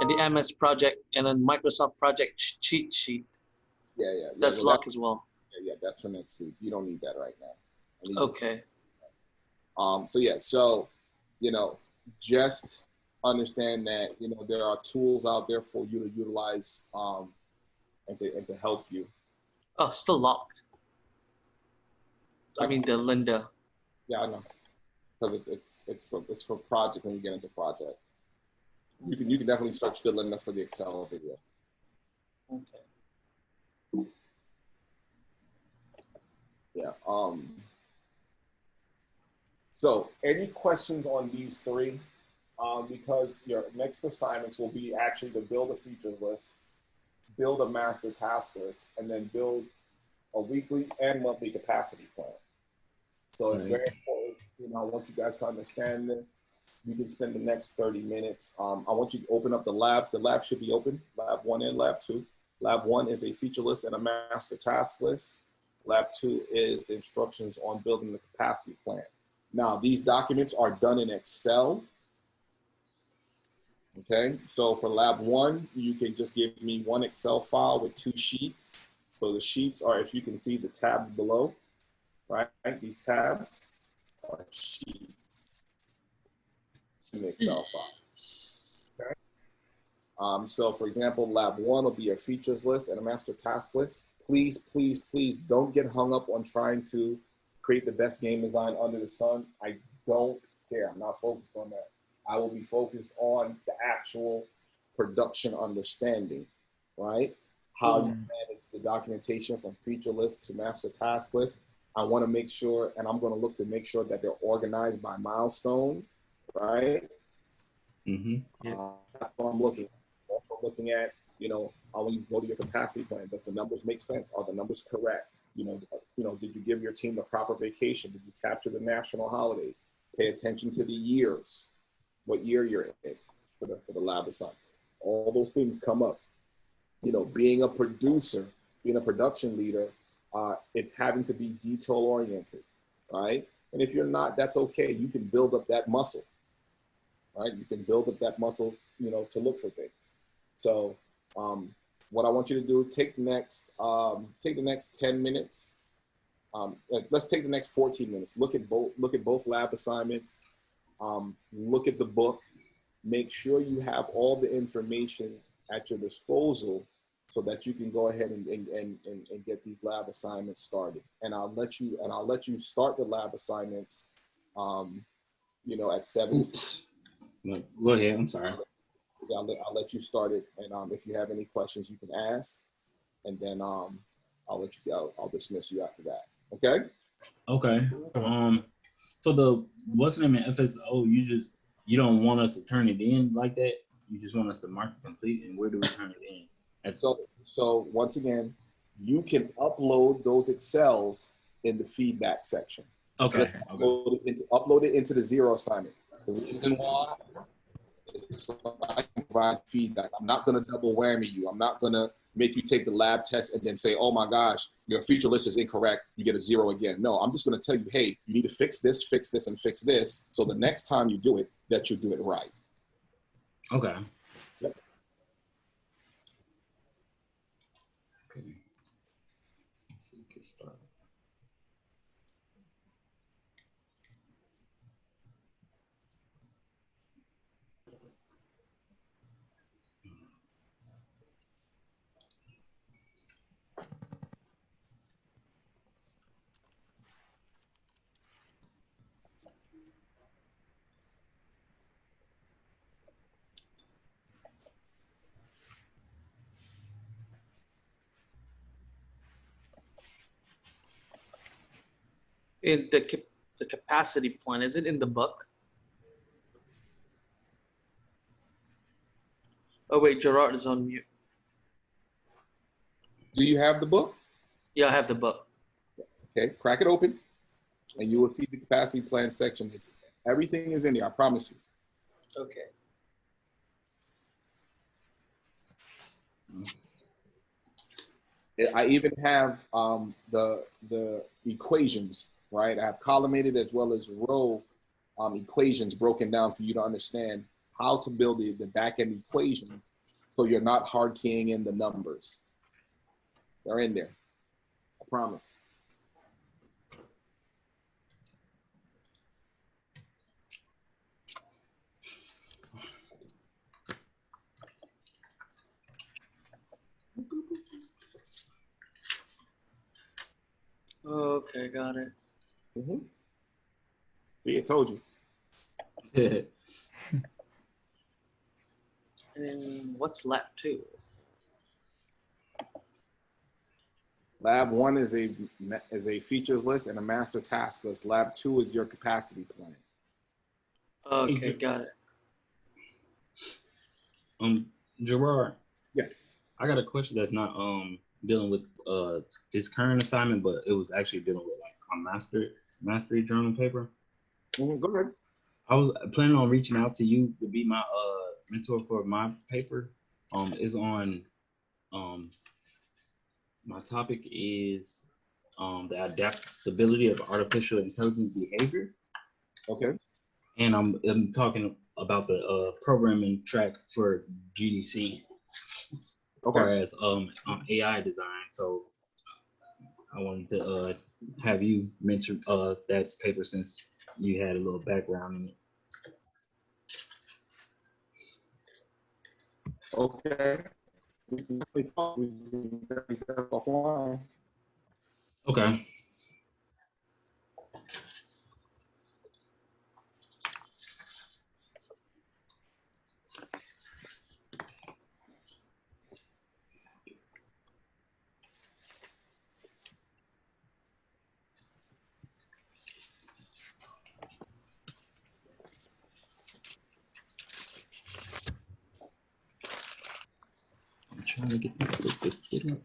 And the MS project and then Microsoft project cheat sheet. Yeah. That's Well, locked as well. Yeah, that's for next week. You don't need that right now. Okay. So yeah, so, you know, just understand that, you know, there are tools out there for you to utilize and to help you. Oh, still locked. I mean the Linda. Yeah, I know. Because it's for project when you get into project. You can definitely search good Linda for the Excel video. Okay. Yeah. So any questions on these three? Because your next assignments will be actually to build a features list, build a master task list, and then build a weekly and monthly capacity plan. So it's very important, you know, I want you guys to understand this. You can spend the next 30 minutes. I want you to open up the labs. The lab should be open, Lab 1 and Lab 2. Lab 1 is a feature list and a master task list. Lab 2 is the instructions on building the capacity plan. Now, these documents are done in Excel. Okay, so for Lab 1, you can just give me one Excel file with 2 sheets. So the sheets are, if you can see the tabs below, right? These tabs are sheets in the Excel file. Okay. So for example, Lab 1 will be a features list and a master task list. Please, please, please don't get hung up on trying to create the best game design under the sun. I don't care. I'm not focused on that. I will be focused on the actual production understanding, right? How you manage the documentation from feature list to master task list. I want to make sure, and I'm going to look to make sure that they're organized by milestone, right? That's what I'm looking at. Also looking at, you know, when you go to your capacity plan, does the numbers make sense? Are the numbers correct? You know, did you give your team the proper vacation? Did you capture the national holidays? Pay attention to the years, what year you're in for the lab assignment. All those things come up. You know, being a producer, being a production leader, it's having to be detail oriented, right? And if you're not, that's okay. You can build up that muscle, right? You can build up that muscle, you know, to look for things. So what I want you to do, take the next 10 minutes. Let's take the next 14 minutes. Look at both lab assignments. Look at the book. Make sure you have all the information at your disposal so that you can go ahead and get these lab assignments started. And I'll let you start the lab assignments, you know, at 7. Go ahead. I'm sorry. Yeah, I'll let you start it, and if you have any questions, you can ask, and then I'll let you go. I'll dismiss you after that. Okay. Okay. So what's the name of FSO? You don't want us to turn it in like that. You just want us to mark it complete. And where do we turn it in? So once again, you can upload those Excels in the feedback section. Okay. Upload it into the zero assignment. The reason why is so I can provide feedback. I'm not going to double whammy you. I'm not going to make you take the lab test and then say, oh my gosh, your feature list is incorrect. You get a 0 again. No, I'm just going to tell you, hey, you need to fix this, and fix this. So the next time you do it, that you do it right. Okay. Yep. Okay. So we can start. In the capacity plan, is it in the book? Oh wait, Gerard is on mute. Do you have the book? Yeah, I have the book. Okay, crack it open, and you will see the capacity plan section. Everything is in there, I promise you. Okay. I even have the equations, right? I have collimated as well as row equations broken down for you to understand how to build the back-end equations so you're not hard keying in the numbers. They're in there, I promise. Okay, got it. Mm-hmm. See, I told you. And what's lab 2? Lab 1 is a features list and a master task list. Lab 2 is your capacity plan. Okay, got it. Gerard. Yes. I got a question that's not dealing with this current assignment, but it was actually dealing with like a mastery journal paper. Mm-hmm. Go ahead. I was planning on reaching out to you to be my mentor for my paper. Is on my topic is the adaptability of artificial intelligence behavior. Okay. And I'm talking about the programming track for GDC. Okay. As far as AI design. So I wanted to have you mention that paper since you had a little background in it. Okay. We can definitely talk. We can definitely talk offline. Okay. I'm trying to get this book to sit up.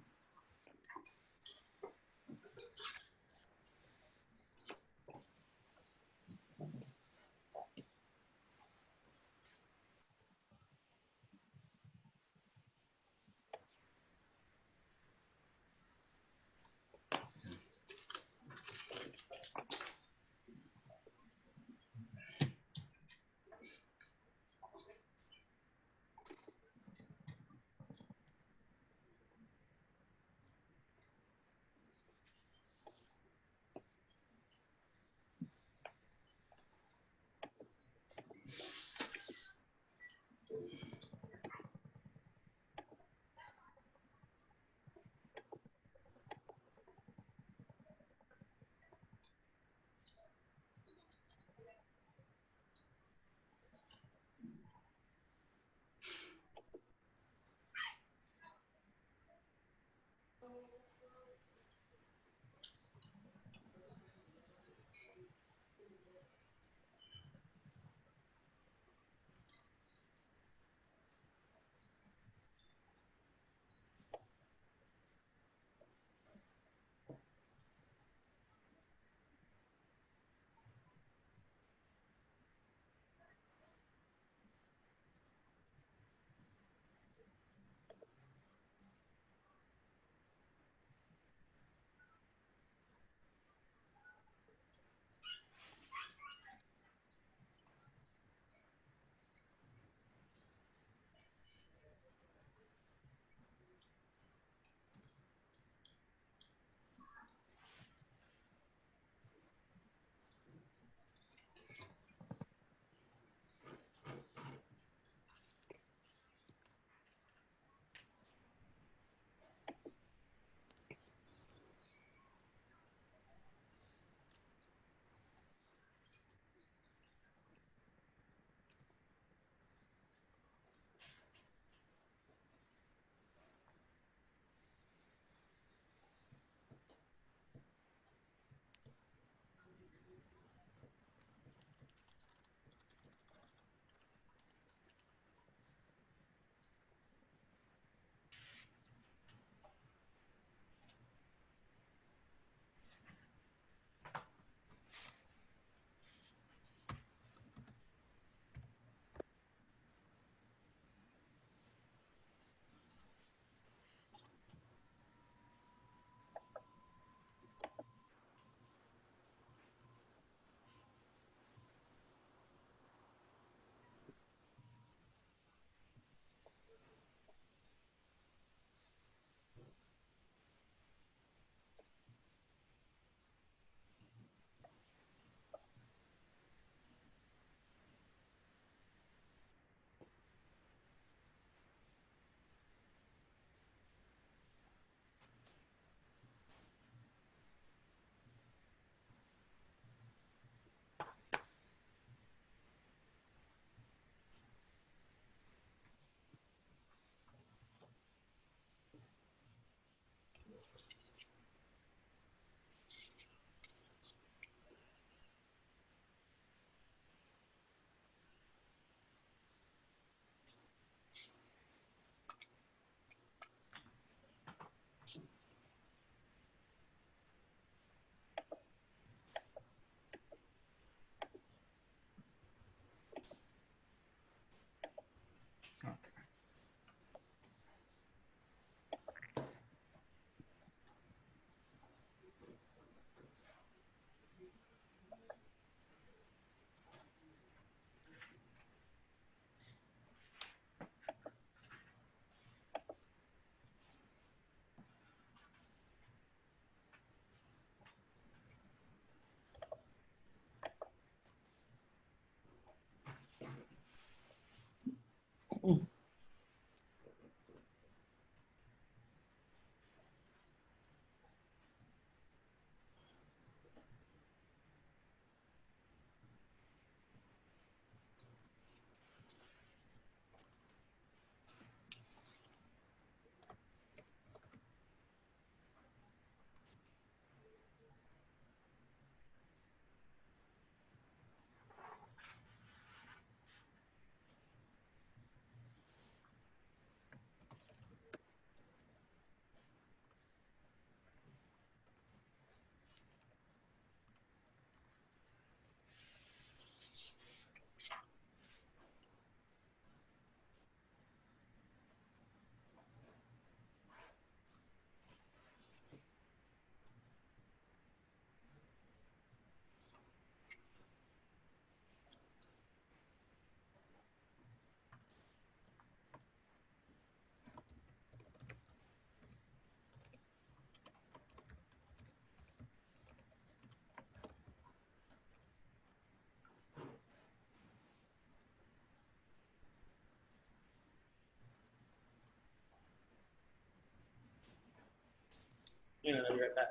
I'll be right back.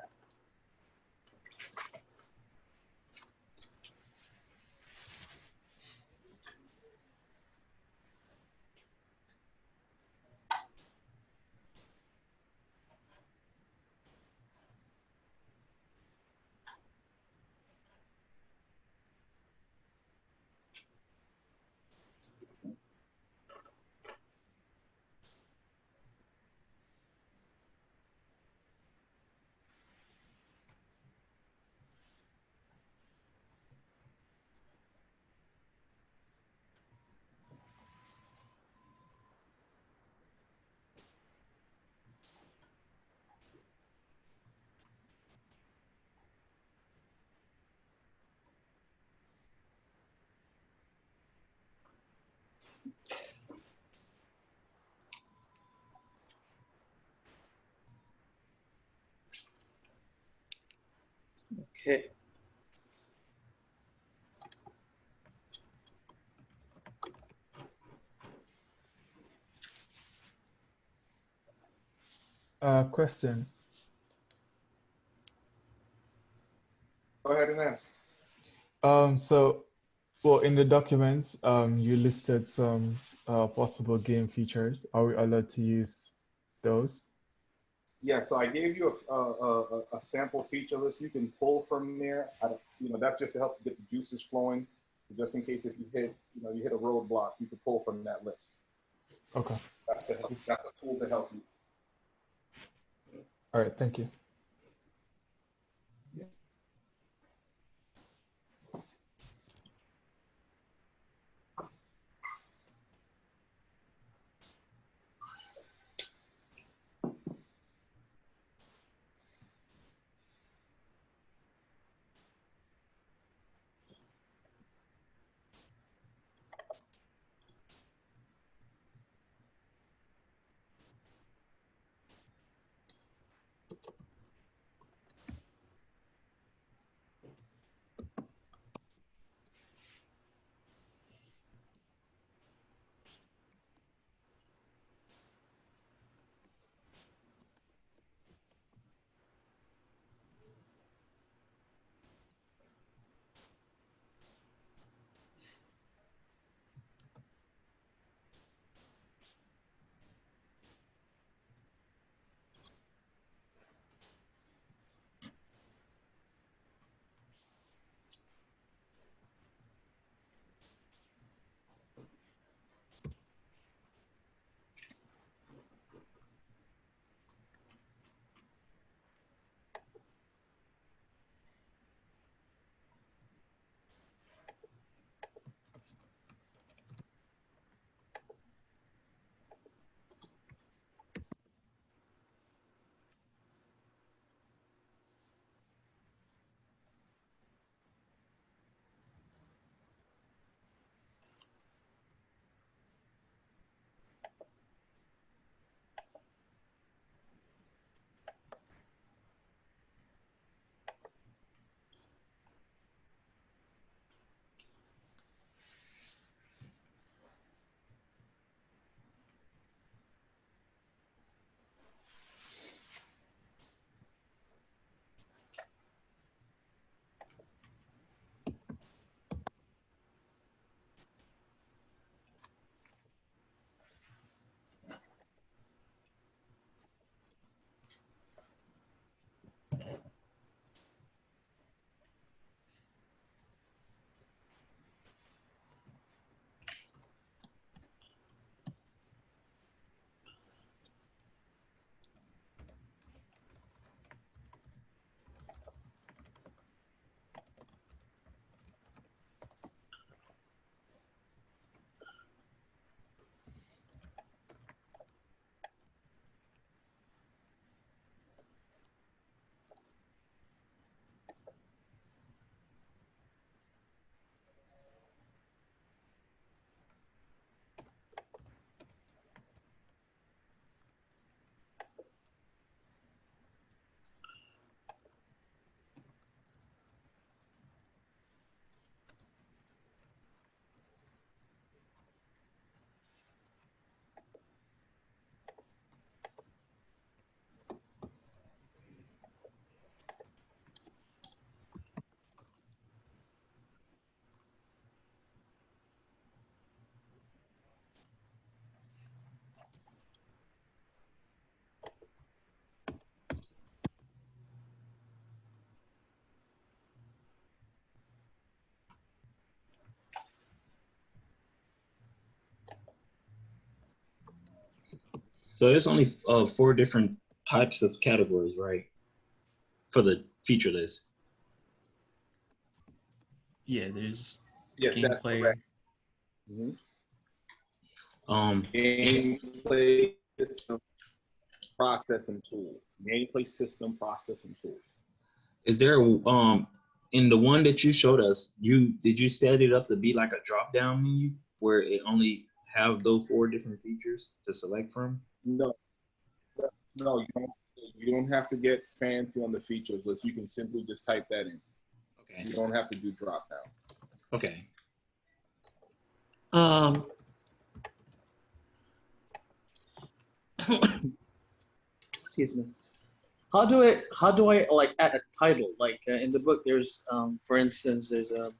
Okay. Question. Go ahead and ask. So, well, in the documents, you listed some possible game features. Are we allowed to use those? Yeah, so I gave you a sample feature list you can pull from there. That's just to help get the juices flowing, just in case if you hit a roadblock, you can pull from that list. Okay. That's a tool to help you. All right, thank you. So there's only 4 different types of categories, right? For the feature list. Yeah, there's Yes, that's gameplay. correct. Gameplay system, processing tools. Gameplay system, processing tools. Is there in the one that you showed us, did you set it up to be like a drop down menu where it only have those 4 different features to select from? No, you don't have to get fancy on the features list. You can simply just type that in. Okay. You don't have to do drop down. Okay. Excuse me. How do I like add a title? Like in the book, there's for instance, there's a,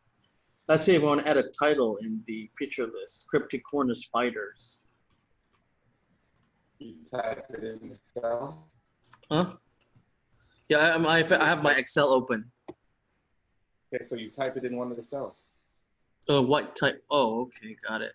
let's say if I want to add a title in the feature list, Cryptic Corners Fighters. You type it in Excel. Huh? Yeah, I have my Excel open. Okay, so you type it in one of the cells. What type? Oh, okay, got it.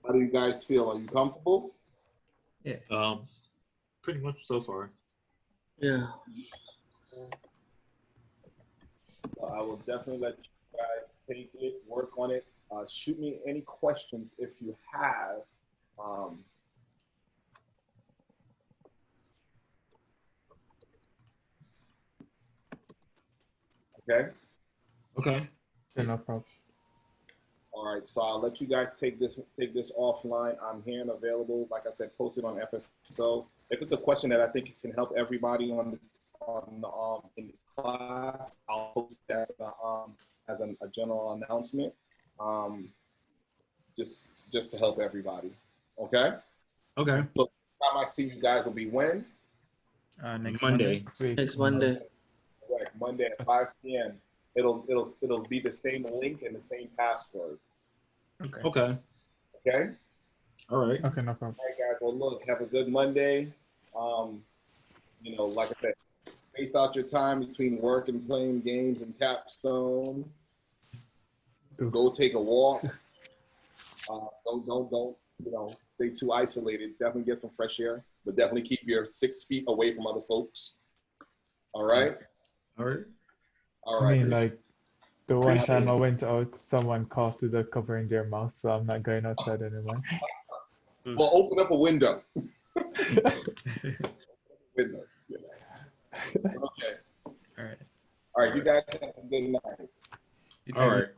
How do you guys feel? Are you comfortable? Yeah. Pretty much so far. Yeah. Well, I will definitely let you guys take it, work on it. Shoot me any questions if you have. Okay. Okay. Yeah, no problem. All right, so I'll let you guys take this offline. I'm here and available. Like I said, post it on FSO. If it's a question that I think can help everybody in the class, I'll post that as a general announcement, just to help everybody. Okay. Okay. So the time I see you guys will be when? Next Monday. Next Monday. Right, Monday at 5 p.m. It'll be the same link and the same password. Okay. Okay. Okay. All right. Okay, no problem. All right, guys. Well, look, have a good Monday. Like I said, space out your time between work and playing games and Capstone. Go take a walk. Don't stay too isolated. Definitely get some fresh air, but definitely keep your 6 feet away from other folks. All right. All right. All right. I mean, like the one time I went out, someone coughed without covering their mouth, so I'm not going outside anymore. Well, open up a window. Window. Okay. All right. All right. You guys have a good night. You too. All right.